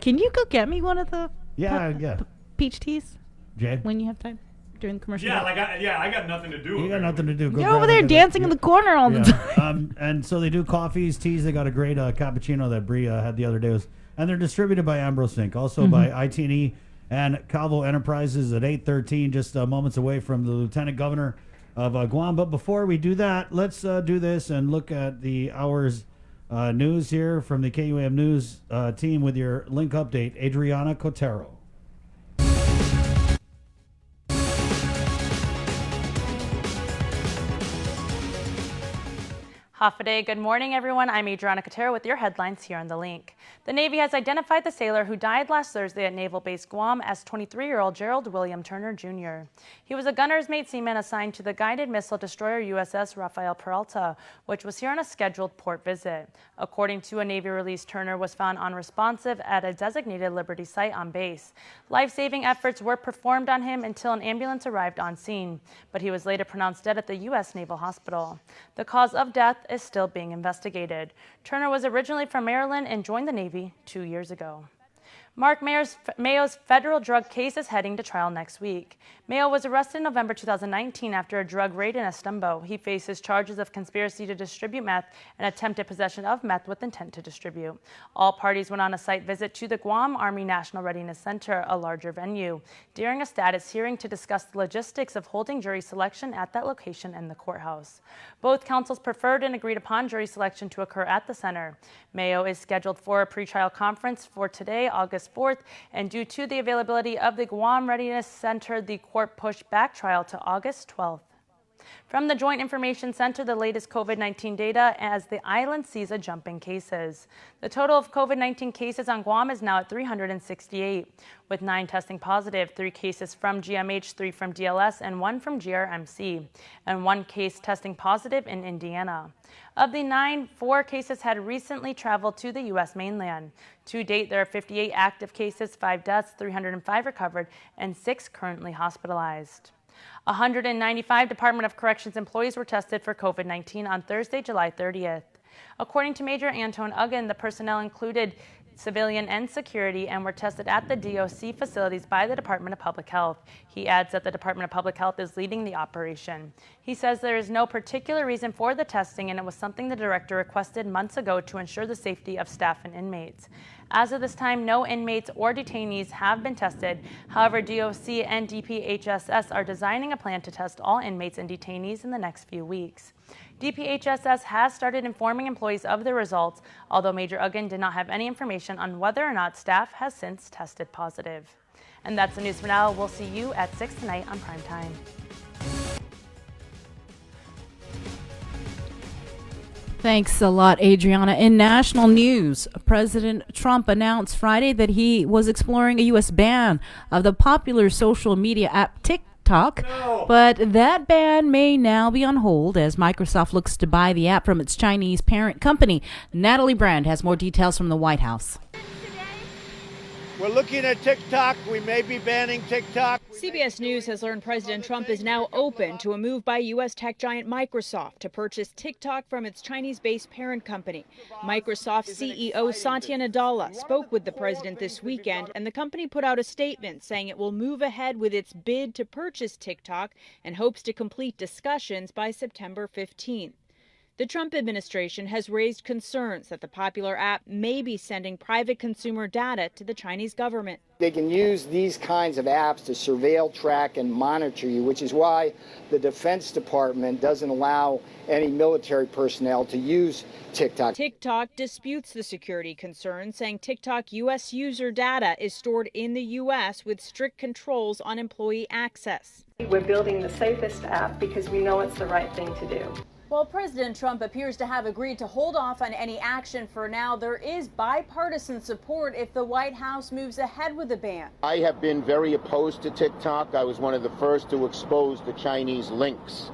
Can you go get me one of the Yeah. peach teas? Jay? When you have time during the commercial Yeah, break? I got nothing to do. You got nothing to do. Go You're grab over there it. dancing in the corner all the time. And so they do coffees, teas. They got a great cappuccino that Bria had the other day. And they're distributed by Ambrose Inc. Also by IT&E and Calvo Enterprises at 813, just moments away from the Lieutenant Governor of Guam. But before we do that, let's do this and look at the hour's news here from the KUAM News team with your link update, Adriana Cotero. Hafa good morning, everyone. I'm Adriana Cotero with your headlines here on The Link. The Navy has identified the sailor who died last Thursday at Naval Base Guam as 23-year-old Gerald William Turner, Jr. He was a gunner's mate seaman assigned to the guided missile destroyer USS Rafael Peralta, which was here on a scheduled port visit. According to a Navy release, Turner was found unresponsive at a designated Liberty site on base. Life-saving efforts were performed on him until an ambulance arrived on scene, but he was later pronounced dead at the U.S. Naval Hospital. The cause of death is still being investigated. Turner was originally from Maryland and joined the Navy 2 years ago. Mark Mayo's federal drug case is heading to trial next week. Mayo was arrested in November 2019 after a drug raid in Estumbo. He faces charges of conspiracy to distribute meth and attempted possession of meth with intent to distribute. All parties went on a site visit to the Guam Army National Readiness Center, a larger venue, during a status hearing to discuss the logistics of holding jury selection at that location and the courthouse. Both counsels preferred and agreed upon jury selection to occur at the center. Mayo is scheduled for a pretrial conference for today, August 4th, and due to the availability of the Guam Readiness Center, the court pushed back trial to August 12th. From the Joint Information Center, the latest COVID-19 data as the island sees a jump in cases. The total of COVID-19 cases on Guam is now at 368, with 9 testing positive, 3 cases from GMH, 3 from DLS, and 1 from GRMC, and 1 case testing positive in Indiana. Of the 9, 4 cases had recently traveled to the U.S. mainland. To date, there are 58 active cases, 5 deaths, 305 recovered, and 6 currently hospitalized. 195 Department of Corrections employees were tested for COVID-19 on Thursday, July 30th. According to Major Antone Uggan, the personnel included civilian and security and were tested at the DOC facilities by the Department of Public Health. He adds that the Department of Public Health is leading the operation. He says there is no particular reason for the testing and it was something the director requested months ago to ensure the safety of staff and inmates. As of this time, no inmates or detainees have been tested. However, DOC and DPHSS are designing a plan to test all inmates and detainees in the next few weeks. DPHSS has started informing employees of the results, although Major Uggan did not have any information on whether or not staff has since tested positive. And that's the news for now. We'll see you at 6 tonight on Primetime. Thanks a lot, Adriana. In national news, President Trump announced Friday that he was exploring a U.S. ban of the popular social media app TikTok, but that ban may now be on hold as Microsoft looks to buy the app from its Chinese parent company. Natalie Brand has more details from the White House. We're looking at TikTok. We may be banning TikTok. CBS News has learned President Trump is now open to a move by U.S. tech giant Microsoft to purchase TikTok from its Chinese-based parent company. Microsoft CEO Satya Nadella spoke with the president this weekend, and the company put out a statement saying it will move ahead with its bid to purchase TikTok and hopes to complete discussions by September 15th. The Trump administration has raised concerns that the popular app may be sending private consumer data to the Chinese government. They can use these kinds of apps to surveil, track, and monitor you, which is why the Defense Department doesn't allow any military personnel to use TikTok. TikTok disputes the security concerns, saying TikTok U.S. user data is stored in the U.S. with strict controls on employee access. We're building the safest app because we know it's the right thing to do. While President Trump appears to have agreed to hold off on any action for now, there is bipartisan support if the White House moves ahead with the ban. I have been very opposed to TikTok. I was one of the first to expose the Chinese links.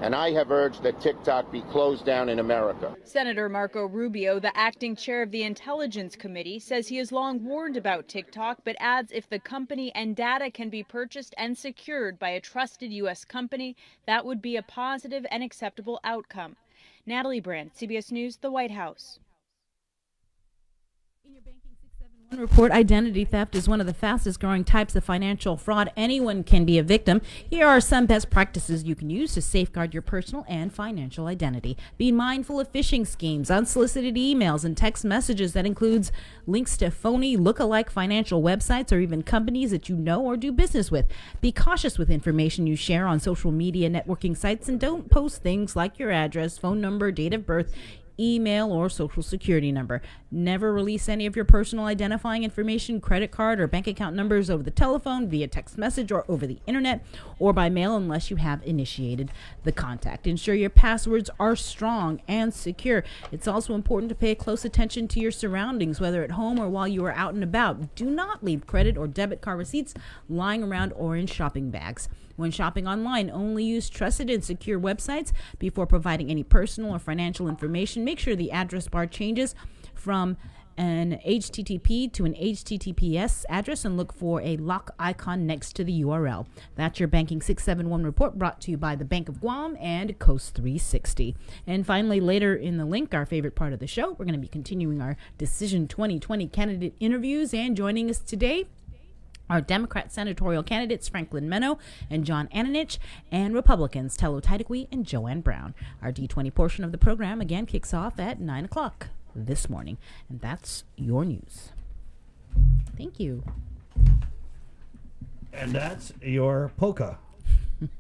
And I have urged that TikTok be closed down in America. Senator Marco Rubio, the acting chair of the Intelligence Committee, says he has long warned about TikTok, but adds if the company and data can be purchased and secured by a trusted U.S. company, that would be a positive and acceptable outcome. Natalie Brandt, CBS News, the White House. Report identity theft is one of the fastest growing types of financial fraud. Anyone can be a victim. Here are some best practices you can use to safeguard your personal and financial identity. Be mindful of phishing schemes, unsolicited emails, and text messages that includes links to phony, look-alike financial websites or even companies that you know or do business with. Be cautious with information you share on social media networking sites and don't post things like your address, phone number, date of birth, email, or social security number. Never release any of your personal identifying information, credit card or bank account numbers over the telephone, via text message, or over the internet, or by mail unless you have initiated the contact. Ensure your passwords are strong and secure. It's also important to pay close attention to your surroundings, whether at home or while you are out and about. Do not leave credit or debit card receipts lying around or in shopping bags. When shopping online, only use trusted and secure websites before providing any personal or financial information. Make sure the address bar changes from an HTTP to an HTTPS address and look for a lock icon next to the URL. That's your Banking 671 report, brought to you by the Bank of Guam and Coast 360. And finally, later in the link, our favorite part of the show, we're going to be continuing our Decision 2020 candidate interviews, and joining us today, our Democrat senatorial candidates Franklin Meno and John Ananich, and Republicans Tello Titequi and Joanne Brown. Our D20 portion of the program again kicks off at 9 o'clock this morning. And that's your news. Thank you. And that's your polka.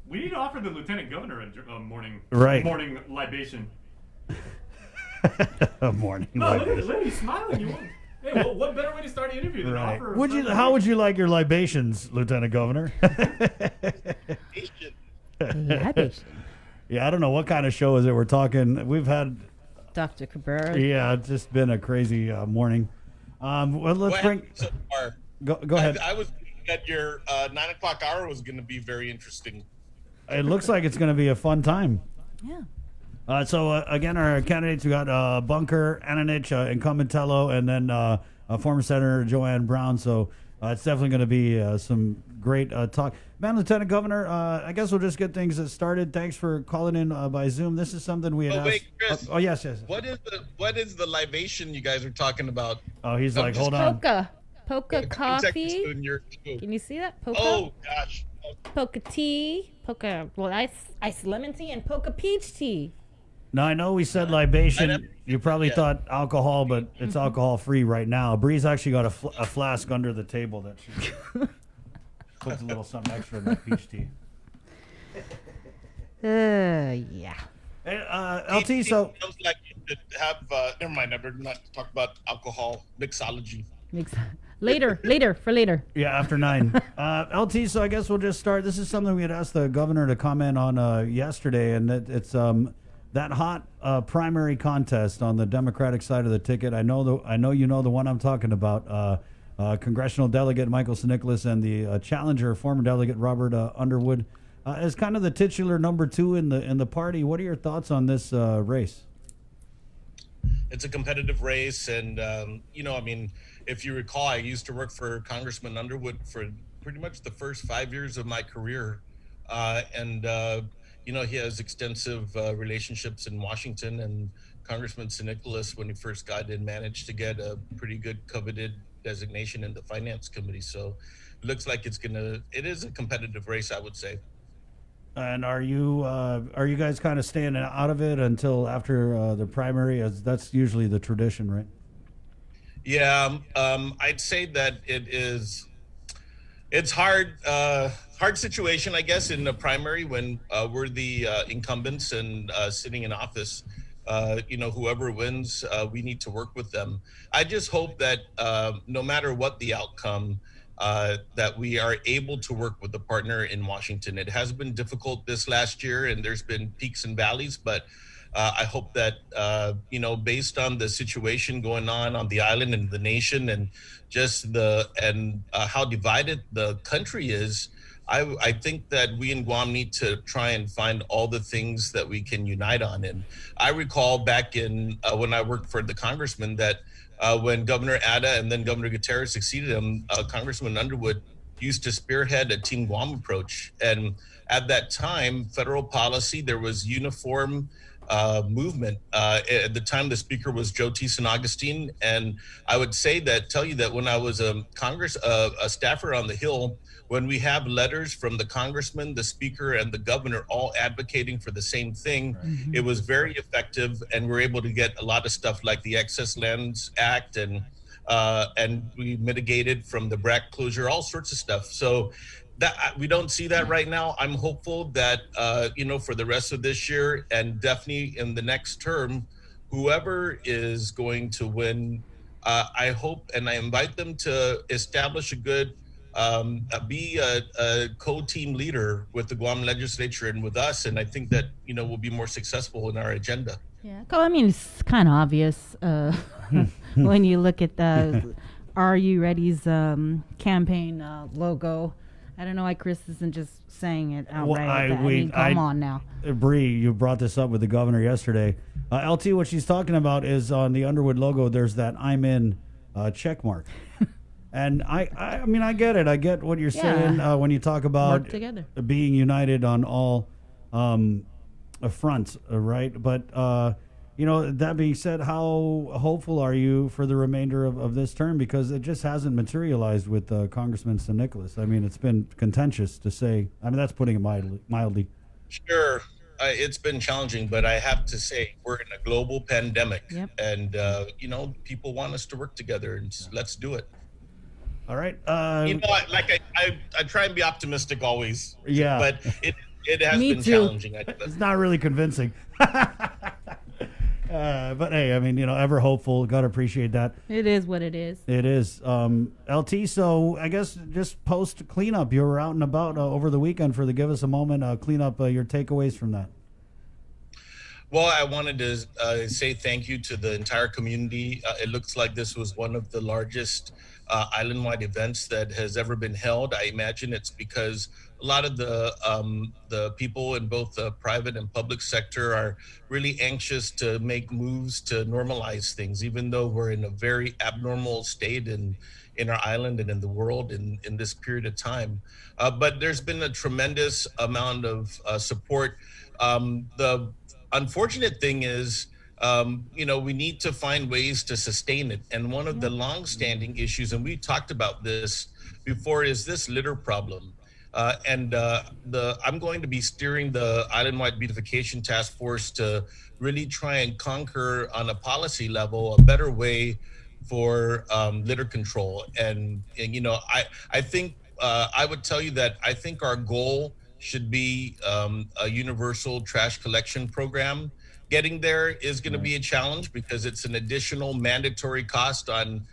We need to offer the lieutenant governor a morning libation. A morning No, libation. look at he's smiling. You want? Hey, well, what better way to start an interview than Right. offer? How would you like your libations, Lieutenant Governor? Yeah, I don't know what kind of show is it. We're talking. We've had Dr. Cabrera. Yeah, it's just been a crazy morning. Well, let's bring. So far? Go ahead. I was thinking that your 9 o'clock hour was going to be very interesting. It looks like it's going to be a fun time. Yeah. So again, our candidates, we got Bunker, Ananich, incumbent Tello, and then former Senator Joanne Brown. So it's definitely going to be some great talk. Man, Lieutenant Governor, I guess we'll just get things started. Thanks for calling in by Zoom. This is something we had asked. Wait, Chris. Yes. What is the libation you guys are talking about? Oh, he's like, hold on. Polka coffee. Can you see that? Polka. Oh gosh. Polka tea. Polka ice lemon tea and polka peach tea. Now, I know we said libation. You probably thought alcohol, but it's alcohol-free right now. Bree's actually got a flask under the table that she puts a little something extra in that peach tea. Yeah. Hey, LT, so... Sounds like you should have... never mind, I better not talk about alcohol mixology. Later. Yeah, after 9. LT, so I guess we'll just start. This is something we had asked the governor to comment on yesterday, and it's... that hot primary contest on the Democratic side of the ticket. I know you know the one I'm talking about. Congressional delegate Michael St. Nicholas and the challenger, former delegate Robert Underwood, as kind of the titular number 2 in the party. What are your thoughts on this race? It's a competitive race, and if you recall, I used to work for Congressman Underwood for pretty much the first 5 years of my career, he has extensive relationships in Washington, and Congressman St. Nicholas, when he first got in, managed to get a pretty good coveted designation in the Finance Committee. So it looks like it is a competitive race, I would say. And are you guys kind of staying out of it until after the primary? As that's usually the tradition, right? Yeah, I'd say that it's hard situation, I guess, in the primary when we're the incumbents and sitting in office. Whoever wins, we need to work with them. I just hope that no matter what the outcome, that we are able to work with a partner in Washington. It has been difficult this last year, and there's been peaks and valleys, but I hope that, based on the situation going on the island and the nation and just how divided the country is, I think that we in Guam need to try and find all the things that we can unite on. And I recall back in when I worked for the congressman that when Governor Ada and then Governor Gutierrez succeeded him, Congressman Underwood used to spearhead a Team Guam approach. And at that time, federal policy, there was uniform movement. At the time, the speaker was Joe T. San Augustine. And I would tell you that when I was a staffer on the Hill, when we have letters from the congressman, the speaker, and the governor all advocating for the same thing, it was very effective, and we're able to get a lot of stuff like the Excess Lands Act, and we mitigated from the BRAC closure, all sorts of stuff. So that we don't see that right now. I'm hopeful that for the rest of this year and definitely in the next term, whoever is going to win, I hope and I invite them to establish a good be a co-team leader with the Guam legislature and with us, and I think that we'll be more successful in our agenda. Yeah, I mean, it's kind of obvious when you look at the Are You Ready's campaign logo. I don't know why Chris isn't just saying it outright. Come on now. Bree, you brought this up with the governor yesterday. LT, what she's talking about is on the Underwood logo, there's that I'm in check mark. And I mean, I get it. I get what you're saying when you talk about being united on all fronts, right? But, that being said, how hopeful are you for the remainder of this term? Because it just hasn't materialized with Congressman San Nicolas. I mean, it's been contentious to say. I mean, that's putting it mildly. Sure. It's been challenging, but I have to say we're in a global pandemic. And, people want us to work together, and let's do it. All right. I try and be optimistic always. Yeah. But it has been challenging. It's not really convincing. But hey, I mean, ever hopeful. Got to appreciate that. It is what it is. It is. LT, so I guess just post cleanup. You were out and about over the weekend for the Give Us a Moment. Clean up your takeaways from that. Well, I wanted to say thank you to the entire community. It looks like this was one of the largest island-wide events that has ever been held. I imagine it's because a lot of the people in both the private and public sector are really anxious to make moves to normalize things, even though we're in a very abnormal state in our island and in the world in this period of time. But there's been a tremendous amount of support. The unfortunate thing is, we need to find ways to sustain it. And one of the long-standing issues, and we talked about this before, is this litter problem. I'm going to be steering the Island-Wide Beautification Task Force to really try and conquer on a policy level a better way for litter control. And I think I would tell you that I think our goal should be a universal trash collection program. Getting there is going to be a challenge because it's an additional mandatory cost on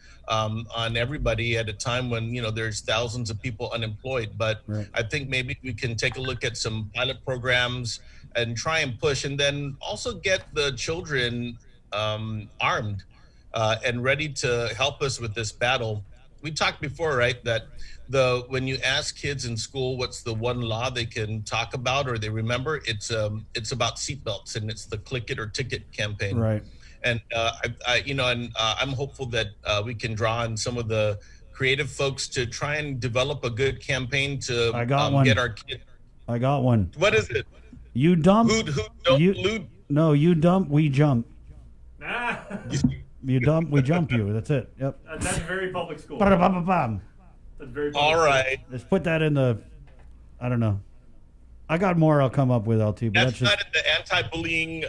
everybody at a time when there's thousands of people unemployed. But I think maybe we can take a look at some pilot programs and try and push, and then also get the children armed and ready to help us with this battle. We talked before, right, that when you ask kids in school what's the one law they can talk about or they remember, it's about seatbelts, and it's the Click It or Ticket campaign. Right. And I'm hopeful that we can draw on some of the creative folks to try and develop a good campaigin to get our kids. I got one. What is it? You dump. No, you dump. We jump. You dump. We jump you. That's it. Yep. That's very public school. That's very all right. Let's put that in the. I don't know. I got more. I'll come up with LT. But that's not in the anti-bullying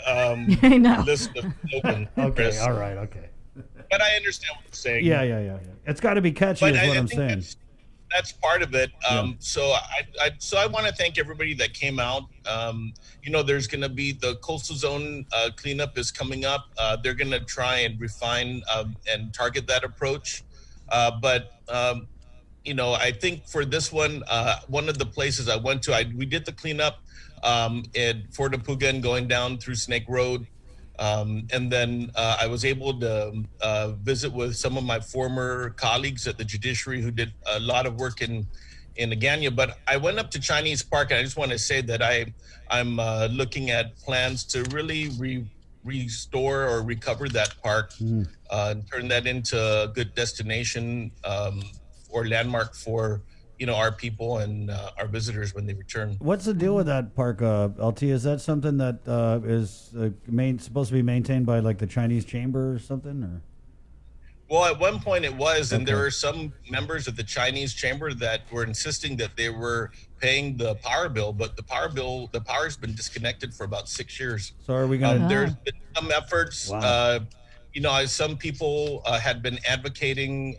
list of slogan. Okay. Chris. All right. Okay. But I understand what you're saying. Yeah. It's got to be catchy, is what I'm saying. That's part of it. So I want to thank everybody that came out. There's going to be the coastal zone cleanup is coming up. They're going to try and refine and target that approach. But I think for this one of the places I went to, we did the cleanup at Fort Apugan going down through Snake Road. And then I was able to visit with some of my former colleagues at the judiciary who did a lot of work in Agana. But I went up to Chinese Park, and I just want to say that I'm looking at plans to really restore or recover that park and turn that into a good destination or landmark for our people and our visitors when they return. What's the deal with that park, LT? Is that something that is supposed to be maintained by like the Chinese Chamber or something? Or well, at one point it was, and there were some members of the Chinese Chamber that were insisting that they were paying the power bill, but the power's been disconnected for about 6 years. So are we going to? There's been some efforts. Wow. Some people had been advocating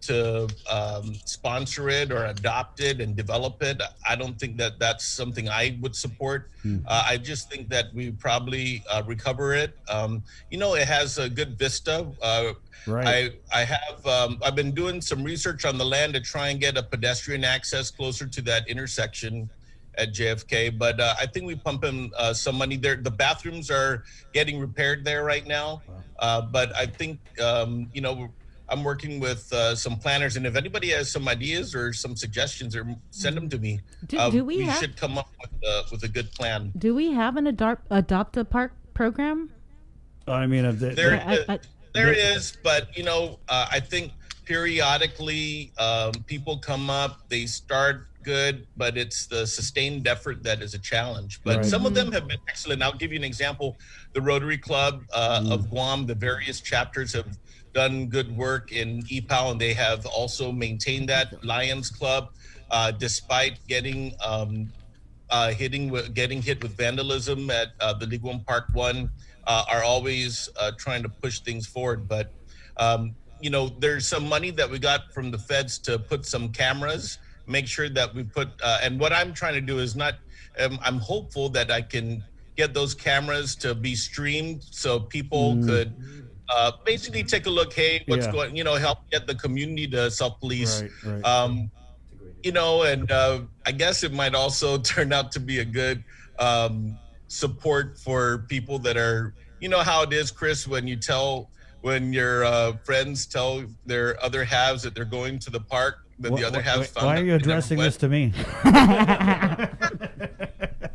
to sponsor it or adopt it and develop it. I don't think that that's something I would support. I just think that we probably recover it. It has a good vista. Right. I've been doing some research on the land to try and get a pedestrian access closer to that intersection at JFK, but I think we pump in some money there. The bathrooms are getting repaired there right now, but I think I'm working with some planners, and if anybody has some ideas or some suggestions, or send them to me. We should come up with a good plan. Do we have an adopt a park program? I mean, there is, but I think periodically people come up, they start good, but it's the sustained effort that is a challenge. But some of them have been excellent. I'll give you an example. The Rotary Club of Guam, the various chapters have done good work in EPAL, and they have also maintained that. Lions Club, despite getting hit with vandalism at the Liguan Park 1, are always trying to push things forward. But there's some money that we got from the feds to put some cameras, make sure that we put and what I'm trying to do is not I'm hopeful that I can get those cameras to be streamed so people could basically take a look. Hey, what's going? Help get the community to self-police. Right. And I guess it might also turn out to be a good support for people that are. You know how it is, Chris, when your friends tell their other halves that they're going to the park, but the other halves found out. Why are you addressing this to me?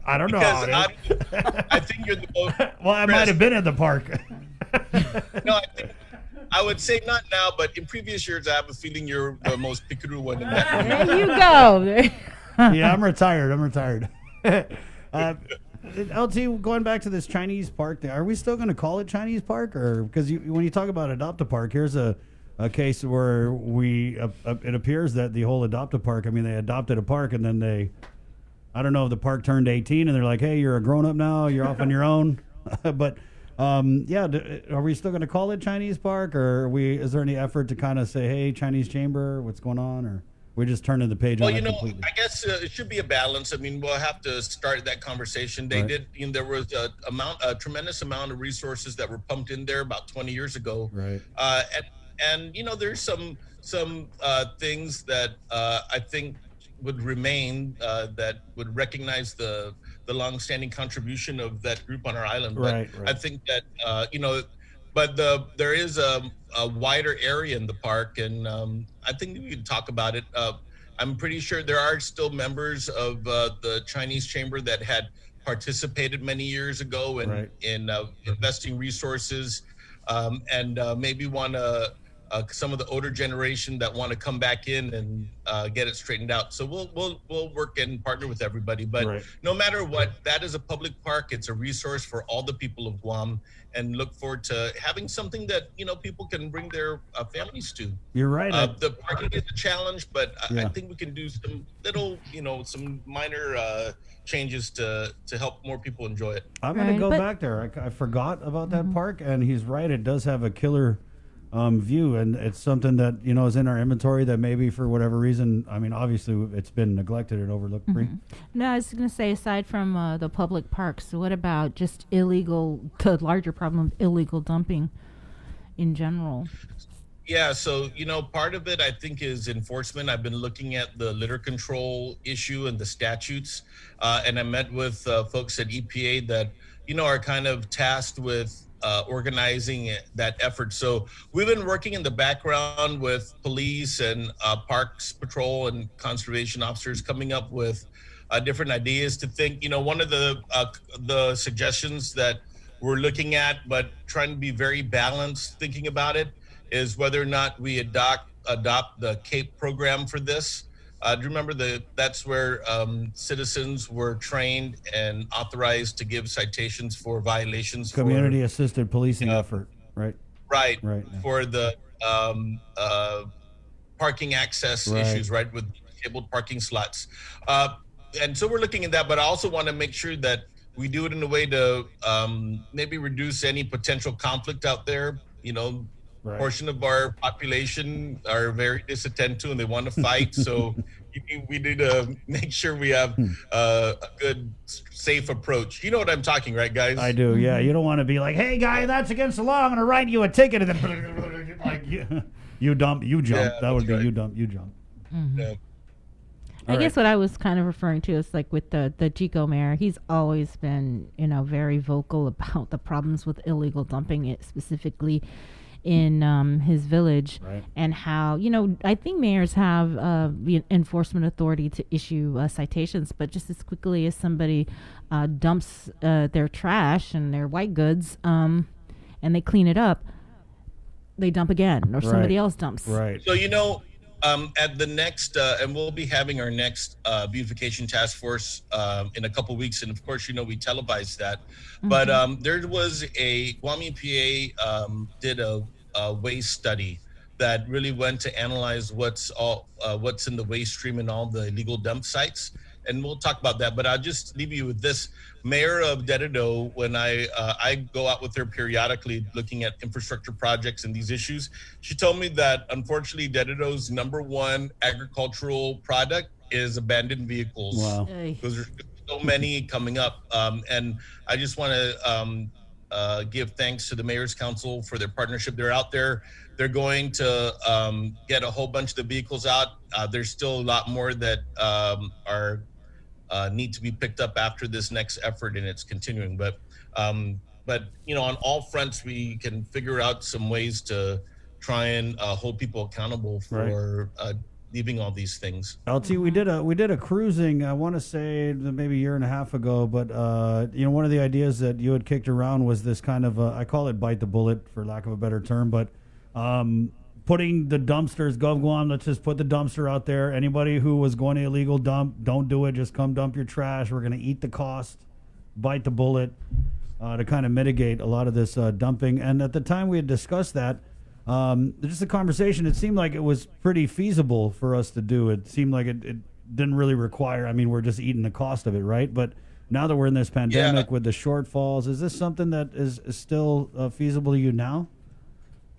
I don't know. I think you're the most. Well, I might have been at the park. No, I would say not now, but in previous years, I have a feeling you're the most picaroo one in that. There you go. Yeah, I'm retired. LT, going back to this Chinese park, are we still going to call it Chinese Park, or because when you talk about adopt a park, here's a case where it appears that the whole adopt a park. I mean, they adopted a park and then I don't know if the park turned 18 and they're like, hey, you're a grown up now, you're off on your own, but. Are we still going to call it Chinese Park, or is there any effort to kind of say, hey, Chinese Chamber, what's going on, or we're just turning the page on it completely? I guess it should be a balance. I mean, we'll have to start that conversation. They did, there was a tremendous amount of resources that were pumped in there about 20 years ago. Right. And there's some things that I think would remain that would recognize the longstanding contribution of that group on our island. But right. I think that, but there is a wider area in the park, and I think we can talk about it. I'm pretty sure there are still members of the Chinese Chamber that had participated many years ago in investing resources, and maybe want to some of the older generation that want to come back in and get it straightened out. So we'll work and partner with everybody. But no matter what, that is a public park. It's a resource for all the people of Guam, and look forward to having something that people can bring their families to. You're right. The parking is a challenge, but I think we can do some little, some minor changes to help more people enjoy it. I'm going to go back there. I forgot about that park, and he's right. It does have a killer view, and it's something that is in our inventory that maybe for whatever reason, I mean, obviously it's been neglected and overlooked. No, I was going to say, aside from the public parks, what about just the larger problem of illegal dumping in general? Yeah, so part of it I think is enforcement. I've been looking at the litter control issue and the statutes, and I met with folks at EPA that are kind of tasked with organizing that effort. So we've been working in the background with police and Parks Patrol and conservation officers, coming up with different ideas to think. One of the suggestions that we're looking at, but trying to be very balanced thinking about it, is whether or not we adopt the CAPE program for this. Do you remember that's where citizens were trained and authorized to give citations for violations? Community assisted policing effort, right? Right. Right. For the parking access issues, right, with disabled parking slots. And so we're looking at that, but I also want to make sure that we do it in a way to maybe reduce any potential conflict out there. Right. Portion of our population are very disattentive and they want to fight. So we need to make sure we have a good, safe approach. You know what I'm talking, right, guys? I do, yeah. You don't want to be like, hey, guy, that's against the law. I'm going to write you a ticket. And then, like, you jump. Yeah, that would be right. you jump. Yeah. I guess what I was kind of referring to is like with the Chico mayor, he's always been, very vocal about the problems with illegal dumping, it specifically in his village, right. And how, I think mayors have the enforcement authority to issue citations, but just as quickly as somebody dumps their trash and their white goods and they clean it up, they dump again, or somebody else dumps. Right. So, at the next, and we'll be having our next beautification task force in a couple weeks, and of course, we televise that. Mm-hmm. But there was Guam EPA did a waste study that really went to analyze what's in the waste stream and all the illegal dump sites, and we'll talk about that. But I'll just leave you with this: Mayor of Dededo, when I go out with her periodically looking at infrastructure projects and these issues, she told me that unfortunately Dededo's #1 agricultural product is abandoned vehicles. Wow. Because there's so many coming up. And I just want to give thanks to the Mayor's Council for their partnership. They're out there. They're going to get a whole bunch of the vehicles out. There's still a lot more that are need to be picked up after this next effort, and it's continuing. But on all fronts, we can figure out some ways to try and hold people accountable for leaving all these things. LT, we did a cruising, I want to say maybe a year and a half ago, but one of the ideas that you had kicked around was this kind of I call it bite the bullet for lack of a better term, but putting the dumpsters, GovGuam, let's just put the dumpster out there. Anybody who was going to illegal dump, don't do it. Just come dump your trash. We're going to eat the cost, bite the bullet, to kind of mitigate a lot of this dumping. And at the time we had discussed that, just the conversation, it seemed like it was pretty feasible for us to do. It seemed like it didn't really require, we're just eating the cost of it, right? But now that we're in this pandemic with the shortfalls, is this something that is still feasible to you now?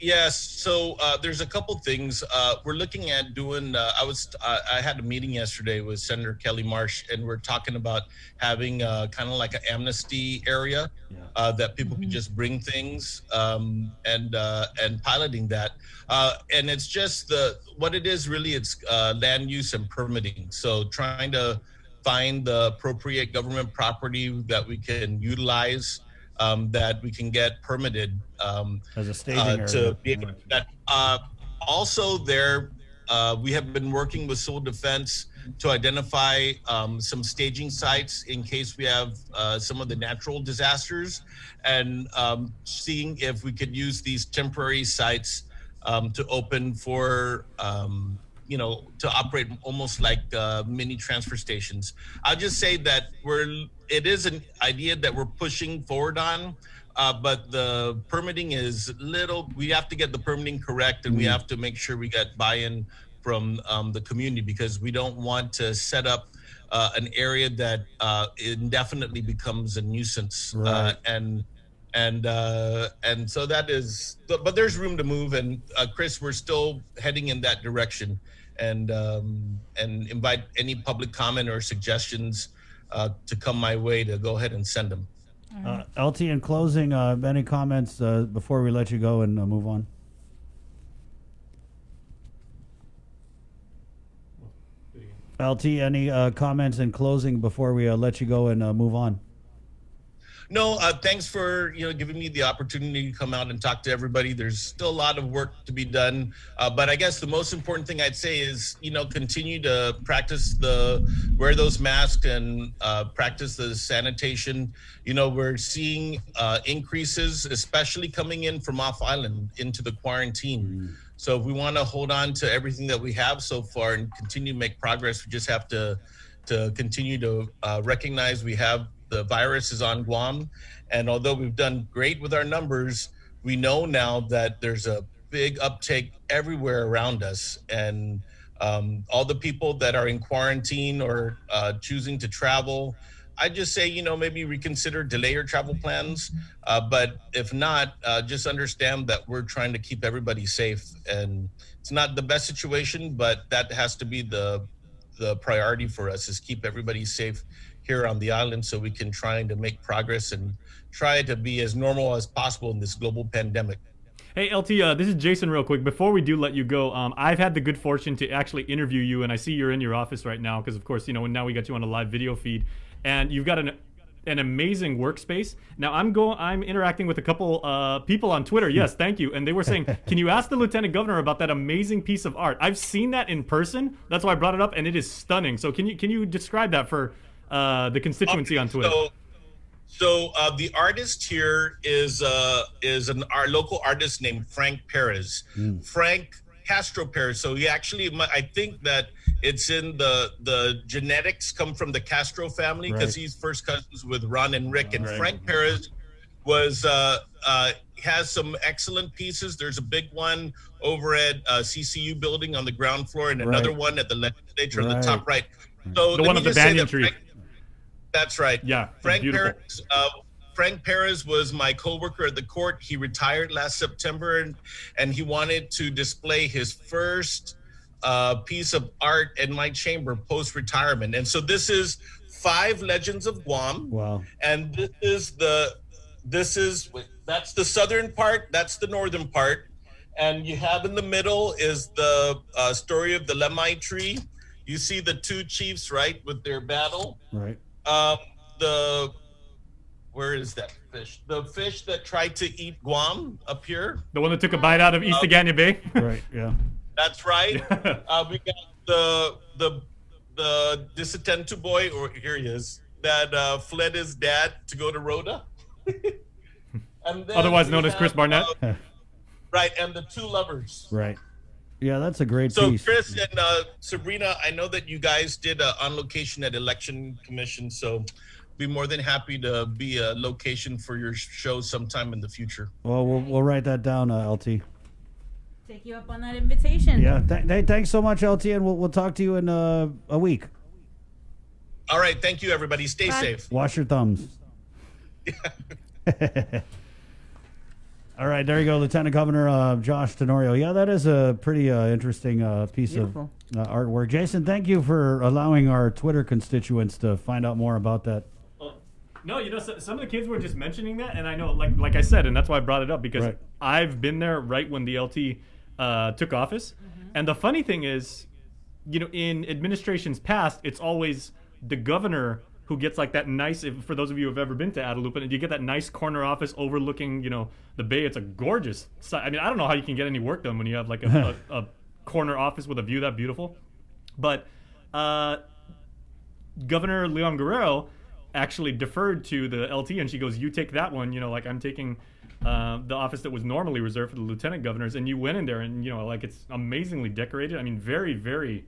Yes. So there's a couple things we're looking at doing. I had a meeting yesterday with Senator Kelly Marsh, and we're talking about having kind of like an amnesty area that people can just bring things and piloting that. And it's just what it is really. It's land use and permitting. So trying to find the appropriate government property that we can utilize. That we can get permitted as a staging area to be able to do that. Also, we have been working with Civil Defense to identify some staging sites in case we have some of the natural disasters, and seeing if we could use these temporary sites to open for to operate almost like mini transfer stations. I'll just say that it is an idea that we're pushing forward on, but the permitting is we have to get the permitting correct, and we have to make sure we get buy-in from the community, because we don't want to set up an area that indefinitely becomes a nuisance. Right. And so that is, but there's room to move. And Chris, we're still heading in that direction, and invite any public comment or suggestions to come my way to go ahead and send them. LT, in closing, any comments before we let you go and move on? LT, any comments in closing before we let you go and move on? No, thanks for giving me the opportunity to come out and talk to everybody. There's still a lot of work to be done, but I guess the most important thing I'd say is continue to practice wear those masks and practice the sanitation. We're seeing increases, especially coming in from off island into the quarantine. So if we want to hold on to everything that we have so far and continue to make progress, we just have to continue to recognize we have the virus is on Guam. And although we've done great with our numbers, we know now that there's a big uptake everywhere around us. And all the people that are in quarantine or choosing to travel, I just say, maybe reconsider, delay your travel plans. But if not, just understand that we're trying to keep everybody safe. And it's not the best situation, but that has to be the priority for us, is keep everybody safe here on the island so we can try to make progress and try to be as normal as possible in this global pandemic. Hey, LT, this is Jason real quick. Before we do let you go, I've had the good fortune to actually interview you, and I see you're in your office right now because, of course, now we got you on a live video feed, and you've got an amazing workspace. Now, I'm interacting with a couple people on Twitter. Yes, thank you. And they were saying, can you ask the Lieutenant Governor about that amazing piece of art? I've seen that in person. That's why I brought it up, and it is stunning. So can you describe that for the constituency on Twitter? So the artist here is our local artist named Frank Perez. Frank Castro Perez. So he actually, I think that it's in the genetics come from the Castro family, because he's first cousins with Ron and Rick. And Frank Perez has some excellent pieces. There's a big one over at CCU building on the ground floor, and another one at the legislature on the top right. So the one of the banyan tree. That's right. Yeah, Frank Perez was my coworker at the court. He retired last September, and he wanted to display his first piece of art in my chamber post-retirement. And so this is 5 Legends of Guam. Wow. And that's the southern part, that's the northern part. And you have in the middle is the story of the Lemai tree. You see the 2 chiefs, right, with their battle. Right. Where is that fish? The fish that tried to eat Guam up here. The one that took a bite out of East Agania Bay. Right. Yeah. That's right. We got the Disattentu boy, or here he is, that fled his dad to go to Rhoda. And then otherwise known as Chris Barnett. Right, and the 2 lovers. Right. Yeah, that's a great So piece. Chris and Sabrina, I know that you guys did on location at Election Commission, so be more than happy to be a location for your show sometime in the future. Well, we'll write that down, LT. Take you up on that invitation. Yeah. Thanks so much, LT, and we'll talk to you in a week. All right. Thank you, everybody. Stay safe. Wash your thumbs. All right, there you go, Lieutenant Governor Josh Tenorio. Yeah, that is a pretty interesting piece Beautiful. of artwork. Jason, thank you for allowing our Twitter constituents to find out more about that. No, some of the kids were just mentioning that, and I know, like I said, and that's why I brought it up, because I've been there right when the LT took office. And the funny thing is, in administrations past, it's always the governor who gets like that nice, for those of you who have ever been to Guadalupe, and you get that nice corner office overlooking, the bay. It's a gorgeous site. I mean, I don't know how you can get any work done when you have like a corner office with a view that beautiful. But Governor Leon Guerrero actually deferred to the LT, and she goes, you take that one, like I'm taking the office that was normally reserved for the lieutenant governors, and you went in there, and like it's amazingly decorated. I mean, very, very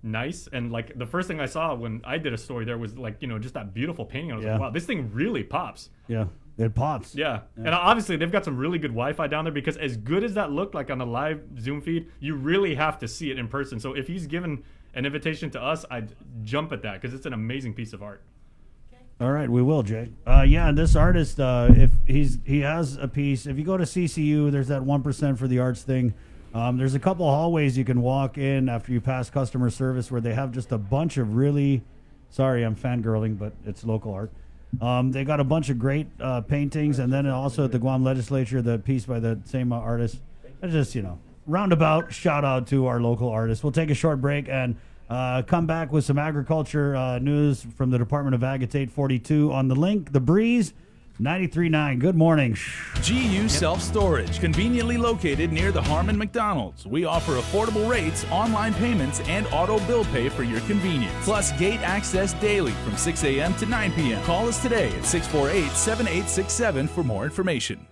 nice. And like the first thing I saw when I did a story there was like, just that beautiful painting. I was like, wow, this thing really pops. Yeah, it pops. Yeah. And obviously they've got some really good Wi-Fi down there, because as good as that looked like on the live Zoom feed, you really have to see it in person. So if he's given an invitation to us, I'd jump at that, because it's an amazing piece of art. All right, we will, Jay. Yeah, this artist, if he has a piece, if you go to CCU, there's that 1% for the arts thing. There's a couple hallways you can walk in after you pass customer service where they have just a bunch of really, sorry, I'm fangirling, but it's local art. They got a bunch of great paintings, and then also at the Guam Legislature, the piece by the same artist. It's just, roundabout shout out to our local artists. We'll take a short break and come back with some agriculture news from the Department of Ag. It's 8:42 on The Link, The Breeze, 93.9. Good morning. GU Self-Storage, conveniently located near the Harmon McDonald's. We offer affordable rates, online payments, and auto bill pay for your convenience. Plus gate access daily from 6 a.m. to 9 p.m. Call us today at 648-7867 for more information.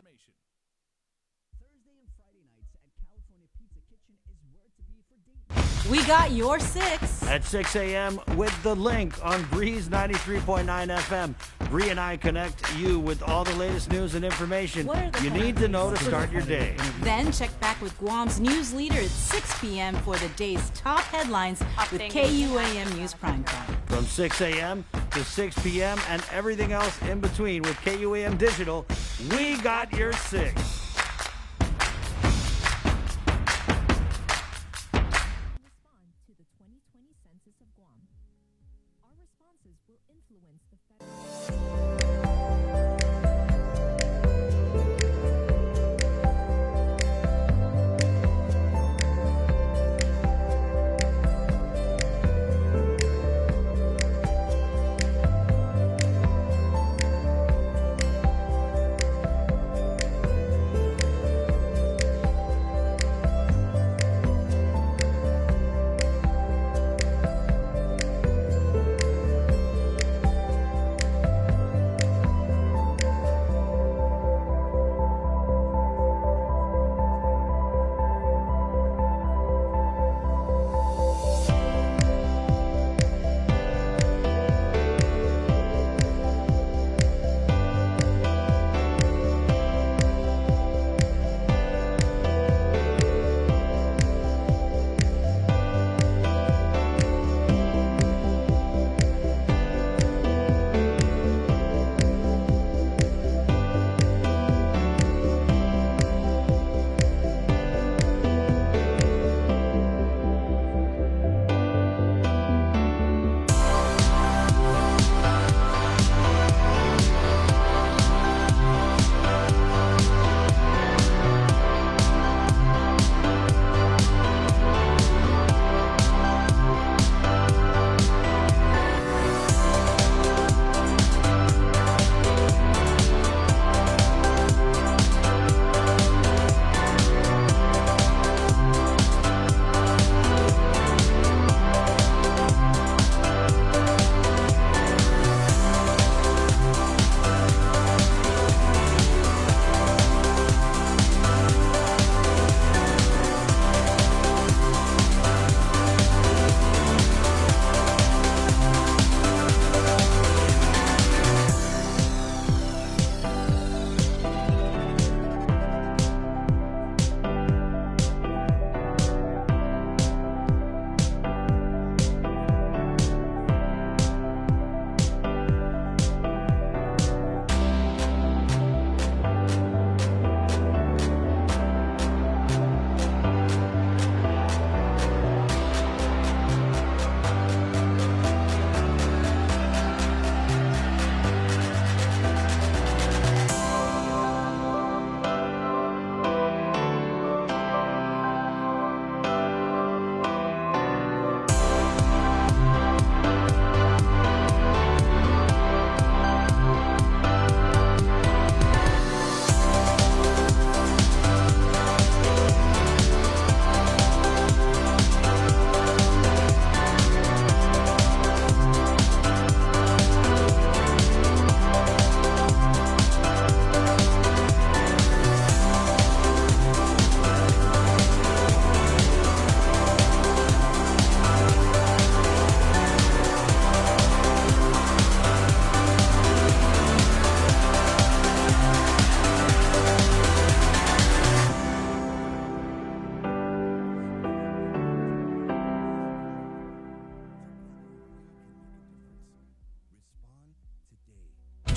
We got your 6. At 6 a.m. with The Link on Breeze 93.9 FM. Bree and I connect you with all the latest news and information you need to know to start your day. Then check back with Guam's news leader at 6 p.m. for the day's top headlines with KUAM News Primetime. From 6 a.m. to 6 p.m. and everything else in between with KUAM Digital, we got your 6.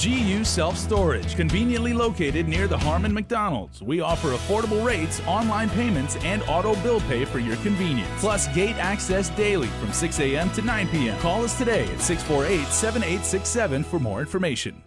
GU Self-Storage, conveniently located near the Harmon McDonald's. We offer affordable rates, online payments, and auto bill pay for your convenience. Plus gate access daily from 6 a.m. to 9 p.m. Call us today at 648-7867 for more information.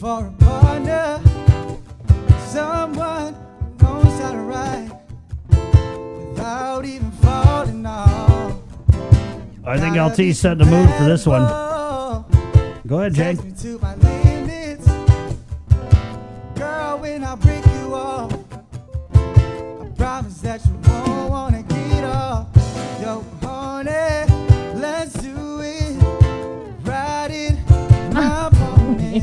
for a partner, someone who knows how to ride without even falling off. I think LT set the mood for this one. Go ahead, Jay. Takes me to my limits. Girl, when I break you off, I promise that you won't wanna get off. Yo, honey, let's do it. Ride it, my pony,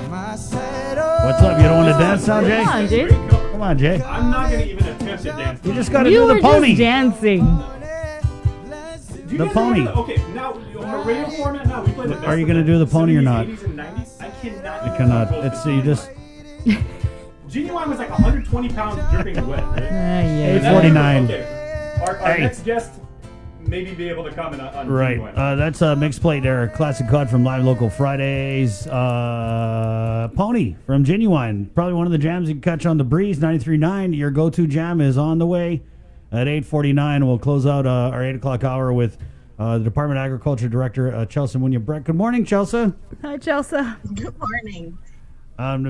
my saddle. What's up? You don't want to dance now, Jay? Come on, dude. Come on, Jay. I'm not going to even attempt to dance. You just got to You do the were pony. just dancing. Do you The guys pony. remember okay, now, on a radio format now, we play the best Are you of going to do the pony or not? 70s, 80s, and 90s. I cannot. You cannot. It's you just. Genuine was like 120 pounds dripping wet. yeah. 849. Okay. Our Hey. next guest maybe be able to comment on Right. Genuine. That's a mixed plate there. Classic cut from Live Local Fridays. Pony from Genuine. Probably one of the jams you can catch on the Breeze 93.9. Your go-to jam is on the way at 8:49. We'll close out our 8 o'clock hour with the Department of Agriculture Director, Chelsea Munya-Brett. Good morning, Chelsea. Hi, Chelsea. Good morning.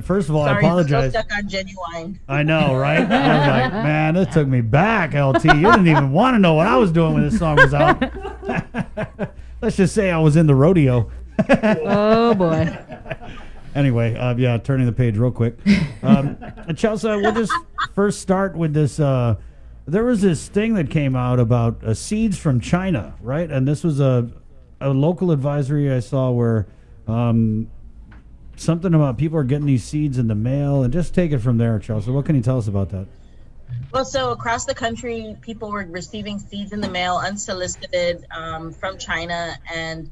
First of all, Sorry, I apologize. Still stuck on Genuine. I know, right? I was like, man, this took me back, LT. You didn't even want to know what I was doing when this song was out. Let's just say I was in the rodeo. Oh, boy. Anyway, yeah, turning the page real quick. Chelsea, we'll just first start with this. There was this thing that came out about seeds from China, right? And this was a local advisory I saw where something about people are getting these seeds in the mail. And just take it from there, Chelsea. What can you tell us about that? Well, so across the country, people were receiving seeds in the mail unsolicited from China. And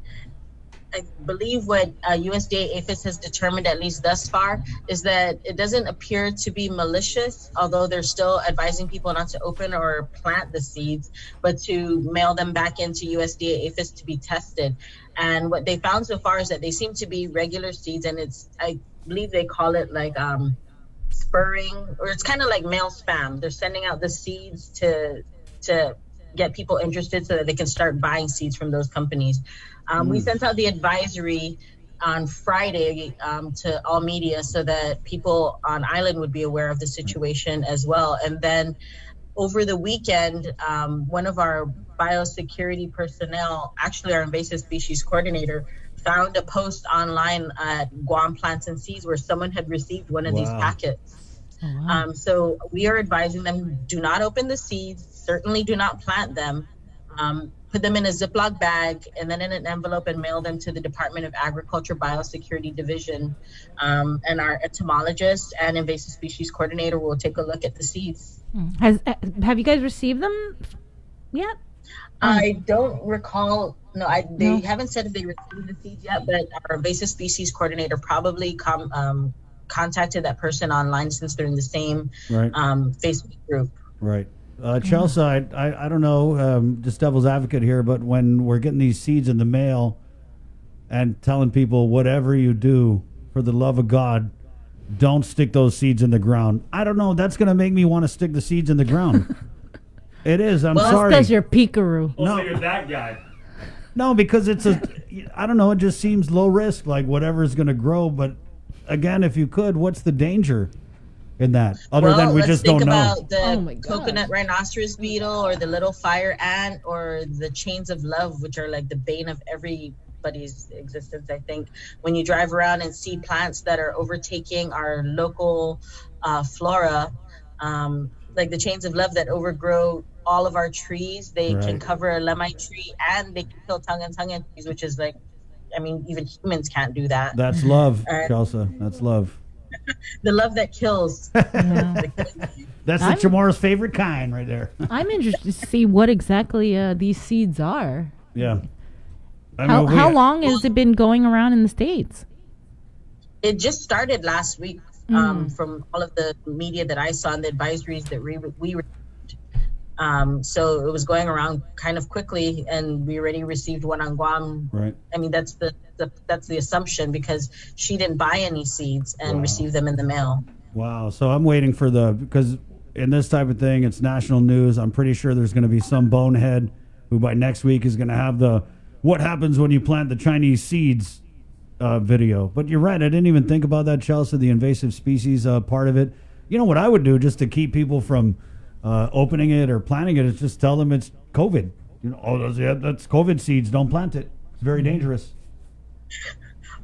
I believe what USDA APHIS has determined, at least thus far, is that it doesn't appear to be malicious, although they're still advising people not to open or plant the seeds, but to mail them back into USDA APHIS to be tested. And what they found so far is that they seem to be regular seeds, and I believe they call it like spurring, or it's kind of like mail spam. They're sending out the seeds to get people interested so that they can start buying seeds from those companies. We sent out the advisory on Friday to all media so that people on island would be aware of the situation as well. And then over the weekend, one of our biosecurity personnel, actually our invasive species coordinator, found a post online at Guam Plants and Seeds where someone had received one of these packets. Oh, wow. So we are advising them, do not open the seeds, certainly do not plant them. Put them in a Ziploc bag and then in an envelope and mail them to the Department of Agriculture Biosecurity Division. And our entomologist and invasive species coordinator will take a look at the seeds. Have you guys received them yet? I don't recall. No, they haven't said if they received the seeds yet, but our invasive species coordinator probably contacted that person online since they're in the same Facebook group. Right. Chelsea, I don't know, just devil's advocate here, but when we're getting these seeds in the mail and telling people whatever you do, for the love of God, don't stick those seeds in the ground. I don't know. That's going to make me want to stick the seeds in the ground. It is. I'm sorry. That's because you're peekaroo. So you're that guy. No, because it's I don't know. It just seems low risk, like whatever is going to grow. But again, if you could, what's the danger in that? Other than we just don't know. Let's think about the coconut rhinoceros beetle or the little fire ant or the chains of love, which are like the bane of everybody's existence, I think. When you drive around and see plants that are overtaking our local flora, like the chains of love that overgrow all of our trees, they can cover a lemai tree and they can kill tongue-and-tongue trees, which is like, I mean, even humans can't do that. That's love, Chelsea. That's love. The love that kills. That's the Chamorro's favorite kind right there. I'm interested to see what exactly these seeds are. Yeah. How long has it been going around in the States? It just started last week from all of the media that I saw and the advisories that we received. So it was going around kind of quickly, and we already received one on Guam. Right. I mean, that's the assumption because she didn't buy any seeds and receive them in the mail. Wow. So I'm waiting for because in this type of thing, it's national news. I'm pretty sure there's going to be some bonehead who by next week is going to have what happens when you plant the Chinese seeds video. But you're right. I didn't even think about that, Chelsea, the invasive species part of it. You know what I would do just to keep people from opening it or planting it is just tell them it's COVID. You know, that's COVID seeds. Don't plant it. It's very dangerous.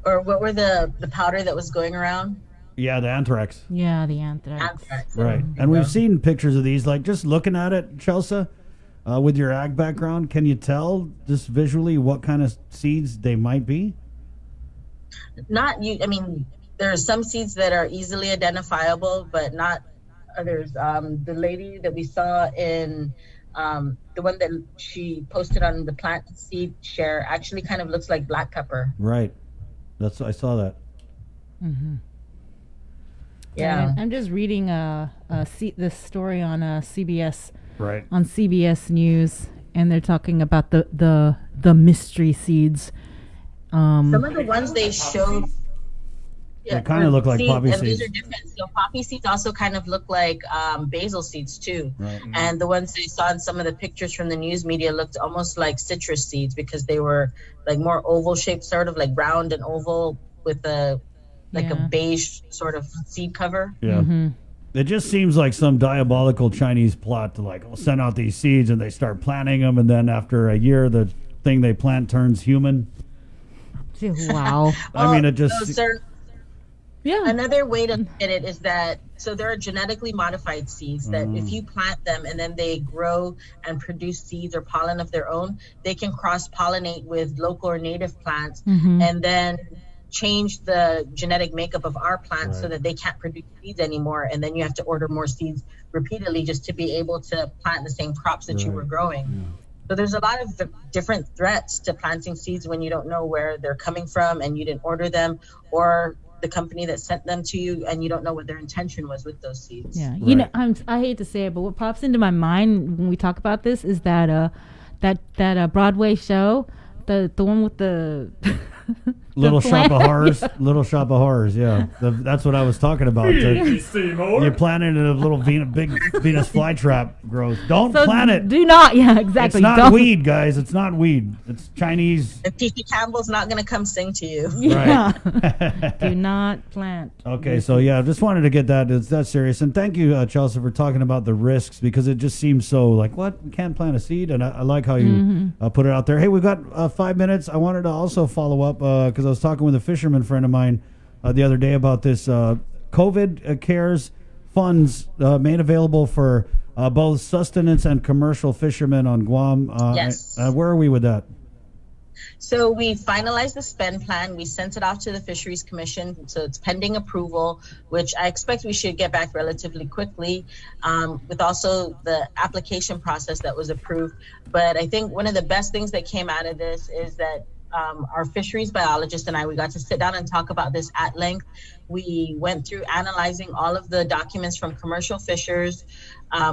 Or what were the powder that was going around? Yeah, the anthrax. Yeah, the anthrax. Right. And we've seen pictures of these. Like, just looking at it, Chelsea, with your ag background, can you tell just visually what kind of seeds they might be? I mean, there are some seeds that are easily identifiable, but not others. The lady that we saw in the one that she posted on the plant seed share actually kind of looks like black pepper. Right. I saw that. Mm-hmm. Yeah. I'm just reading this story on CBS. Right. On CBS News, and they're talking about the mystery seeds. Some of the ones they showed. They kind of look like poppy and seeds. These are different. So poppy seeds also kind of look like basil seeds too. Right. And the ones they saw in some of the pictures from the news media looked almost like citrus seeds because they were like more oval shaped, sort of like round and oval with a beige sort of seed cover. Yeah. Mm-hmm. It just seems like some diabolical Chinese plot to send out these seeds and they start planting them, and then after a year, the thing they plant turns human. Wow. I mean, it just. So, sir, yeah. Another way to look at it is that there are genetically modified seeds that if you plant them and then they grow and produce seeds or pollen of their own, they can cross-pollinate with local or native plants and then change the genetic makeup of our plants so that they can't produce seeds anymore, and then you have to order more seeds repeatedly just to be able to plant the same crops that you were growing. So there's a lot of different threats to planting seeds when you don't know where they're coming from and you didn't order them, or the company that sent them to you and you don't know what their intention was with those seeds. Yeah, you know, I hate to say it, but what pops into my mind when we talk about this is that Broadway show, the one with the Little Shop of Horrors. Little Shop of Horrors, yeah. That's what I was talking about. You planted a little big Venus flytrap growth. Don't plant it. Do not, yeah, exactly. It's not weed, guys. It's not weed. It's Chinese. And Fifi Campbell's not going to come sing to you. Yeah. Do not plant. Okay, so yeah, just wanted to get that. It's that serious. And thank you, Chelsea, for talking about the risks, because it just seems so like, what? We can't plant a seed? And I like how you put it out there. Hey, we've got 5 minutes. I wanted to also follow up because I was talking with a fisherman friend of mine the other day about this COVID CARES funds made available for both sustenance and commercial fishermen on Guam. Yes. Where are we with that? So we finalized the spend plan. We sent it off to the Fisheries Commission. So it's pending approval, which I expect we should get back relatively quickly, with also the application process that was approved. But I think one of the best things that came out of this is that our fisheries biologist and we got to sit down and talk about this at length. We went through analyzing all of the documents from commercial fishers.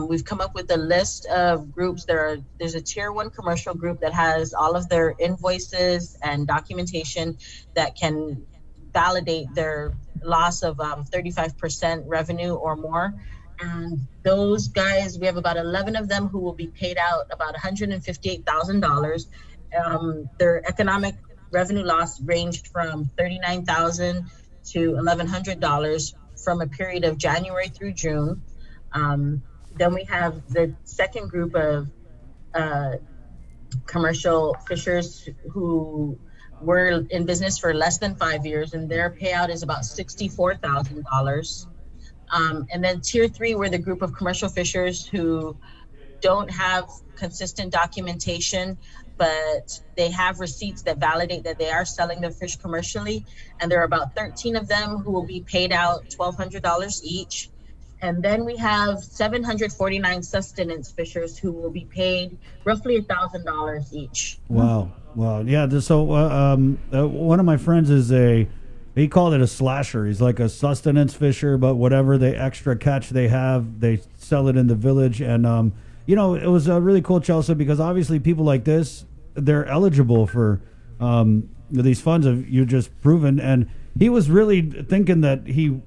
We've come up with a list of groups. There's a tier 1 commercial group that has all of their invoices and documentation that can validate their loss of 35% revenue or more. And those guys, we have about 11 of them who will be paid out about $158,000. Their economic revenue loss ranged from $39,000 to $1,100 from a period of January through June. Then we have the second group of commercial fishers who were in business for less than 5 years, and their payout is about $64,000. And then tier 3 were the group of commercial fishers who don't have consistent documentation, but they have receipts that validate that they are selling their fish commercially. And there are about 13 of them who will be paid out $1,200 each. And then we have 749 sustenance fishers who will be paid roughly $1,000 each. Wow. Yeah. So one of my friends is he called it a slasher. He's like a sustenance fisher, but whatever the extra catch they have, they sell it in the village. And, it was really cool, Chelsea, because obviously people like this, they're eligible for these funds you just proven. And he was really thinking that he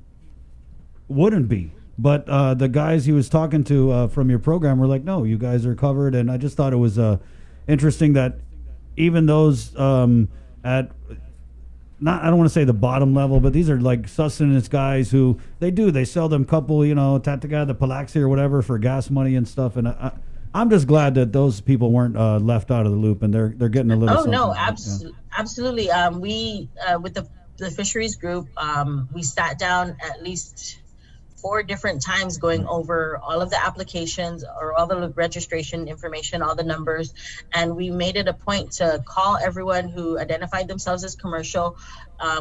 wouldn't be. But the guys he was talking to from your program were like, no, you guys are covered. And I just thought it was interesting that even those I don't want to say the bottom level, but these are like sustenance guys who they sell them couple, Tataga, the Palaxi or whatever for gas money and stuff. And I'm just glad that those people weren't left out of the loop, and they're getting a little. Oh no, something. absolutely. We with the fisheries group, we sat down at least 4 different times going over all of the applications or all the registration information, all the numbers, and we made it a point to call everyone who identified themselves as commercial.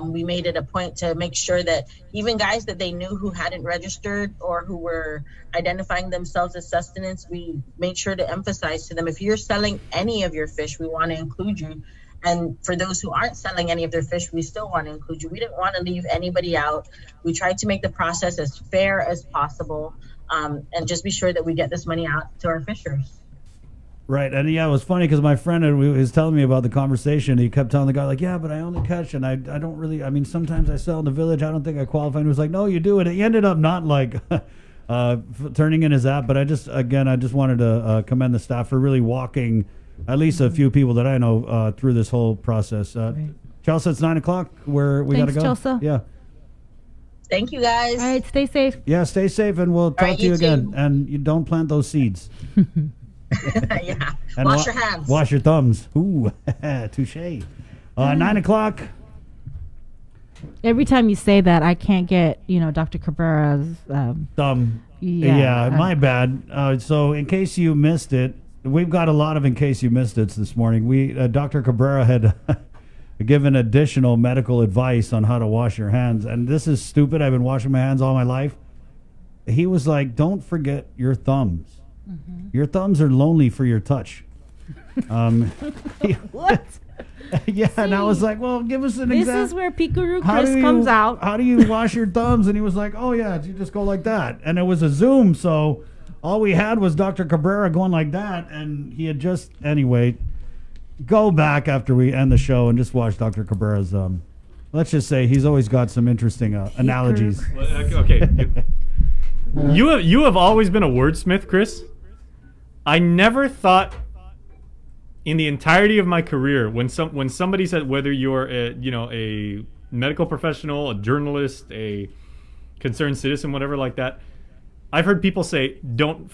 We made it a point to make sure that even guys that they knew who hadn't registered or who were identifying themselves as sustenance, we made sure to emphasize to them, if you're selling any of your fish, we want to include you. And for those who aren't selling any of their fish, we still want to include you. We didn't want to leave anybody out. We tried to make the process as fair as possible, and just be sure that we get this money out to our fishers. Right, and yeah, it was funny because my friend was telling me about the conversation. He kept telling the guy, like, yeah, but I only catch, and I don't really, I mean, sometimes I sell in the village. I don't think I qualify. And he was like, no, you do. And he ended up not like turning in his app, but I just wanted to commend the staff for really walking at least a few people that I know through this whole process. Chelsea, it's 9 o'clock. Where we got to go. Thanks, Chelsea. Yeah. Thank you, guys. All right, stay safe. Yeah, stay safe, and we'll talk right, to you you again. too. And you don't plant those seeds. Yeah. And Wash your hands. Wash your thumbs. Ooh, touche. 9 o'clock. Every time you say that, I can't get, Dr. Cabrera's thumb. Yeah, my bad. So in case you missed it, we've got a lot of in case you missed it this morning. Dr. Cabrera had given additional medical advice on how to wash your hands. And this is stupid. I've been washing my hands all my life. He was like, don't forget your thumbs. Mm-hmm. Your thumbs are lonely for your touch. What? Yeah, and I was like, well, give us an example. This is where Pikaroo Chris comes out. How do you wash your thumbs? And he was like, oh, yeah, you just go like that. And it was a Zoom, so all we had was Dr. Cabrera going like that, and he had just, anyway, go back after we end the show and just watch Dr. Cabrera's, let's just say he's always got some interesting analogies. Okay. You have always been a wordsmith, Chris. I never thought in the entirety of my career when somebody said, whether you're a medical professional, a journalist, a concerned citizen, whatever like that, I've heard people say, don't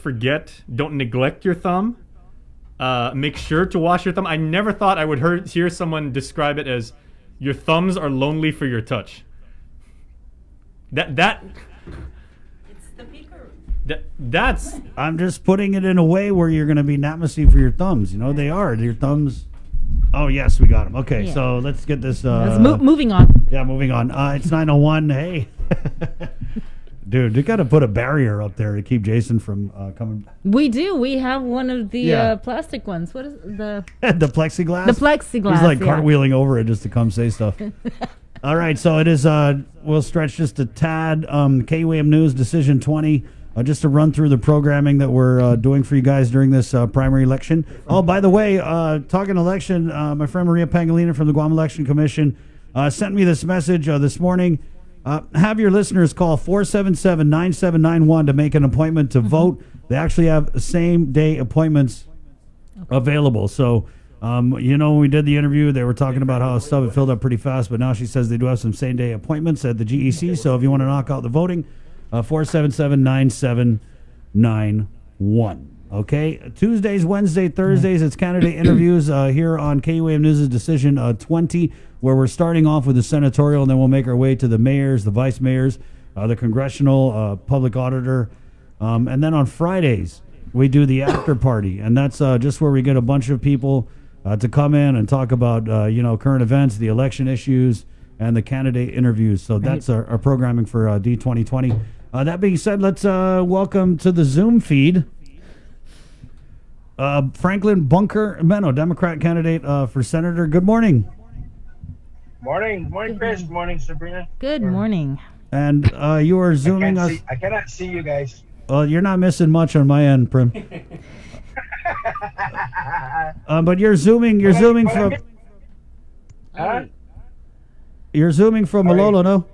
neglect your thumb. Make sure to wash your thumb. I never thought I would hear someone describe it as your thumbs are lonely for your touch. That's. I'm just putting it in a way where you're going to be Namaste for your thumbs. They are. Your thumbs. Oh, yes, we got them. Okay, Yeah. so let's get this. Moving on. Yeah, moving on. It's 9:01. Hey. Dude, you got to put a barrier up there to keep Jason from coming. We do. We have one of the Yeah. Plastic ones. What is the The plexiglass? The plexiglass. He's like yeah. cartwheeling over it just to come say stuff. All right, so it is, we'll stretch just a tad. KUAM News, Decision 20. Just to run through the programming that we're doing for you guys during this primary election. Oh, by the way, talking election, my friend Maria Pangolina from the Guam Election Commission sent me this message this morning. Have your listeners call 477-9791 to make an appointment to vote. They actually have same-day appointments available. So, when we did the interview, they were talking about how stuff had filled up pretty fast, but now she says they do have some same-day appointments at the GEC. So if you want to knock out the voting, 477-9791. Okay, Tuesdays, Wednesdays, Thursdays, it's candidate interviews here on KUAM News' Decision 20, where we're starting off with the senatorial, and then we'll make our way to the mayors, the vice mayors, the congressional, public auditor, and then on Fridays we do the after party, and that's just where we get a bunch of people to come in and talk about current events, the election issues, and the candidate interviews. So that's our programming for D2020. That being said, let's welcome to the Zoom feed Franklin Bunker Meno, Democrat candidate for senator. Good morning. Morning, Chris. Morning, Sabrina. Good morning. And you are zooming us. I cannot see you guys. Well, you're not missing much on my end, Prim. But you're zooming. You're zooming from. You're zooming from Malolo, no?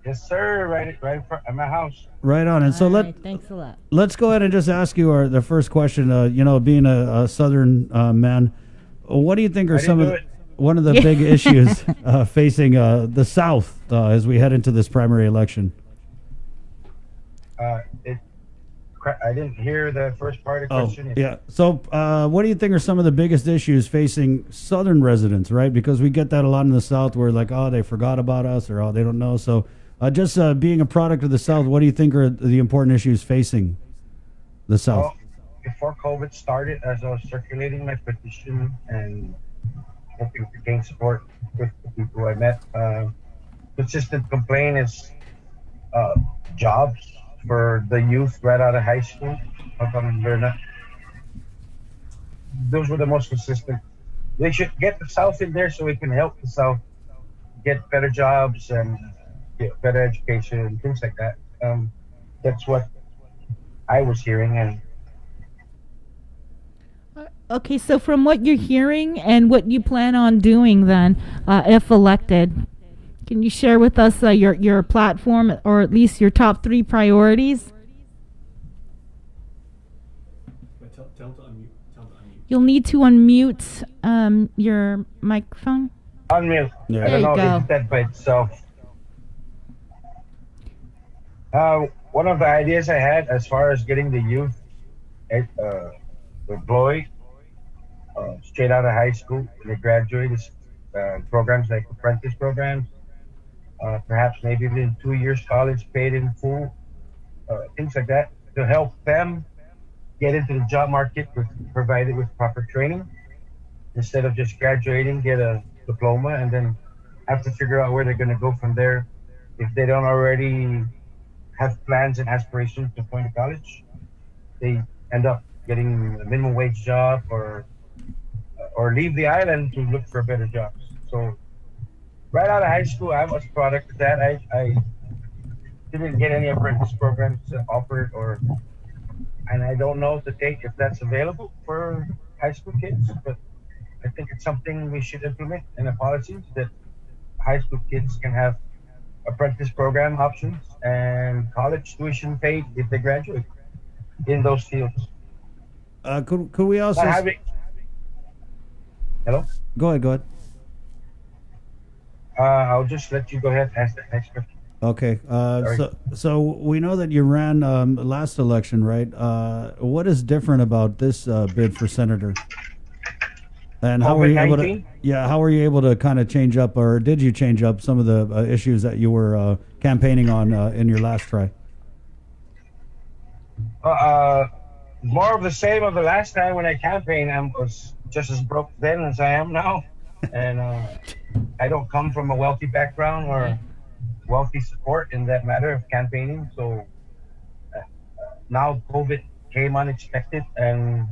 Yes, sir. Right in front of my house. Right on. And so thanks a lot. Let's go ahead and just ask you the first question. Being a Southern man, what do you think are some of one of the big issues facing the South as we head into this primary election? I didn't hear the first part of the question. Yeah. So, what do you think are some of the biggest issues facing Southern residents, right? Because we get that a lot in the South where like, oh, they forgot about us or, oh, they don't know. So just being a product of the South, what do you think are the important issues facing the South? Well, before COVID started, as I was circulating my petition and hoping to gain support with the people I met, consistent complaint is jobs for the youth right out of high school. How come they're not? Those were the most consistent. They should get the South in there so we can help the South get better jobs and get better education and things like that. That's what I was hearing. And Okay, so from what you're hearing and what you plan on doing then, if elected, can you share with us your platform or at least your top 3 priorities? You'll need to unmute your microphone. Unmute. Yeah. I don't know There you if that by itself. One of the ideas I had as far as getting the youth employed straight out of high school when they graduate is programs like apprentice programs. Perhaps maybe even 2 years college paid in full, things like that, to help them get into the job market provided with proper training, instead of just graduating, get a diploma, and then have to figure out where they're going to go from there if they don't already have plans and aspirations to going to college. They end up getting a minimum wage job or leave the island to look for better jobs. So right out of high school, I was a product of that. I didn't get any apprentice programs offered, and I don't know to date if that's available for high school kids, but I think it's something we should implement in the policies, that high school kids can have apprentice program options and college tuition paid if they graduate in those fields. Could we also... Hello? Go ahead. I'll just let you go ahead and ask the next question. Okay. So we know that you ran last election, right? What is different about this bid for senator? And how were you able to? Yeah, how were you able to kind of change up, or did you change up some of the issues that you were campaigning on in your last try? More of the same of the last time when I campaigned. I was just as broke then as I am now, and I don't come from a wealthy background or wealthy support in that matter of campaigning. So now COVID came unexpected, and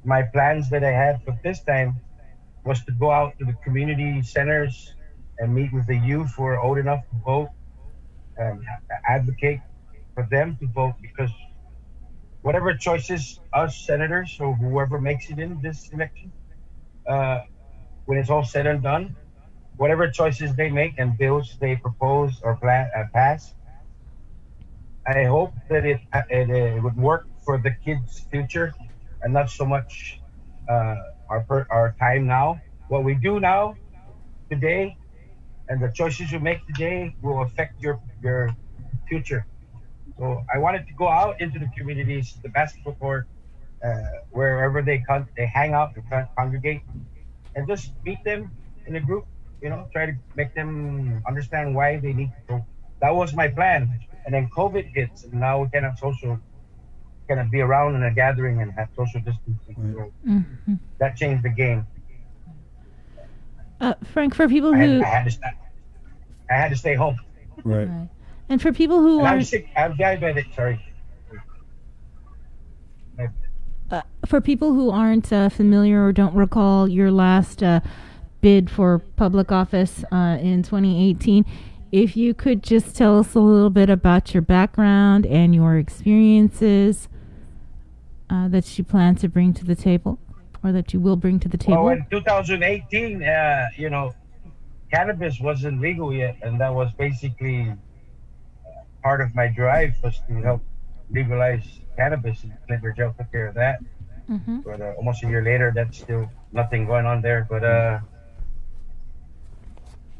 my plans that I had for this time was to go out to the community centers and meet with the youth who are old enough to vote and advocate for them to vote, because whatever choices us senators or whoever makes it in this election, when it's all said and done, whatever choices they make and bills they propose or pass, I hope that it would work for the kids' future and not so much our time now. What we do now, today, and the choices we make today will affect your future. So I wanted to go out into the communities, the basketball court, wherever they hang out and congregate, and just meet them in a group. Try to make them understand why they need to go. That was my plan. And then COVID hits, and now we cannot be around in a gathering and have social distancing. So that changed the game. Frank, for people who I had to stay home. Right. And for people who I'm aren't sick. I'm diabetic. Sorry. for people who aren't familiar or don't recall your last bid for public office in 2018, if you could just tell us a little bit about your background and your experiences that you plan to bring to the table, or that you will bring to the table. Well, in 2018, cannabis wasn't legal yet, and that was basically part of my drive was to help legalize cannabis, and Clint Gurgel took care of that. But almost a year later, that's still nothing going on there. But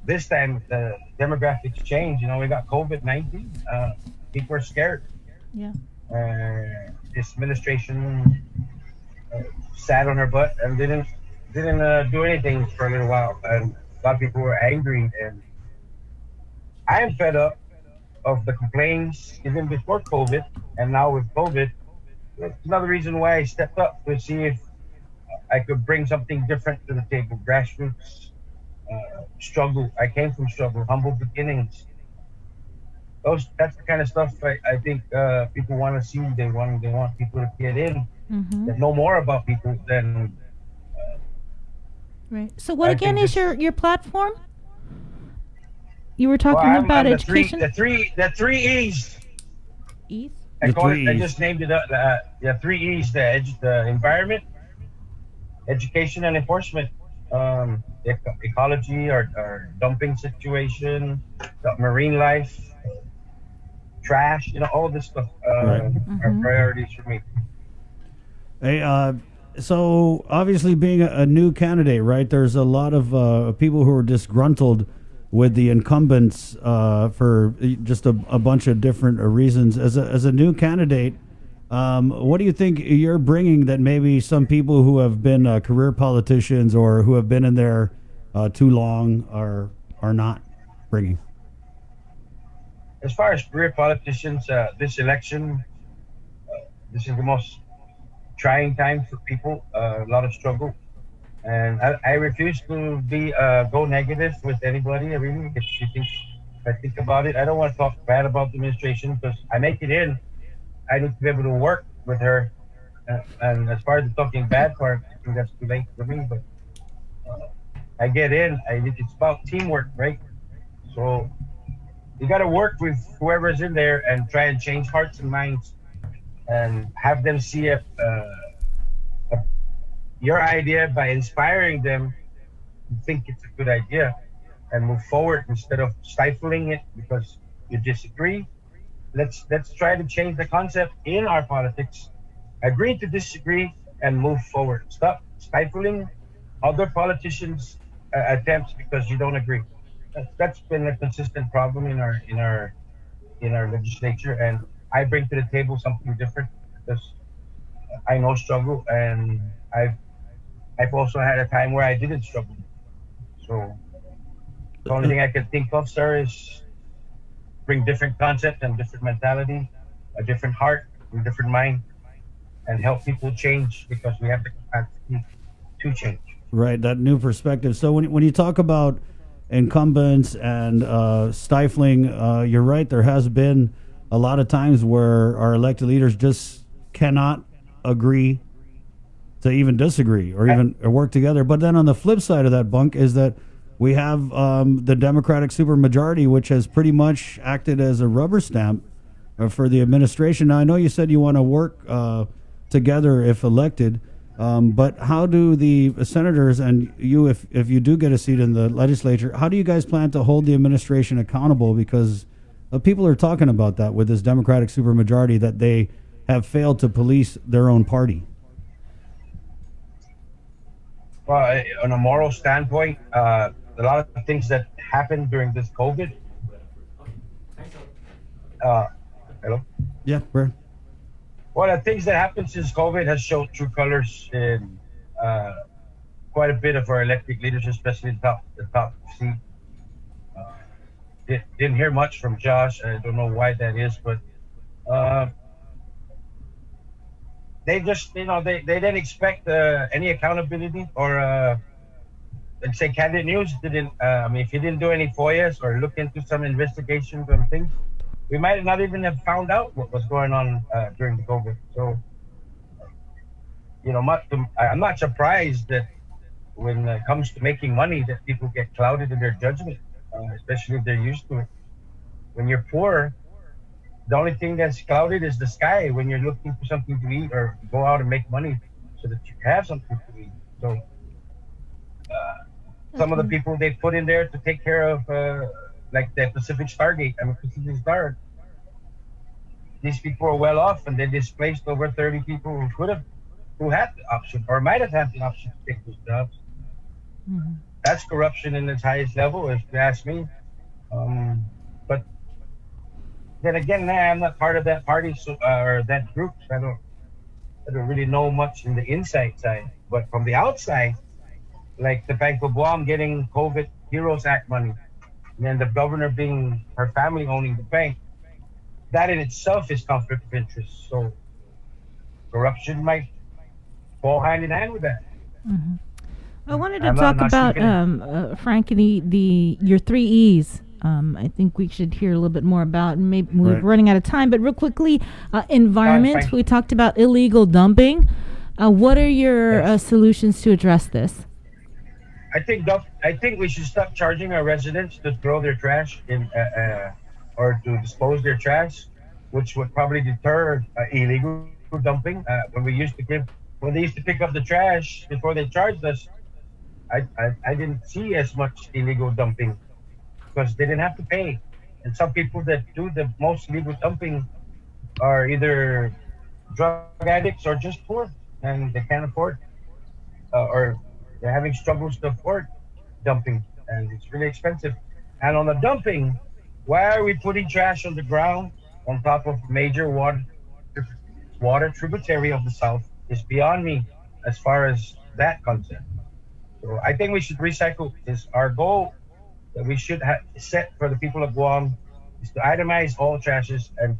this time the demographics change. You know, we got COVID-19. People are scared. Yeah. This administration sat on her butt and didn't do anything for a little while, and a lot of people were angry. And I am fed up of the complaints even before COVID, and now with COVID. It's another reason why I stepped up to see if I could bring something different to the table. Grassroots struggle. I came from struggle, humble beginnings. That's the kind of stuff I think people want to see. They want people to get in, that know more about people than. Right. So what again is your platform? You were talking about education. The three E's. E's. I just named it up. The 3 E's: the environment, education, and enforcement. Ecology, our dumping situation, the marine life, trash. You know, all this stuff are priorities for me. Hey, so obviously being a new candidate, right? There's a lot of people who are disgruntled with the incumbents for just a bunch of different reasons. As a new candidate, what do you think you're bringing that maybe some people who have been career politicians or who have been in there too long are not bringing? As far as career politicians, this election, this is the most trying time for people. A lot of struggle. And I refuse to be go negative with anybody. Really, if I think about it, I don't want to talk bad about the administration because I make it in. I need to be able to work with her. And as far as the talking bad part, I think that's too late for me. But I get in. It's about teamwork, right? So you got to work with whoever's in there and try and change hearts and minds and have them see your idea by inspiring them to think it's a good idea and move forward instead of stifling it because you disagree. Let's try to change the concept in our politics. Agree to disagree and move forward. Stop stifling other politicians' attempts because you don't agree. That's been a consistent problem in our legislature, and I bring to the table something different because I know struggle, and I've also had a time where I didn't struggle. So the only thing I can think of, sir, is bring different concept and different mentality, a different heart, a different mind, and help people change because we have the capacity to change. Right, that new perspective. So when you talk about incumbents and stifling, you're right. There has been a lot of times where our elected leaders just cannot agree to even disagree or even work together. But then on the flip side of that bunk is that we have the Democratic supermajority, which has pretty much acted as a rubber stamp for the administration. Now, I know you said you want to work together if elected, but how do the senators and you, if you do get a seat in the legislature, how do you guys plan to hold the administration accountable? Because people are talking about that with this Democratic supermajority, that they have failed to police their own party. Well, on a moral standpoint, a lot of things that happened during this COVID. Hello? Yeah, Brad. Well, the things that happened since COVID has shown true colors in quite a bit of our elected leaders, especially the top seat. Didn't hear much from Josh. I don't know why that is, but they just, they didn't expect any accountability or, let's say, Candid News didn't, if you didn't do any FOIAs or look into some investigations and things, we might not even have found out what was going on during the COVID. So, I'm not surprised that when it comes to making money that people get clouded in their judgment, especially if they're used to it. When you're poor, the only thing that's clouded is the sky when you're looking for something to eat or go out and make money so that you have something to eat. So some of the people they put in there to take care of, like the Pacific Stargate, Pacific Star, these people are well off and they displaced over 30 people who had the option or might have had the option to take those jobs. that's corruption in its highest level, if you ask me. But then again, I'm not part of that party or that group. So I don't really know much in the inside side. But from the outside, like the Bank of Guam getting COVID Heroes Act money, and then the governor being her family owning the bank, that in itself is conflict of interest. So corruption might fall hand in hand with that. Mm-hmm. I wanted to talk about Frank, your 3 E's. I think we should hear a little bit more about. Maybe we're running out of time, but real quickly, environment. We talked about illegal dumping. What are your solutions to address this? I think we should stop charging our residents to throw their trash in or to dispose their trash, which would probably deter illegal dumping. When they used to pick up the trash before they charged us, I didn't see as much illegal dumping because they didn't have to pay. And some people that do the most illegal dumping are either drug addicts or just poor and they can't afford, or they're having struggles to afford dumping, and it's really expensive. And on the dumping, why are we putting trash on the ground on top of major water tributary of the South is beyond me as far as that concept. So I think we should recycle. Is our goal that we should set for the people of Guam is to itemize all trashes and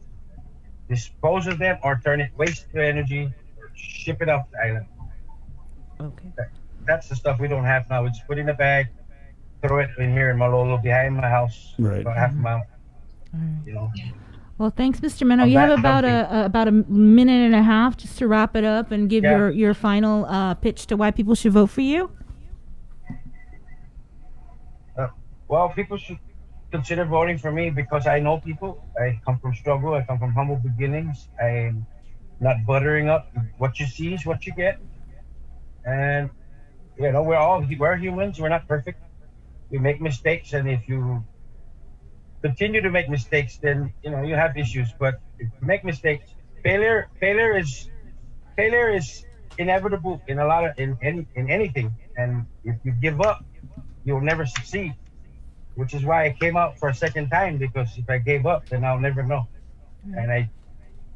dispose of them or turn it waste to energy or ship it off the island. Okay. That's the stuff we don't have now. We just put in a bag, throw it in here in Malolo behind my house, about half a mile. You know. Well, thanks, Mr. Meno. You have about a minute and a half just to wrap it up and give your final pitch to why people should vote for you. Well, people should consider voting for me because I know people. I come from struggle. I come from humble beginnings. I'm not buttering up. What you see is what you get. And, you know, we're humans. We're not perfect. We make mistakes. And if you continue to make mistakes, then, you know, you have issues. But if you make mistakes, failure is inevitable in anything. And if you give up, you'll never succeed. Which is why I came out for a second time, because if I gave up, then I'll never know. And I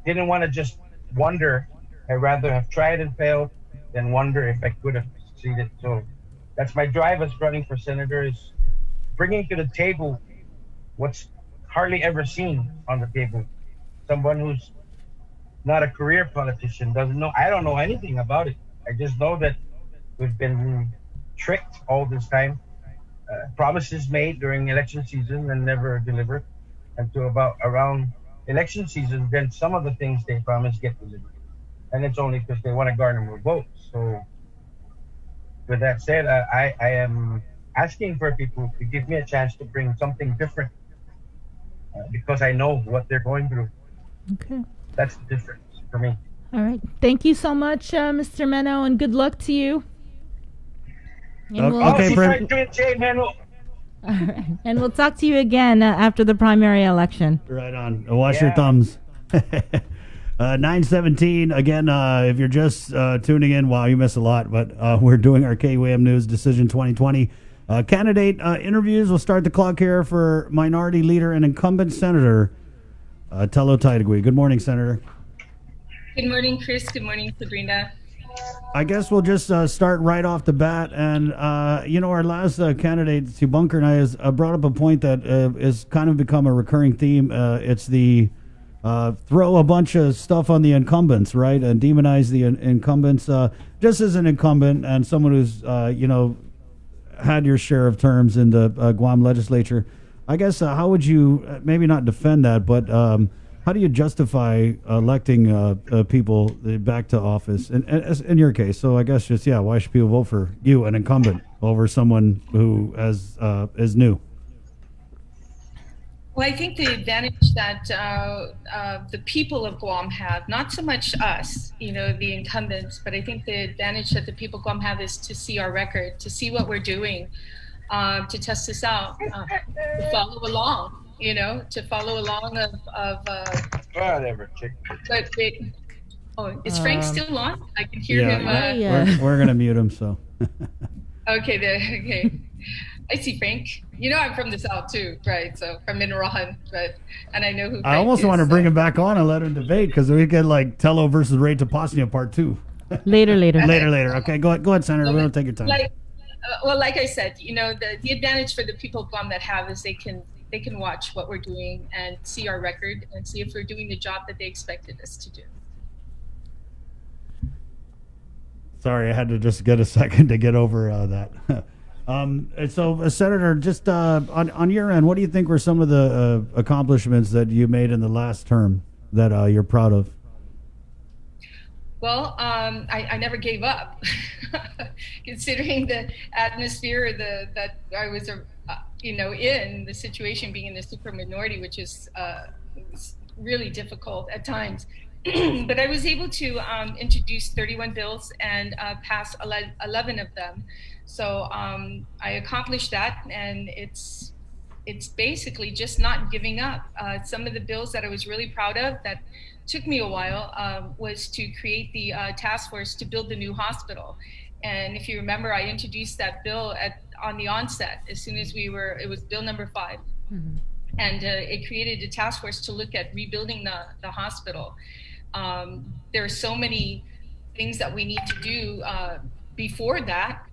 didn't want to just wonder. I'd rather have tried and failed than wonder if I could have succeeded. So that's my drive as running for senator, is bringing to the table what's hardly ever seen on the table. Someone who's not a career politician, doesn't know. I don't know anything about it. I just know that we've been tricked all this time. Promises made during election season and never delivered, until around election season, then some of the things they promised get delivered, and it's only because they want to garner more votes. So with that said, I am asking for people to give me a chance to bring something different, because I know what they're going through. Okay, that's the difference for me. All right, thank you so much, Mr. Meno, and good luck to you. And Okay, all right. And we'll talk to you again after the primary election. Right on. Wash your thumbs. 9:17. Again, if you're just tuning in, wow, you miss a lot. But we're doing our KUAM News Decision 2020 candidate interviews. We'll start the clock here for Minority Leader and Incumbent Senator Tello Taitagui. Good morning, Senator. Good morning, Chris. Good morning, Sabrina. I guess we'll just start right off the bat. And, you know, our last candidate, Sue Bunker, and I has brought up a point that has kind of become a recurring theme. It's the throw a bunch of stuff on the incumbents, right, and demonize the incumbents. Just as an incumbent and someone who's, you know, had your share of terms in the Guam legislature, I guess how would you maybe not defend that, but how do you justify electing people back to office in your case? So I guess just, why should people vote for you, an incumbent, over someone who is new? Well, I think the advantage that the people of Guam have, not so much us, you know, the incumbents, but I think the advantage that the people of Guam have is to see our record, to see what we're doing, to test us out, to follow along. You know, to follow along whatever. But is Frank still on? I can hear him. We're gonna mute him. So. Okay. I see Frank. You know, I'm from the South too, right? So from Minarahan, and I know who Frank I almost is, want to bring him back on and let him debate because we could like Tello versus Ray Tapasnia part 2. Later. Later. Okay, go ahead, Senator. We don't take your time. Like I said, you know, the advantage for the people of Guam that have is they can watch what we're doing and see our record and see if we're doing the job that they expected us to do. Sorry, I had to just get a second to get over that. So, Senator, just on your end, what do you think were some of the accomplishments that you made in the last term that you're proud of? Well, I never gave up, considering the atmosphere that I was, in the situation being in the super minority, which is really difficult at times. But I was able to introduce 31 bills and pass 11 of them. So I accomplished that, and it's basically just not giving up. Some of the bills that I was really proud of that took me a while was to create the task force to build the new hospital. And if you remember, I introduced that bill on the onset as soon as it was bill number 5. Mm-hmm. And it created a task force to look at rebuilding the hospital. There are so many things that we need to do before that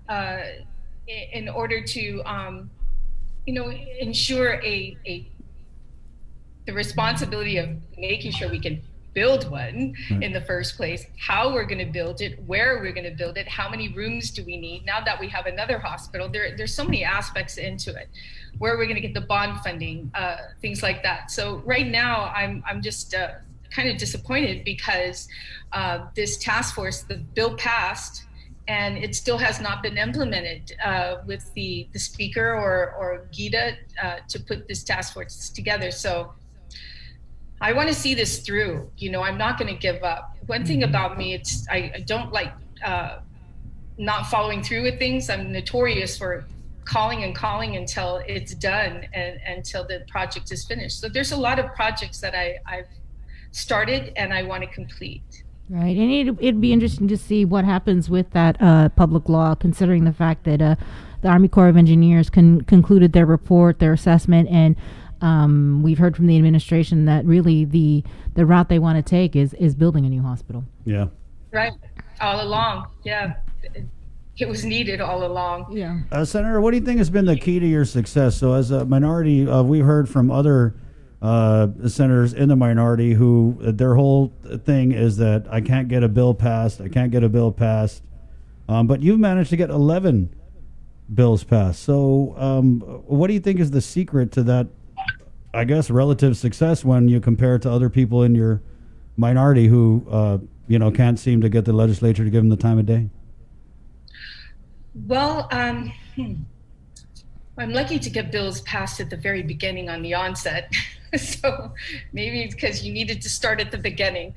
in order to, ensure the responsibility of making sure we can build one in the first place, how we're going to build it, where we're going to build it, how many rooms do we need now that we have another hospital. There's so many aspects into it, where we're going to get the bond funding, things like that. So right now I'm just kind of disappointed because this task force, the bill passed, and it still has not been implemented with the speaker or Gita to put this task force together. So I want to see this through. I'm not going to give up. One thing about me, I don't like not following through with things. I'm notorious for calling until it's done and until the project is finished. So there's a lot of projects that I've started and I want to complete. Right, and it'd be interesting to see what happens with that public law, considering the fact that the Army Corps of Engineers concluded their report, their assessment, and we've heard from the administration that really the route they want to take is building a new hospital. Yeah. Right. All along. Yeah. It was needed all along. Yeah. Senator, what do you think has been the key to your success? So as a minority, we've heard from other senators in the minority who their whole thing is that I can't get a bill passed. But you've managed to get 11 bills passed. So what do you think is the secret to that, I guess, relative success when you compare it to other people in your minority who, can't seem to get the legislature to give them the time of day? Well, I'm lucky to get bills passed at the very beginning on the onset. So maybe it's because you needed to start at the beginning,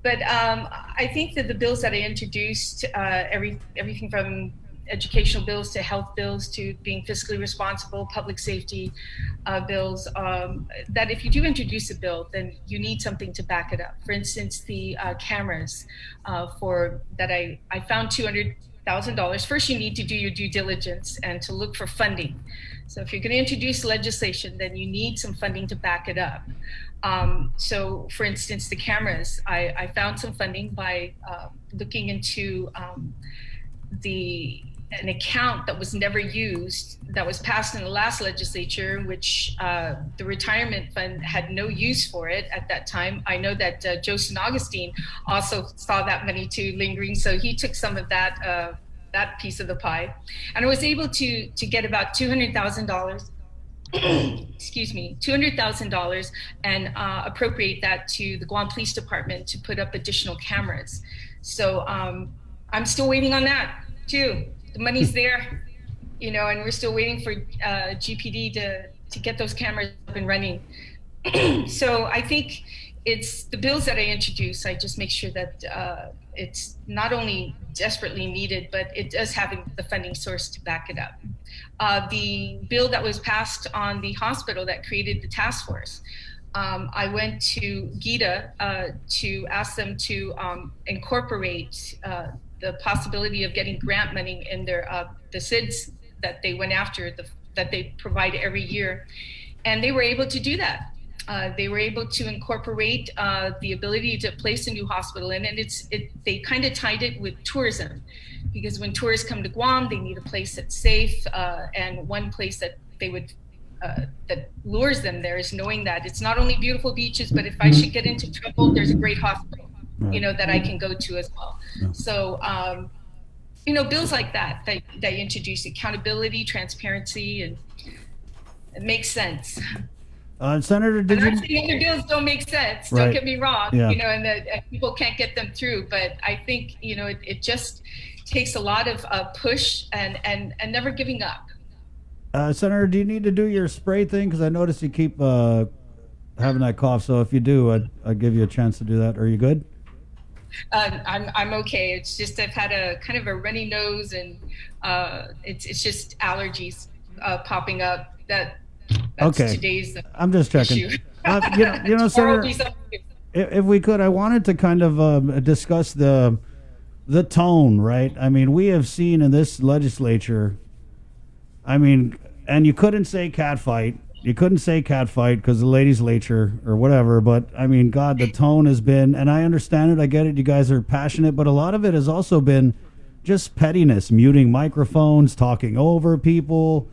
But I think that the bills that I introduced, everything from educational bills to health bills to being fiscally responsible, public safety bills, that if you do introduce a bill, then you need something to back it up. For instance, the cameras that I found $200,000. First, you need to do your due diligence and to look for funding. So if you're going to introduce legislation, then you need some funding to back it up. So for instance, the cameras, I found some funding by looking into an account that was never used, that was passed in the last legislature, which the retirement fund had no use for it at that time. I know that Joe San Augustine also saw that money too lingering, so he took some of that piece of the pie. And I was able to get about $200,000, $200,000 and appropriate that to the Guam Police Department to put up additional cameras. So I'm still waiting on that too. The money's there, and we're still waiting for GPD to get those cameras up and running. So I think it's the bills that I introduce. I just make sure that it's not only desperately needed, but it does have the funding source to back it up. The bill that was passed on the hospital that created the task force, I went to Gita to ask them to incorporate the possibility of getting grant money in their the SIDS that they went after, that they provide every year. And they were able to do that. They were able to incorporate the ability to place a new hospital in, and they kind of tied it with tourism, because when tourists come to Guam, they need a place that's safe, and one place that they would that lures them there is knowing that it's not only beautiful beaches, but if I should get into trouble, there's a great hospital, that I can go to as well. So, bills like that introduce accountability, transparency, and it makes sense. Senator, did you? Actually, other bills don't make sense. Right. Don't get me wrong. Yeah. And people can't get them through. But I think it just takes a lot of push and never giving up. Senator, do you need to do your spray thing? Because I noticed you keep having that cough. So if you do, I'd give you a chance to do that. Are you good? I'm okay. It's just I've had a kind of a runny nose, and it's just allergies popping up. That's okay. Today's I'm just checking. issue. Senator, if we could, I wanted to kind of discuss the tone, right? I mean, we have seen in this legislature, and you couldn't say catfight. You couldn't say catfight because the legislature or whatever, but God, the tone has been, and I understand it, I get it, you guys are passionate, but a lot of it has also been just pettiness, muting microphones, talking over people.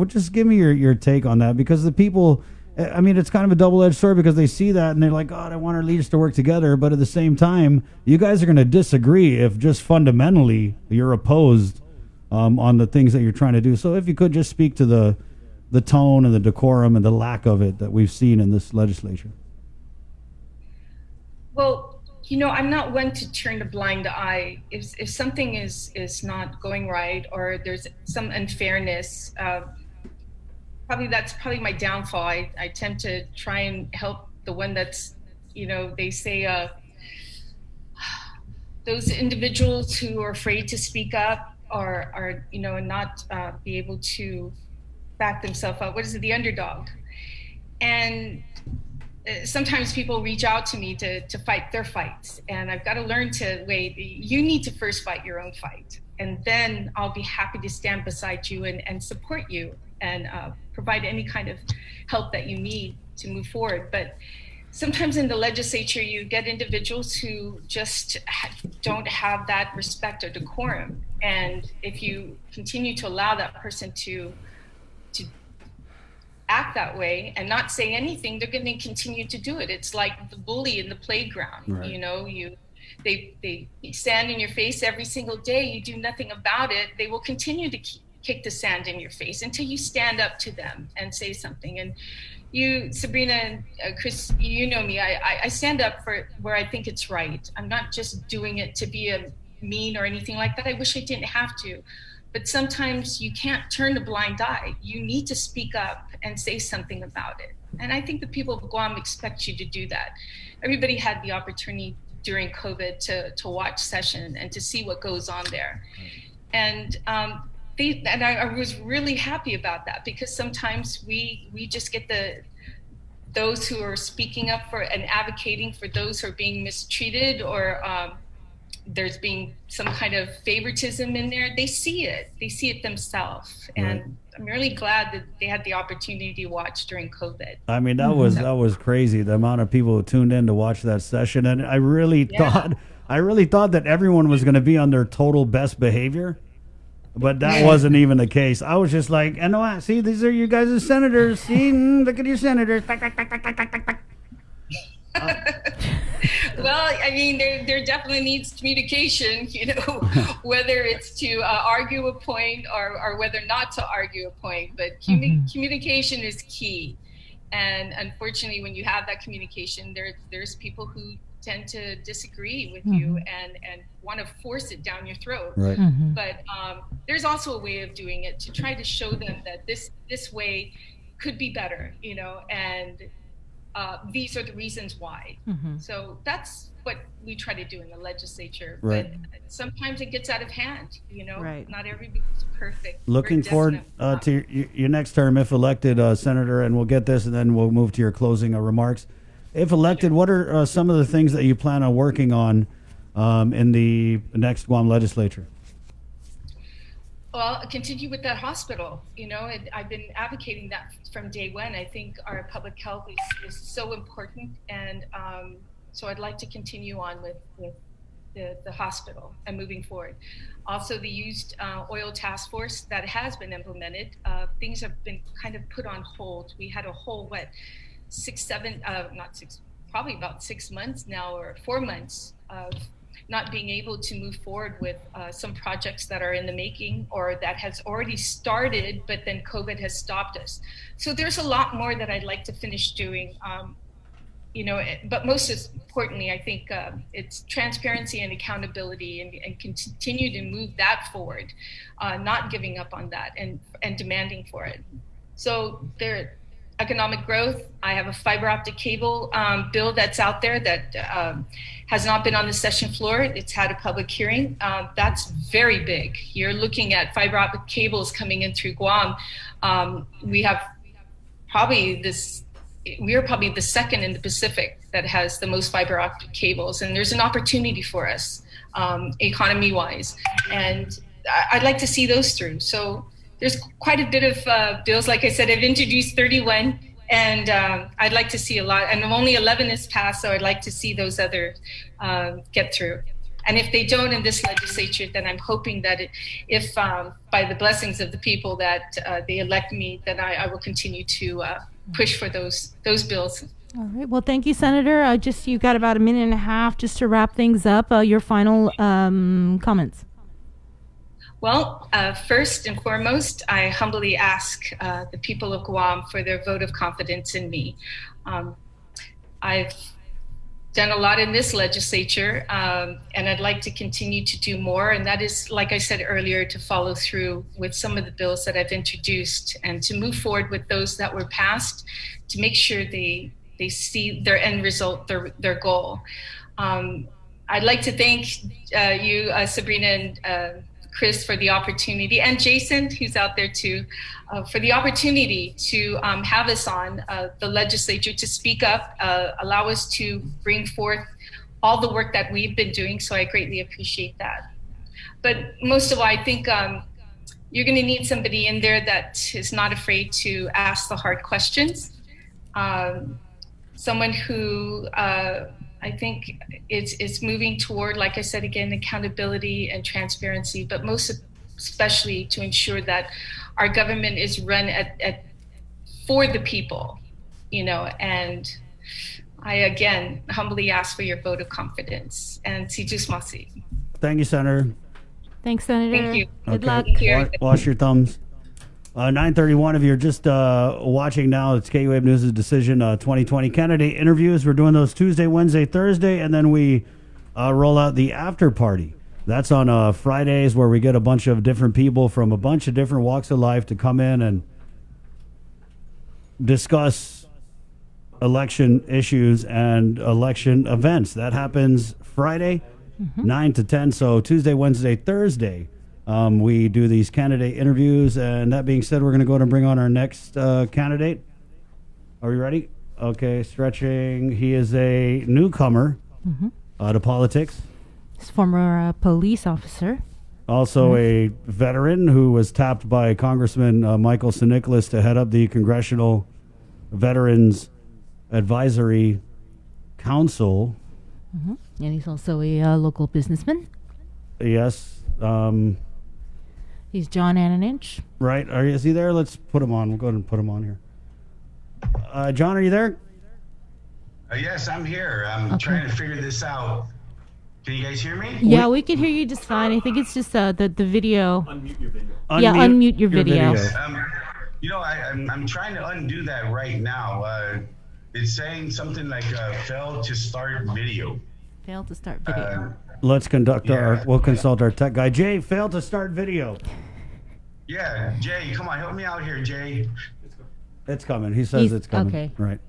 Just give me your take on that, because the people, it's kind of a double-edged sword, because they see that and they're like, God, I want our leaders to work together, but at the same time, you guys are going to disagree if just fundamentally you're opposed on the things that you're trying to do. So if you could just speak to the tone and the decorum and the lack of it that we've seen in this legislature. Well, I'm not one to turn a blind eye. If something is not going right, or there's some unfairness, that's probably my downfall. I tend to try and help the one that's, they say those individuals who are afraid to speak up are not be able to back themselves up. What is it? The underdog. And sometimes people reach out to me to fight their fights, and I've got to learn to wait. You need to first fight your own fight, and then I'll be happy to stand beside you and support you and provide any kind of help that you need to move forward. But sometimes in the legislature, you get individuals who just don't have that respect or decorum. And if you continue to allow that person to act that way and not say anything, they're going to continue to do it. It's like the bully in the playground. Right. They stand in your face every single day. You do nothing about it. They will continue to kick the sand in your face until you stand up to them and say something. And you, Sabrina and Chris, you know me. I stand up for where I think it's right. I'm not just doing it to be a mean or anything like that. I wish I didn't have to. But sometimes you can't turn a blind eye. You need to speak up and say something about it. And I think the people of Guam expect you to do that. Everybody had the opportunity during COVID to watch session and to see what goes on there. And I was really happy about that, because sometimes we just get those who are speaking up for and advocating for those who are being mistreated, or there's being some kind of favoritism in there. They see it themselves. And right. I'm really glad that they had the opportunity to watch during COVID. That was crazy, the amount of people who tuned in to watch that session. And I really thought that everyone was going to be on their total best behavior, but that wasn't even the case. I was just like, see, these are you guys' senators. See, look at your senators. Well, there definitely needs communication, whether it's to argue a point or whether not to argue a point. But communication is key. And unfortunately, when you have that communication, there's people who tend to disagree with you and want to force it down your throat. Right. But there's also a way of doing it to try to show them that this way could be better, and these are the reasons why. So that's what we try to do in the legislature. Right. But sometimes it gets out of hand, Right. Not everybody's perfect. Looking forward to your next term, if elected, Senator, and we'll get this and then we'll move to your closing remarks. If elected, what are some of the things that you plan on working on in the next Guam legislature? Well, continue with that hospital. I've been advocating that from day one. I think our public health is so important, and so I'd like to continue on with the hospital and moving forward. Also, the used oil task force that has been implemented, things have been kind of put on hold. We had a whole, probably about 6 months now, or 4 months of not being able to move forward with some projects that are in the making or that has already started, but then COVID has stopped us. So there's a lot more that I'd like to finish doing. But most importantly, I think it's transparency and accountability, and continue to move that forward, not giving up on that, and demanding for it. So economic growth. I have a fiber optic cable bill that's out there that has not been on the session floor. It's had a public hearing. That's very big. You're looking at fiber optic cables coming in through Guam. We are probably the second in the Pacific that has the most fiber optic cables, and there's an opportunity for us economy-wise, and I'd like to see those through. So there's quite a bit of bills. Like I said, I've introduced 31, and I'd like to see a lot. And only 11 is passed, so I'd like to see those others get through. And if they don't in this legislature, then I'm hoping that if by the blessings of the people that they elect me, then I will continue to push for those bills. All right. Well, thank you, Senator. You got about a minute and a half just to wrap things up. Your final comments. Well, first and foremost, I humbly ask the people of Guam for their vote of confidence in me. I've done a lot in this legislature, and I'd like to continue to do more. And that is, like I said earlier, to follow through with some of the bills that I've introduced, and to move forward with those that were passed, to make sure they see their end result, their goal. I'd like to thank you, Sabrina, and Chris, for the opportunity, and Jason, who's out there too, for the opportunity to have us on the legislature, to speak up, allow us to bring forth all the work that we've been doing. So I greatly appreciate that. But most of all, I think you're going to need somebody in there that is not afraid to ask the hard questions. Someone who I think it's moving toward, like I said again, accountability and transparency, but most especially to ensure that our government is run for the people, and I again humbly ask for your vote of confidence. And si Diyos masi. Thank you, Senator. Thanks, Senator. Thank you. Good luck. Wash your thumbs. 9:31. If you're just watching now, it's KUAB News' Decision 2020 candidate interviews. We're doing those Tuesday, Wednesday, Thursday, and then we roll out the after party. That's on Fridays, where we get a bunch of different people from a bunch of different walks of life to come in and discuss election issues and election events. That happens Friday, 9 to 10. So Tuesday, Wednesday, Thursday, we do these candidate interviews. And that being said, we're going to go ahead and bring on our next candidate. Are we ready? Okay, stretching. He is a newcomer to politics. He's former police officer. Also a veteran who was tapped by Congressman Michael St. Nicholas to head up the Congressional Veterans Advisory Council. And he's also a local businessman. Yes. He's John Ananich. Right. Is he there? Let's put him on. We'll go ahead and put him on here. John, are you there? Yes, I'm here. I'm trying to figure this out. Can you guys hear me? Yeah, we can hear you just fine. I think it's just the video. Unmute your video. Unmute your video. I'm trying to undo that right now. It's saying something like failed to start video. Failed to start video. Let's we'll consult our tech guy. Jay, failed to start video. Yeah, Jay, come on, help me out here, Jay. It's coming. He says it's coming. Okay. Right.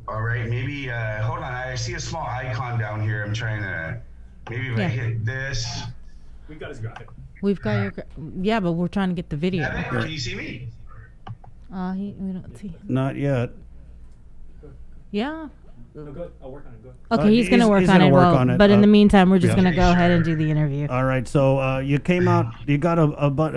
All right, maybe, hold on. I see a small icon down here. I'm trying to, maybe if I hit this. We've got his guy. We've got your, yeah, but we're trying to get the video. Can you see me? We don't see. Not yet. Yeah. No, go ahead. I'll work on it. Go ahead. Okay, he's going to work on it. But in the meantime, we're just yeah. going to go ahead and do the interview. All right. So you came out. You got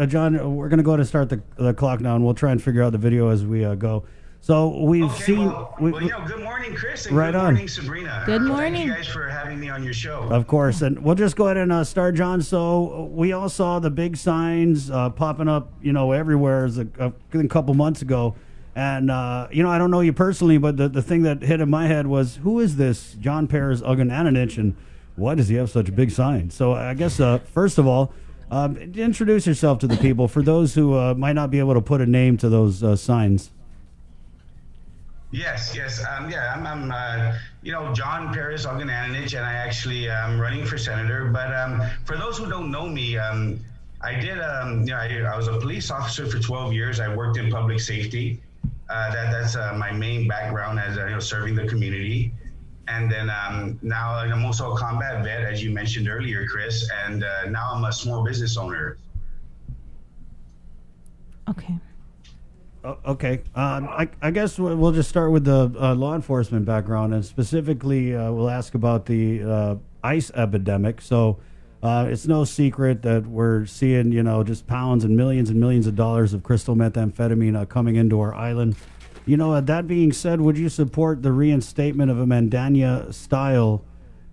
John. We're going to go ahead and start the clock now, and we'll try and figure out the video as we go. So we've seen. Good morning, Chris, and right good on. morning, Sabrina. Good morning. Thank you guys for having me on your show. Of course, and we'll just go ahead and start, John. So we all saw the big signs popping up, everywhere a couple months ago. And, I don't know you personally, but the thing that hit in my head was, who is this John Perez Ugananich, and why does he have such big signs? So I guess, first of all, introduce yourself to the people for those who might not be able to put a name to those signs. Yes. I'm John Perez Ugananich, and I actually am running for senator. But for those who don't know me, I did, I was a police officer for 12 years. I worked in public safety. That's my main background as serving the community. And then now I'm also a combat vet, as you mentioned earlier, Chris. And now I'm a small business owner. Okay. Okay. I guess we'll just start with the law enforcement background, and specifically we'll ask about the ICE epidemic. So it's no secret that we're seeing, just pounds and millions of dollars of crystal methamphetamine coming into our island. That being said, would you support the reinstatement of a Mandania-style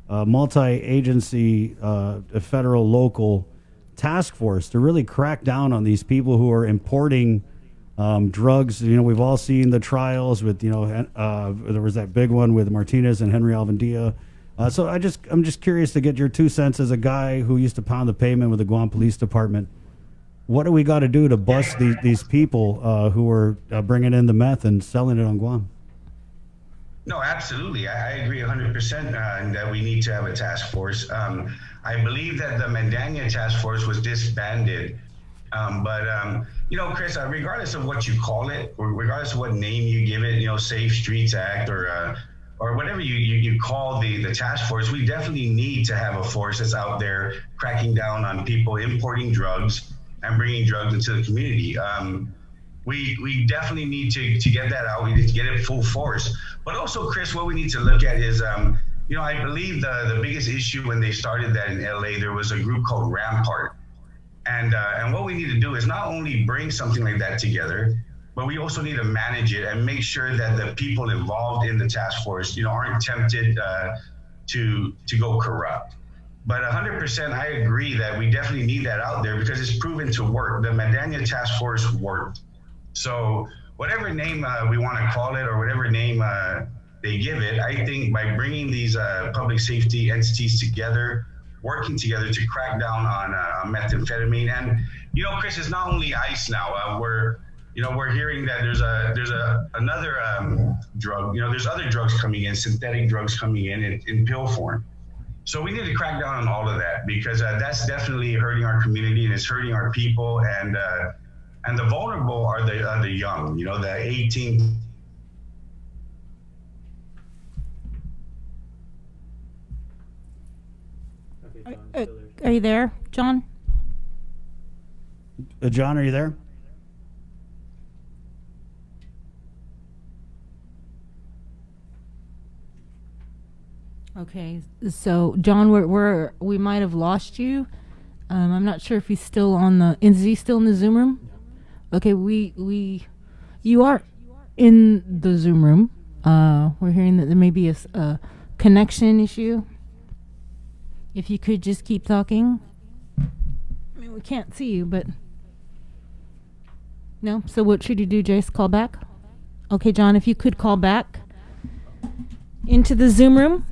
multi-agency federal local task force to really crack down on these people who are importing drugs? We've all seen the trials with, there was that big one with Martinez and Henry Alvandia. So I'm just curious to get your 2 cents as a guy who used to pound the pavement with the Guam Police Department. What do we got to do to bust these people who are bringing in the meth and selling it on Guam? No, absolutely. I agree 100% that we need to have a task force. I believe that the Mandania task force was disbanded. Chris, regardless of what you call it, or regardless of what name you give it, Safe Streets Act or whatever you call the task force, we definitely need to have a force that's out there cracking down on people importing drugs and bringing drugs into the community. We definitely need to get that out. We need to get it full force. But also, Chris, what we need to look at is, I believe the biggest issue when they started that in LA, there was a group called Rampart. And what we need to do is not only bring something like that together, but we also need to manage it and make sure that the people involved in the task force, aren't tempted to go corrupt. But 100%, I agree that we definitely need that out there because it's proven to work. The Mandania task force worked. So whatever name we want to call it or whatever name they give it, I think by bringing these public safety entities together, working together to crack down on methamphetamine. And, Chris, it's not only ICE now. We're hearing that there's another drug. There's other drugs coming in, synthetic drugs coming in pill form. So we need to crack down on all of that because that's definitely hurting our community and it's hurting our people. And the vulnerable are the young. The 18. Are you there, John? John, are you there? Okay, so John, we might have lost you. I'm not sure if he's still is he still in the Zoom room? Okay, you are in the Zoom room. We're hearing that there may be a connection issue. If you could just keep talking. I mean, we can't see you, but no. So what should you do, Jace? Call back? Okay, John, if you could call back into the Zoom room.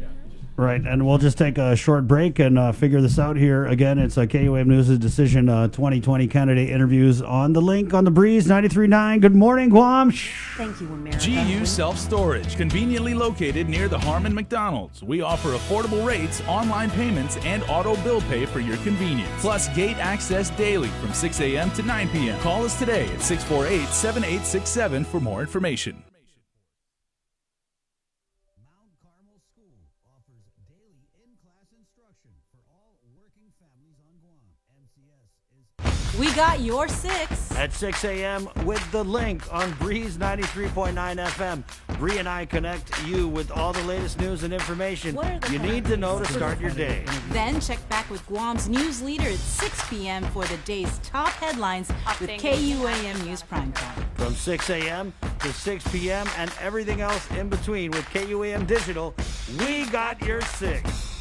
Right, and we'll just take a short break and figure this out here. Again, it's KUAM News' Decision 2020 candidate interviews on the link on the Breeze 93.9. Good morning, Guam. Thank you, America. GU Self-Storage, conveniently located near the Harmon McDonald's. We offer affordable rates, online payments, and auto bill pay for your convenience. Plus gate access daily from 6 a.m. to 9 p.m. Call us today at 648-7867 for more information. We got your 6 at 6 a.m. with the link on Breeze 93.9 FM. Bree and I connect you with all the latest news and information What are the you need to know to start your day. Then check back with Guam's news leader at 6 p.m. for the day's top headlines with KUAM News Primetime. From 6 a.m. to 6 p.m. and everything else in between with KUAM Digital, we got your 6.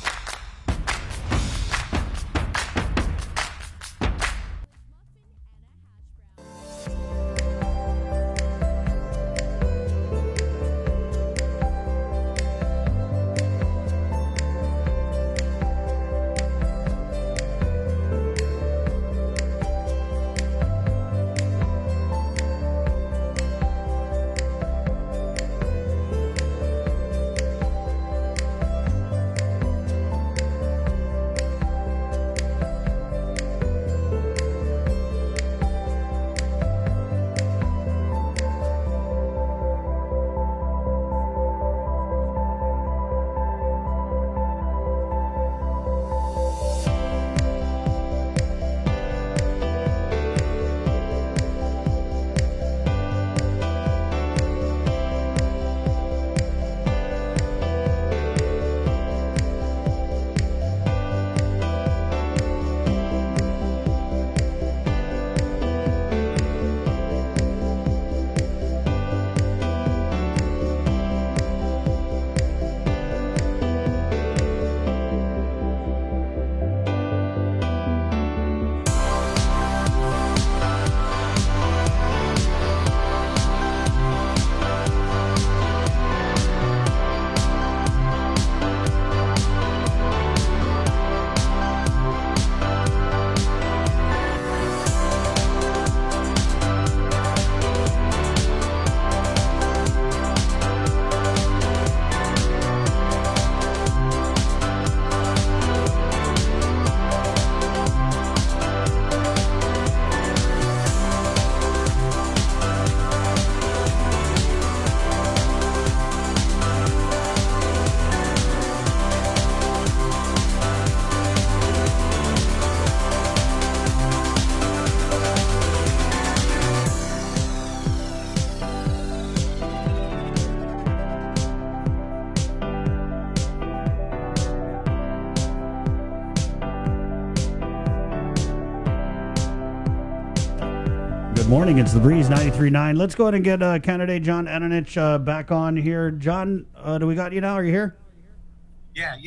Good morning. It's the Breeze 93.9. Let's go ahead and get candidate John Ananich back on here. John, do we got you now? Are you here?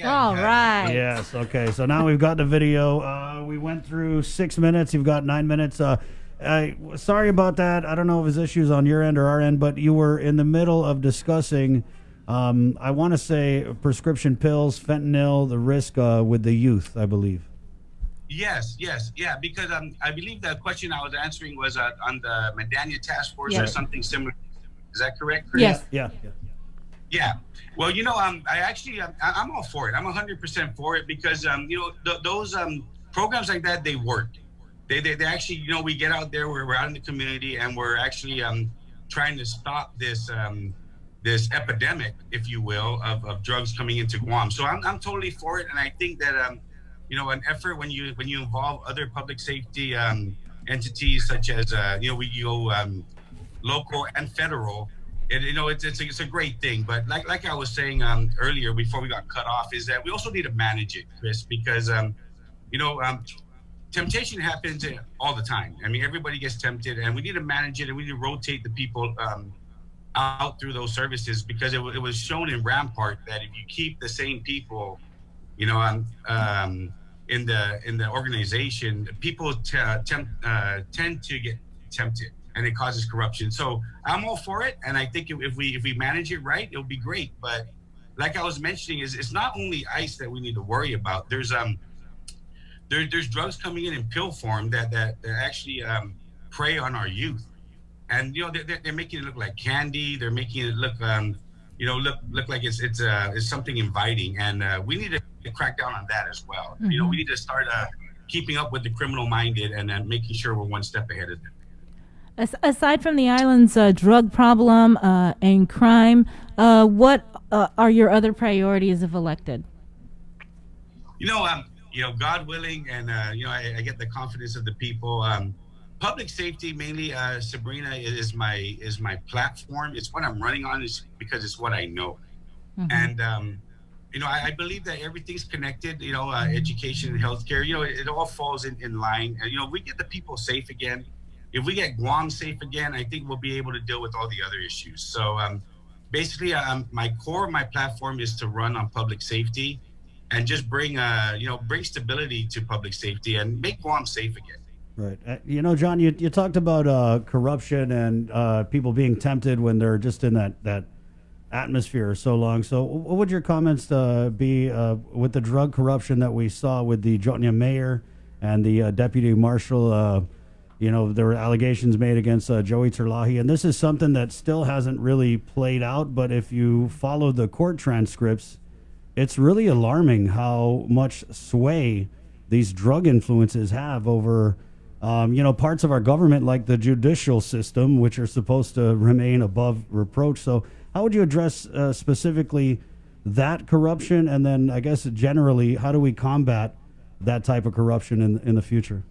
All right. Yes. Okay. So now we've got the video. We went through 6 minutes. You've got 9 minutes. Sorry about that. I don't know if it's issues on your end or our end, but you were in the middle of discussing, I want to say, prescription pills, fentanyl, the risk with the youth, I believe. Yes, because I believe the question I was answering was on the Medania Task Force or something similar. Is that correct, Chris? Yes. Yeah. Well, I actually, I'm all for it. I'm 100% for it because, those programs like that, they work. They actually, we get out there, we're out in the community, and we're actually trying to stop this this epidemic, if you will, of drugs coming into Guam. So I'm totally for it, and I think that an effort when you involve other public safety entities such as we go local and federal. It's a great thing, but like I was saying earlier before we got cut off, is that we also need to manage it, Chris, because temptation happens all the time. I mean, everybody gets tempted, and we need to manage it, and we need to rotate the people out through those services, because it was shown in Rampart that if you keep the same people, in the organization, people tend to get tempted, and it causes corruption. So I'm all for it, and I think if we manage it right, it'll be great. But like I was mentioning, it's not only ICE that we need to worry about. There's drugs coming in pill form that actually prey on our youth, and they're making it look like candy. They're making it look look like it's something inviting, and we need to crack down on that as well. Mm-hmm. We need to start keeping up with the criminal minded and making sure we're one step ahead of them. Aside from the island's drug problem and crime, what are your other priorities if elected? God willing, and I get the confidence of the people. public safety mainly, Sabrina, is my platform. It's what I'm running on, is because it's what I know. And I believe that everything's connected. Education and healthcare. It all falls in line. And if we get the people safe again, if we get Guam safe again, I think we'll be able to deal with all the other issues. So basically, my platform is to run on public safety, and just bring stability to public safety and make Guam safe again. Right. John, you talked about corruption and people being tempted when they're just in that atmosphere so long. So what would your comments be with the drug corruption that we saw with the Jotnia mayor and the deputy marshal? There were allegations made against Joey Terlahi, and this is something that still hasn't really played out. But if you follow the court transcripts, it's really alarming how much sway these drug influences have over parts of our government, like the judicial system, which are supposed to remain above reproach. So how would you address specifically that corruption? And then I guess generally, how do we combat that type of corruption in the future?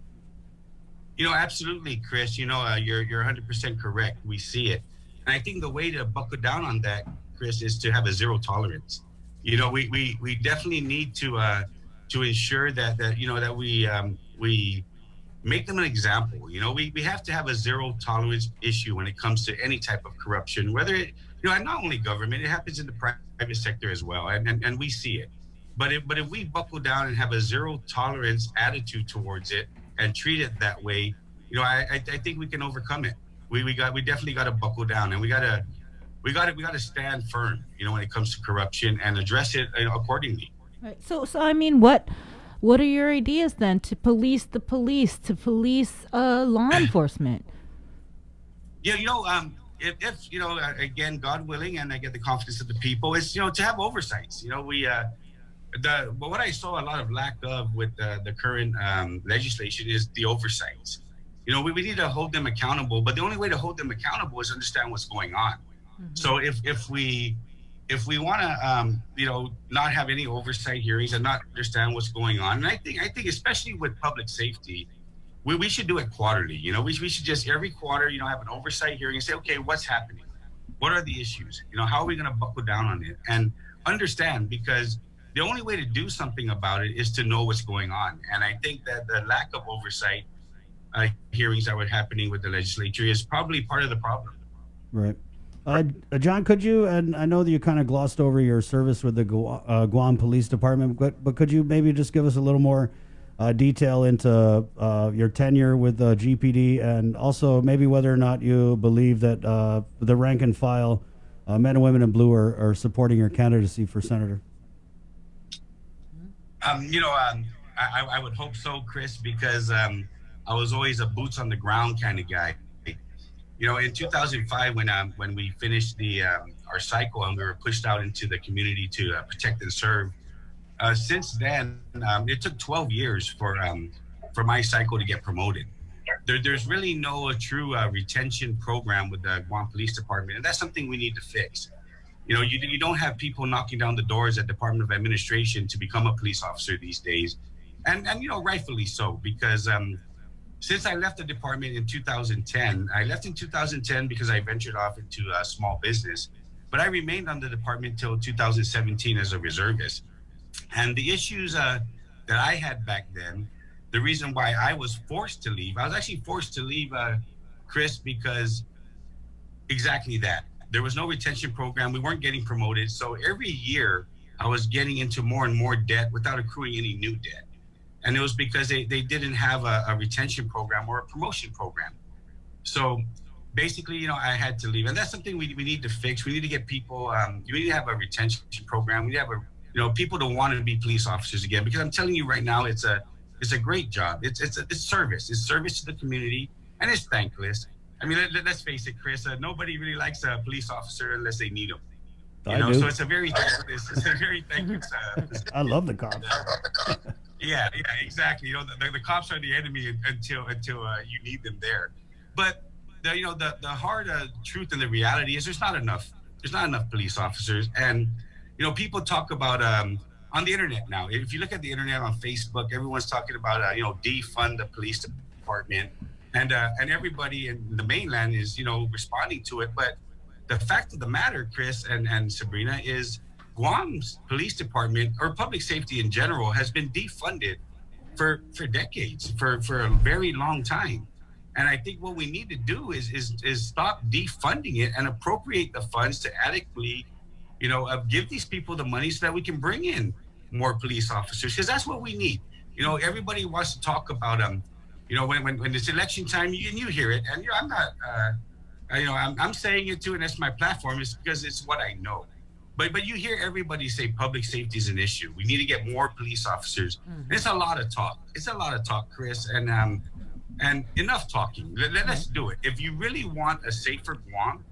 Absolutely, Chris. You're 100% correct. We see it. And I think the way to buckle down on that, Chris, is to have a zero tolerance. We definitely need to ensure that we make them an example. We have to have a zero tolerance issue when it comes to any type of corruption, whether it, and not only government, it happens in the private sector as well, and we see it. But if we buckle down and have a zero tolerance attitude towards it and treat it that way, I think we can overcome it. We definitely got to buckle down, and we got to stand firm, when it comes to corruption, and address it accordingly. Right. So I mean, what are your ideas then to police the police, to police law enforcement? Yeah, if again, God willing, and I get the confidence of the people, is to have oversights. But what I saw a lot of lack of with the current legislation is the oversights. We need to hold them accountable, but the only way to hold them accountable is understand what's going on. So if we want to not have any oversight hearings and not understand what's going on, and I think especially with public safety, we should do it quarterly. We should just every quarter have an oversight hearing and say, okay, what's happening? What are the issues? How are we going to buckle down on it and understand? Because the only way to do something about it is to know what's going on. And I think that the lack of oversight hearings that were happening with the legislature is probably part of the problem. Right. John, could you, and I know that you kind of glossed over your service with the Guam Police Department, but could you maybe just give us a little more detail into your tenure with GPD, and also maybe whether or not you believe that the rank and file men and women in blue are supporting your candidacy for senator? I would hope so, Chris, because I was always a boots on the ground kind of guy. In 2005, when we finished our cycle and we were pushed out into the community to protect and serve, since then it took 12 years for my cycle to get promoted. There's really no true retention program with the Guam Police Department, and that's something we need to fix. You don't have people knocking down the doors at Department of Administration to become a police officer these days, and rightfully so, because since I left the department in 2010, I left in 2010 because I ventured off into a small business, but I remained on the department till 2017 as a reservist. And the issues that I had back then, the reason why I was forced to leave, I was actually forced to leave, Chris, because exactly that. There was no retention program. We weren't getting promoted. So every year I was getting into more and more debt without accruing any new debt. And it was because they didn't have a retention program or a promotion program. So basically, I had to leave. And that's something we need to fix. We need to get people, we need to have a retention program. We need to have people to want to be police officers again, because I'm telling you right now, it's a great job. It's service. It's service to the community, and it's thankless. I mean, let's face it, Chris, nobody really likes a police officer unless they need them. So it's a very thankless. I love the cops. Yeah, exactly. The cops are the enemy until you need them there. But the hard truth and the reality is there's not enough police officers. And people talk about on the internet now. If you look at the internet on Facebook, everyone's talking about defund the police department. and everybody in the mainland is, you know, responding to it. But the fact of the matter, Chris and Sabrina, is Guam's police department, or public safety in general, has been defunded for decades, for a very long time. And I think what we need to do is stop defunding it and appropriate the funds to adequately, you know, give these people the money so that we can bring in more police officers, because that's what we need. You know, everybody wants to talk about you know, when it's election time, and you hear it, and you know, I'm not, you know, I'm saying it too, and that's my platform, is because it's what I know. But you hear everybody say public safety is an issue. We need to get more police officers. Mm-hmm. It's a lot of talk. It's a lot of talk, Chris, and enough talking. Let's do it. If you really want a safer Guam,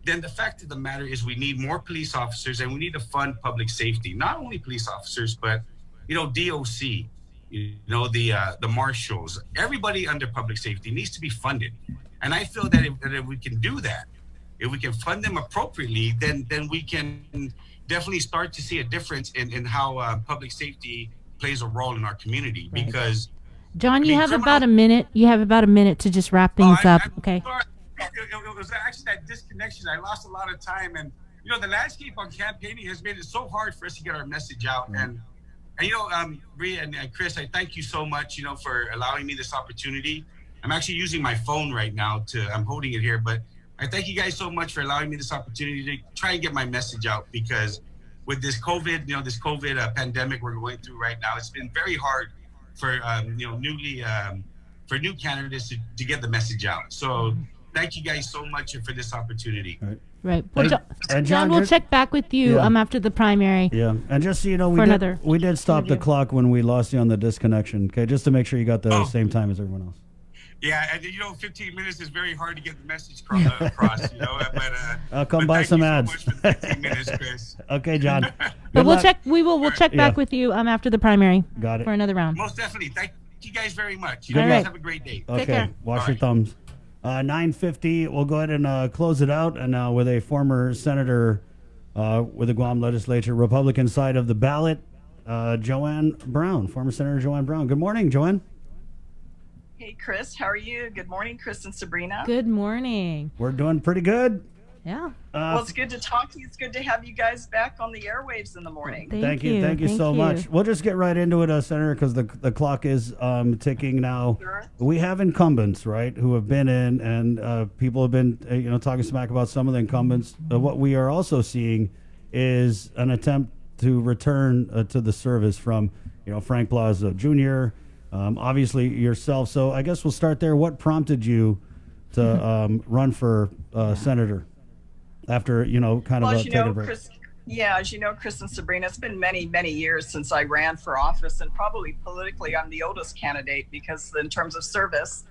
then the fact of the matter is we need more police officers, and we need to fund public safety. Not only police officers, but, you know, DOC, you know, the marshals, everybody under public safety needs to be funded. And I feel that if we can do that, if we can fund them appropriately, then we can definitely start to see a difference in how public safety plays a role in our community. Right. Because John, you have about a minute. You have about a minute to just wrap things up. Okay. Sorry. It was actually that disconnection. I lost a lot of time, and you know, the landscape on campaigning has made it so hard for us to get our message out. And you know, Bria and Chris, I thank you so much, you know, for allowing me this opportunity. I'm actually using my phone right now I'm holding it here, but I thank you guys so much for allowing me this opportunity to try and get my message out, because with this COVID, you know, this COVID pandemic we're going through right now, it's been very hard for, you know, for new candidates to get the message out. So thank you guys so much for this opportunity. Right. Well, John, we'll check back with you after the primary. Yeah. And just so you know, we did stop the clock when we lost you on the disconnection. Okay. Just to make sure you got the same time as everyone else. Yeah, and you know, 15 minutes is very hard to get the message across, you know. But I'll come buy some ads. So much for 15 minutes, Chris. Okay, John. But we'll check. We'll check back with you after the primary. Got it. For another round. Most definitely. Thank you guys very much. You guys have a great day. Okay. Take care. Wash your thumbs. 9:50. We'll go ahead and close it out, and with a former senator with the Guam legislature, Republican side of the ballot, Joanne Brown, former Senator Joanne Brown. Good morning, Joanne. Hey, Chris, how are you? Good morning, Chris and Sabrina. Good morning. We're doing pretty good. Yeah. Well, it's good to talk to you. It's good to have you guys back on the airwaves in the morning. Thank you so much. We'll just get right into it, Senator, because the clock is ticking now. Sure. We have incumbents, right, who have been in, and people have been, you know, talking smack about some of the incumbents. What we are also seeing is an attempt to return to the service from, you know, Frank Plaza Jr., obviously yourself. So I guess we'll start there. What prompted you to run for senator after, you know, kind of taking a break? Chris, as you know, Chris and Sabrina, it's been many, many years since I ran for office, and probably politically I'm the oldest candidate, because in terms of service,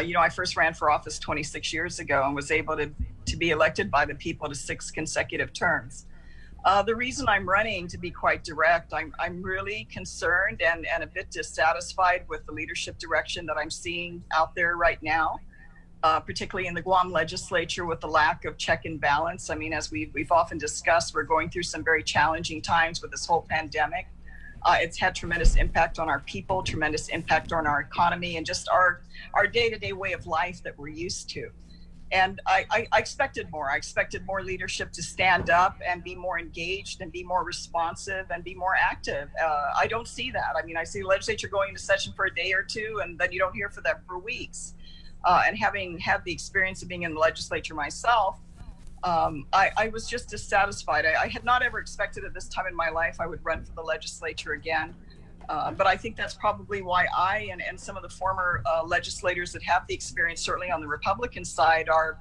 you know, I first ran for office 26 years ago and was able to be elected by the people to 6 consecutive terms. The reason I'm running, to be quite direct, I'm really concerned and a bit dissatisfied with the leadership direction that I'm seeing out there right now, particularly in the Guam legislature, with the lack of check and balance. I mean, as we've often discussed, we're going through some very challenging times with this whole pandemic. It's had tremendous impact on our people, tremendous impact on our economy, and just our day-to-day way of life that we're used to. And I expected more. I expected more leadership to stand up and be more engaged and be more responsive and be more active. I don't see that. I mean, I see the legislature going into session for a day or two, and then you don't hear from them for weeks. And having had the experience of being in the legislature myself, I was just dissatisfied. I had not ever expected at this time in my life I would run for the legislature again. But I think that's probably why I and some of the former legislators that have the experience, certainly on the Republican side, are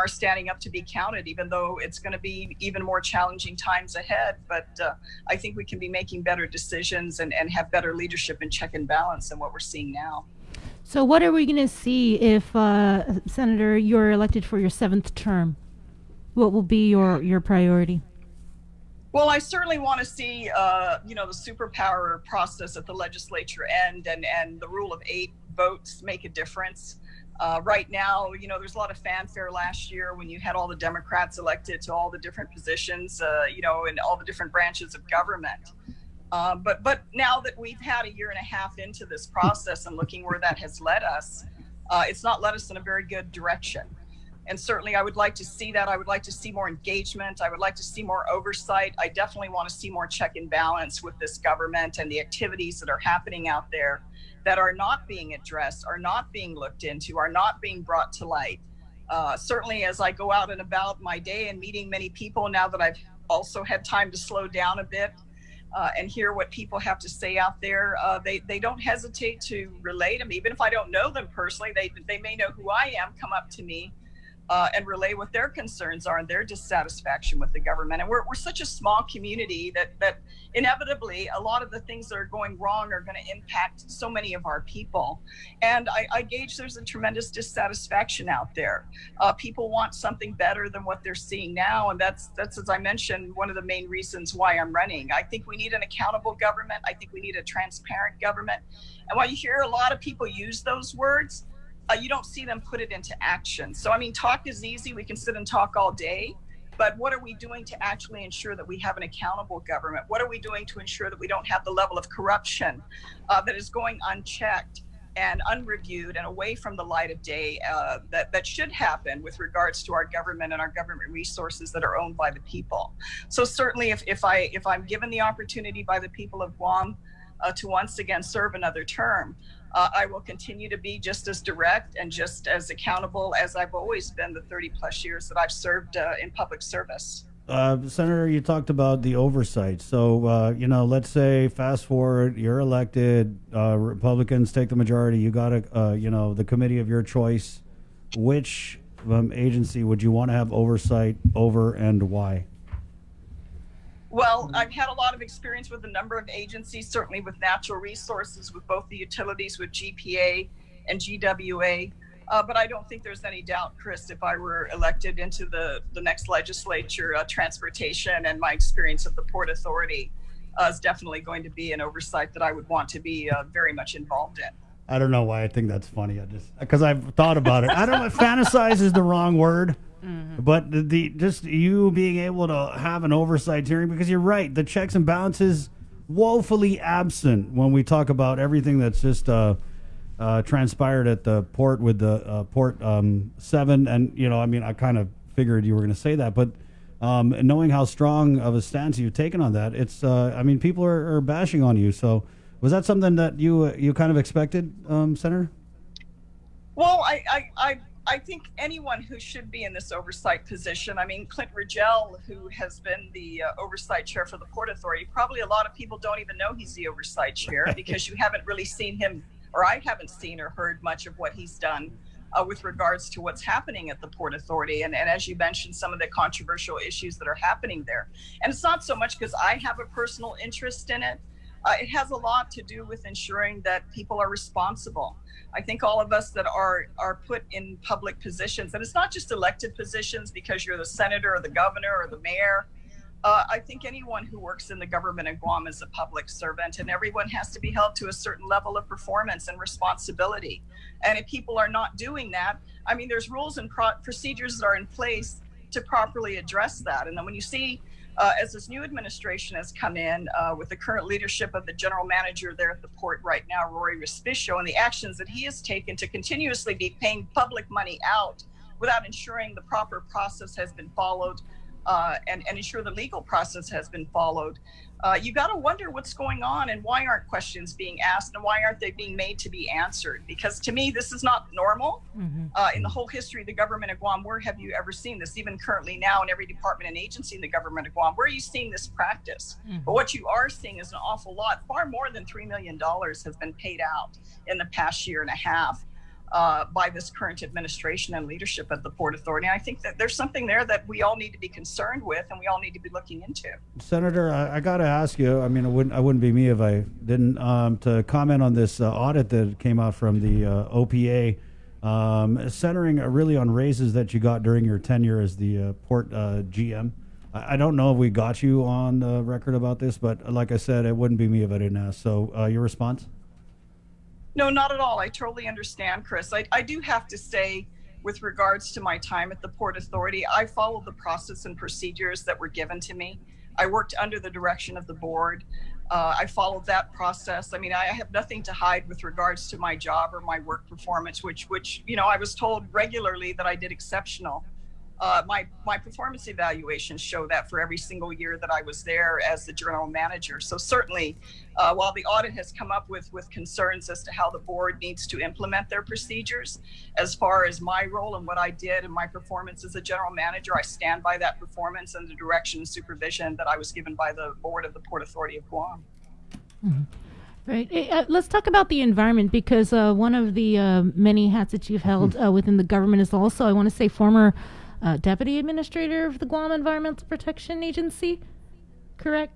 standing up to be counted, even though it's going to be even more challenging times ahead. But I think we can be making better decisions and have better leadership and check and balance than what we're seeing now. So what are we going to see if, Senator, you're elected for your 7th term? What will be your priority? Well, I certainly want to see, the superpower process at the legislature end and the rule of 8 votes make a difference. Right now, there's a lot of fanfare last year when you had all the Democrats elected to all the different positions, in all the different branches of government. But now that we've had a year and a half into this process and looking where that has led us, It's not led us in a very good direction. And certainly I would like to see that. I would like to see more engagement. I would like to see more oversight. I definitely want to see more check and balance with this government and the activities that are happening out there that are not being addressed, are not being looked into, are not being brought to light. Certainly as I go out and about my day and meeting many people, now that I've also had time to slow down a bit and hear what people have to say out there, they don't hesitate to relay to me. Even if I don't know them personally, they may know who I am, come up to me and relay what their concerns are and their dissatisfaction with the government. And we're such a small community that inevitably a lot of the things that are going wrong are going to impact so many of our people. And I gauge there's a tremendous dissatisfaction out there. People want something better than what they're seeing now. And that's, as I mentioned, one of the main reasons why I'm running. I think we need an accountable government. I think we need a transparent government. And while you hear a lot of people use those words, you don't see them put it into action. So, I mean, talk is easy. We can sit and talk all day, but what are we doing to actually ensure that we have an accountable government? What are we doing to ensure that we don't have the level of corruption that is going unchecked and unreviewed and away from the light of day that should happen with regards to our government and our government resources that are owned by the people? So certainly if I'm given the opportunity by the people of Guam to once again serve another term, I will continue to be just as direct and just as accountable as I've always been the 30 plus years that I've served in public service. Senator, you talked about the oversight. So, let's say fast forward, you're elected, Republicans take the majority, you got the committee of your choice. Which agency would you want to have oversight over and why? Well, I've had a lot of experience with a number of agencies, certainly with natural resources, with both the utilities, with GPA and GWA. But I don't think there's any doubt, Chris, if I were elected into the next legislature, transportation and my experience at the Port Authority is definitely going to be an oversight that I would want to be very much involved in. I don't know why I think that's funny. Because I've thought about it. I don't know if fantasize is the wrong word. Mm-hmm. But just you being able to have an oversight hearing, because you're right, the checks and balances woefully absent when we talk about everything that's just transpired at the port with the Port 7. And, I kind of figured you were going to say that. But knowing how strong of a stance you've taken on that, it's, people are bashing on you. So was that something that you kind of expected, Senator? Well, I think anyone who should be in this oversight position, Clint Rigel, who has been the oversight chair for the Port Authority, probably a lot of people don't even know he's the oversight chair because you haven't really seen him, or I haven't seen or heard much of what he's done with regards to what's happening at the Port Authority. And as you mentioned, some of the controversial issues that are happening there. And it's not so much because I have a personal interest in it. It has a lot to do with ensuring that people are responsible. I think all of us that are put in public positions, and it's not just elected positions because you're the senator or the governor or the mayor. I think anyone who works in the government of Guam is a public servant, and everyone has to be held to a certain level of performance and responsibility. And if people are not doing that, there's rules and procedures that are in place to properly address that. And then when you see as this new administration has come in with the current leadership of the general manager there at the port right now, Rory Respicio, and the actions that he has taken to continuously be paying public money out without ensuring the proper process has been followed and ensure the legal process has been followed, you got to wonder what's going on and why aren't questions being asked and why aren't they being made to be answered? Because to me, this is not normal. Mm-hmm. In the whole history of the government of Guam, where have you ever seen this? Even currently now in every department and agency in the government of Guam, where are you seeing this practice? Mm-hmm. But what you are seeing is an awful lot, far more than $3 million has been paid out in the past year and a half. By this current administration and leadership at the Port Authority. And I think that there's something there that we all need to be concerned with and we all need to be looking into. Senator, I got to ask you, it wouldn't be me if I didn't, to comment on this audit that came out from the OPA, centering really on raises that you got during your tenure as the Port GM. I don't know if we got you on the record about this, but like I said, it wouldn't be me if I didn't ask. So your response? No, not at all. I totally understand, Chris. I do have to say, with regards to my time at the Port Authority, I followed the process and procedures that were given to me. I worked under the direction of the board. I followed that process. I mean, I have nothing to hide with regards to my job or my work performance, which I was told regularly that I did exceptional. My performance evaluations show that for every single year that I was there as the general manager. So certainly, while the audit has come up with concerns as to how the board needs to implement their procedures, as far as my role and what I did and my performance as a general manager, I stand by that performance and the direction and supervision that I was given by the board of the Port Authority of Guam. Mm-hmm. Right. Let's talk about the environment, because one of the many hats that you've held within the government is also, I want to say, former Deputy Administrator of the Guam Environmental Protection Agency, correct?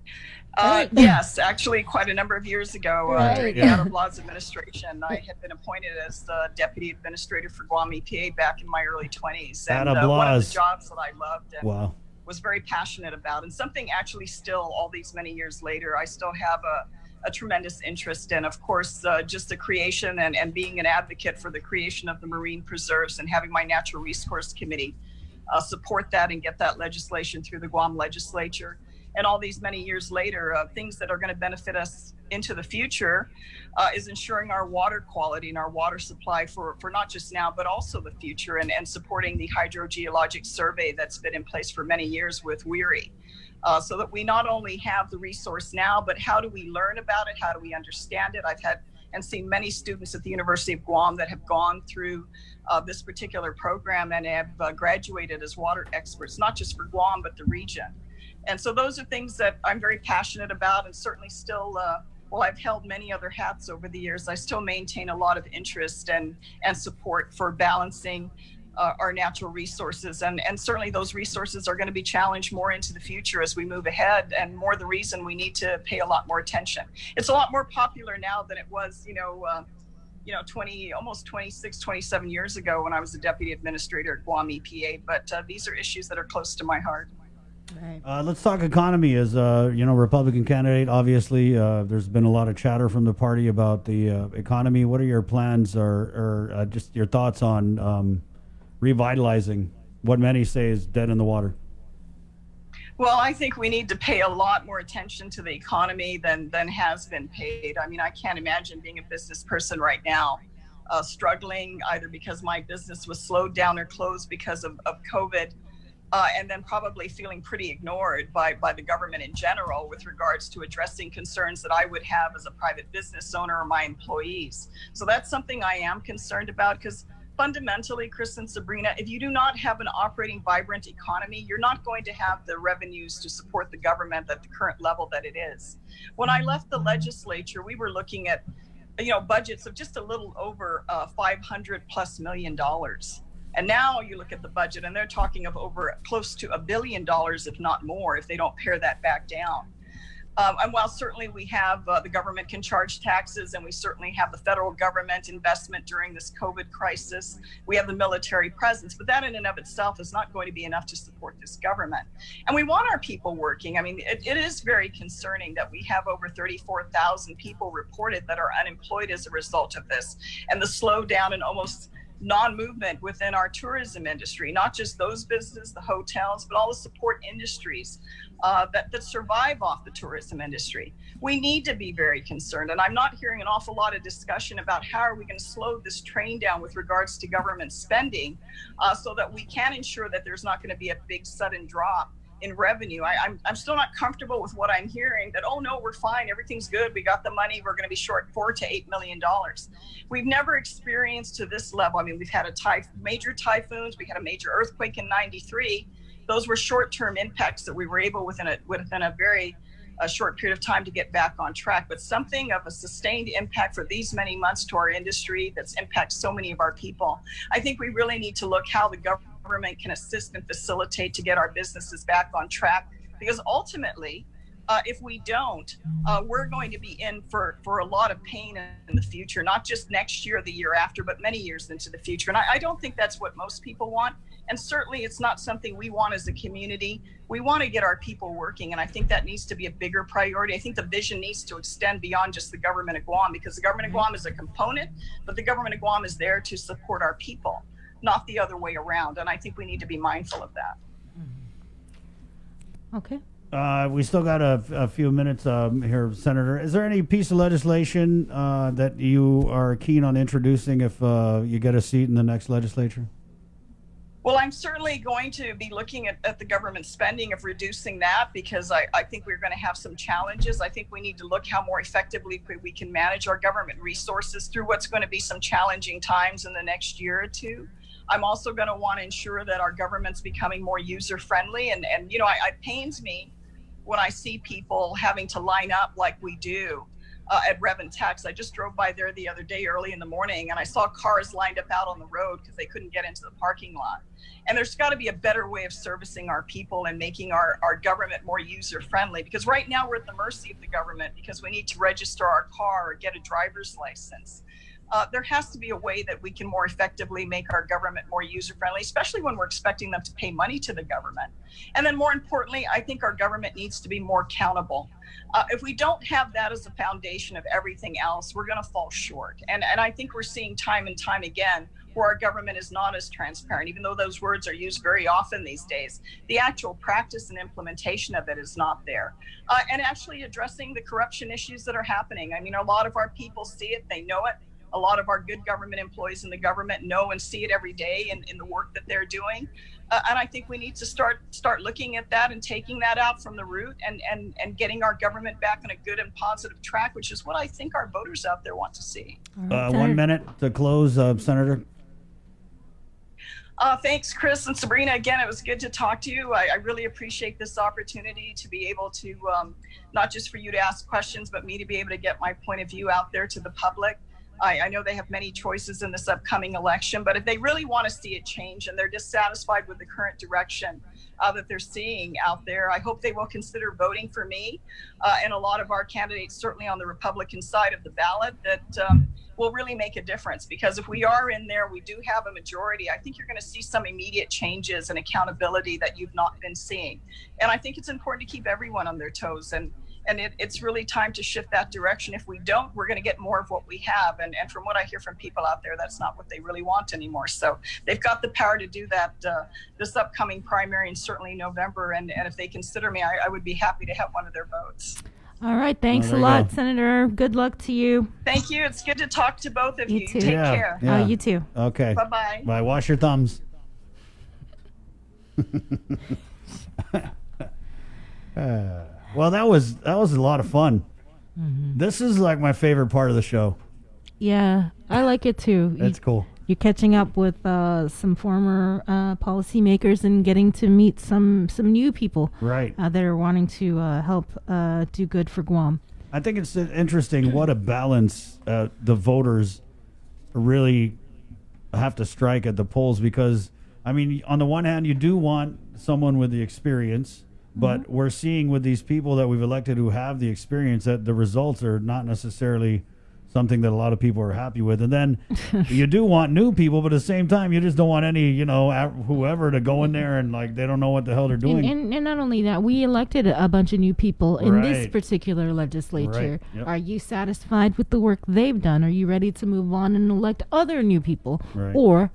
Yes, actually quite a number of years ago, Right. the Adam Laws administration, I had been appointed as the Deputy Administrator for Guam EPA back in my early 20s. And Adam one of Laws. the jobs that I loved and Wow. was very passionate about, and something actually still, all these many years later, I still have a tremendous interest in, of course, just the creation and being an advocate for the creation of the marine preserves and having my Natural Resource Committee support that and get that legislation through the Guam legislature. And all these many years later, things that are going to benefit us into the future is ensuring our water quality and our water supply for not just now, but also the future, and supporting the hydrogeologic survey that's been in place for many years with WERI. So that we not only have the resource now, but how do we learn about it? How do we understand it? I've had and seen many students at the University of Guam that have gone through this particular program and have graduated as water experts, not just for Guam, but the region. And so those are things that I'm very passionate about, and certainly still, while I've held many other hats over the years, I still maintain a lot of interest and support for balancing our natural resources. And certainly those resources are going to be challenged more into the future as we move ahead, and more the reason we need to pay a lot more attention. It's a lot more popular now than it was, almost 26, 27 years ago when I was the Deputy Administrator at Guam EPA. But these are issues that are close to my heart. Right. Let's talk economy. As Republican candidate, obviously, there's been a lot of chatter from the party about the economy. What are your plans, or just your thoughts on revitalizing what many say is dead in the water? Well, I think we need to pay a lot more attention to the economy than has been paid. I mean, I can't imagine being a business person right now struggling either because my business was slowed down or closed because of COVID, and then probably feeling pretty ignored by the government in general with regards to addressing concerns that I would have as a private business owner or my employees. So that's something I am concerned about, because fundamentally, Chris and Sabrina, if you do not have an operating, vibrant economy, you're not going to have the revenues to support the government at the current level that it is. When I left the legislature, we were looking at, budgets of just a little over $500+ million. And now you look at the budget and they're talking of over close to $1 billion, if not more, if they don't pare that back down. And while certainly we have the government can charge taxes, and we certainly have the federal government investment during this COVID crisis, we have the military presence, but that in and of itself is not going to be enough to support this government. And we want our people working. I mean, it is very concerning that we have over 34,000 people reported that are unemployed as a result of this, and the slowdown and almost non-movement within our tourism industry, not just those businesses, the hotels, but all the support industries that survive off the tourism industry. We need to be very concerned. And I'm not hearing an awful lot of discussion about how are we going to slow this train down with regards to government spending so that we can ensure that there's not going to be a big sudden drop in revenue. I'm still not comfortable with what I'm hearing, that, oh no, we're fine, everything's good, we got the money, we're going to be short $4 to $8 million. We've never experienced to this level. I mean, we've had major typhoons, we had a major earthquake in '93. Those were short-term impacts that we were able within a very short period of time to get back on track. But something of a sustained impact for these many months to our industry that's impacted so many of our people. I think we really need to look how the government can assist and facilitate to get our businesses back on track, because ultimately, if we don't, we're going to be in for a lot of pain in the future, not just next year or the year after, but many years into the future. And I don't think that's what most people want. And certainly it's not something we want as a community. We want to get our people working. And I think that needs to be a bigger priority. I think the vision needs to extend beyond just the government of Guam, because the government of Guam is a component, but the government of Guam is there to support our people, not the other way around. And I think we need to be mindful of that. Okay. We still got a few minutes here, Senator. Is there any piece of legislation that you are keen on introducing if you get a seat in the next legislature? Well, I'm certainly going to be looking at the government spending of reducing that, because I think we're going to have some challenges. I think we need to look how more effectively we can manage our government resources through what's going to be some challenging times in the next year or two. I'm also going to want to ensure that our government's becoming more user friendly. And you know, it pains me when I see people having to line up like we do at Rev and Tex. I just drove by there the other day early in the morning, and I saw cars lined up out on the road because they couldn't get into the parking lot. And there's got to be a better way of servicing our people and making our government more user friendly, because right now we're at the mercy of the government because we need to register our car or get a driver's license. There has to be a way that we can more effectively make our government more user friendly, especially when we're expecting them to pay money to the government. And then more importantly, I think our government needs to be more accountable. If we don't have that as a foundation of everything else, we're going to fall short. And I think we're seeing time and time again where our government is not as transparent, even though those words are used very often these days. The actual practice and implementation of it is not there. And actually addressing the corruption issues that are happening. I mean, a lot of our people see it, they know it. A lot of our good government employees in the government know and see it every day in the work that they're doing. And I think we need to start looking at that and taking that out from the root and getting our government back on a good and positive track, which is what I think our voters out there want to see. 1 minute to close, Senator. Thanks, Chris and Sabrina. Again, it was good to talk to you. I really appreciate this opportunity to be able to, not just for you to ask questions, but me to be able to get my point of view out there to the public. I know they have many choices in this upcoming election, but if they really want to see it change and they're dissatisfied with the current direction that they're seeing out there, I hope they will consider voting for me and a lot of our candidates, certainly on the Republican side of the ballot, that will really make a difference. Because if we are in there, we do have a majority, I think you're going to see some immediate changes and accountability that you've not been seeing. And I think it's important to keep everyone on their toes. And it's really time to shift that direction. If we don't, we're going to get more of what we have. And from what I hear from people out there, that's not what they really want anymore. So they've got the power to do that this upcoming primary and certainly November. And if they consider me, I would be happy to have one of their votes. All right. Thanks a lot, Senator. Good luck to you. Too. Thank you. It's good to talk to both of you. Too. Take care. Yeah. You too. Okay. Bye-bye. Bye. Wash your thumbs. Well, that was a lot of fun. Mm-hmm. This is like my favorite part of the show. Yeah, I like it too. That's cool. You're catching up with some former policymakers and getting to meet some new people, right? That are wanting to help do good for Guam. I think it's interesting what a balance the voters really have to strike at the polls, because I mean, on the one hand, you do want someone with the experience. But we're seeing with these people that we've elected who have the experience that the results are not necessarily something that a lot of people are happy with. And then you do want new people, but at the same time, you just don't want any, whoever to go in there and like they don't know what the hell they're doing. And not only that, we elected a bunch of new people in this particular legislature. Right. Yep. Are you satisfied with the work they've done? Are you ready to move on and elect other new people or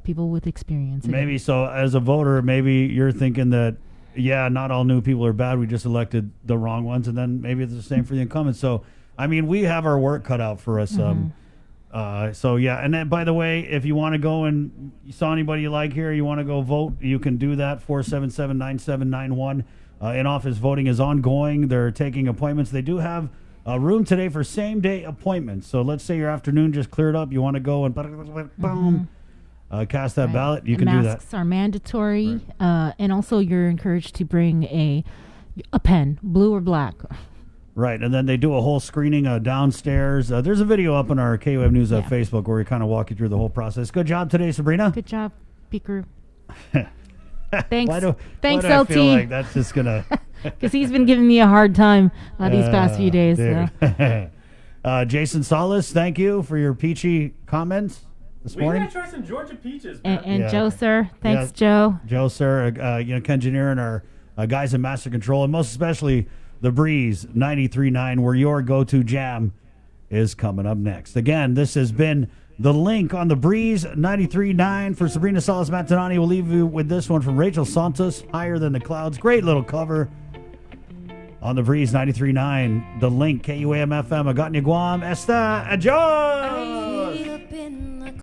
people with experience? Maybe so. As a voter, maybe you're thinking that, yeah, not all new people are bad. We just elected the wrong ones, and then maybe it's the same for the incumbents. So, I mean, we have our work cut out for us. So, yeah. And then, by the way, if you want to go and you saw anybody you like here, you want to go vote, you can do that, 477-9791. In-office voting is ongoing. They're taking appointments. They do have a room today for same-day appointments. So let's say your afternoon just cleared up. You want to go and boom. Cast that ballot. You can do that. Masks are mandatory, and also you're encouraged to bring a pen, blue or black. Right, and then they do a whole screening downstairs. There's a video up on our KUAM News Facebook where we kind of walk you through the whole process. Good job today, Sabrina. Good job, P-Crew. Thanks. Why Thanks, do I LT. feel like that's just gonna? Because he's been giving me a hard time these past few days. So. Jason Solis, thank you for your peachy comments this morning. We gotta try some Georgia peaches, man. And Joe, sir. Thanks, Joe. Joe, sir. Ken Engineer and our guys in Master Control, and most especially the Breeze 93.9, where your go-to jam is coming up next. Again, this has been The Link on the Breeze 93.9. For Sabrina Salas Matanani, we'll leave you with this one from Rachel Santos, Higher Than the Clouds. Great little cover. On the Breeze 93.9, The Link, KUAM FM, Agotnya, Guam. Esta, adios!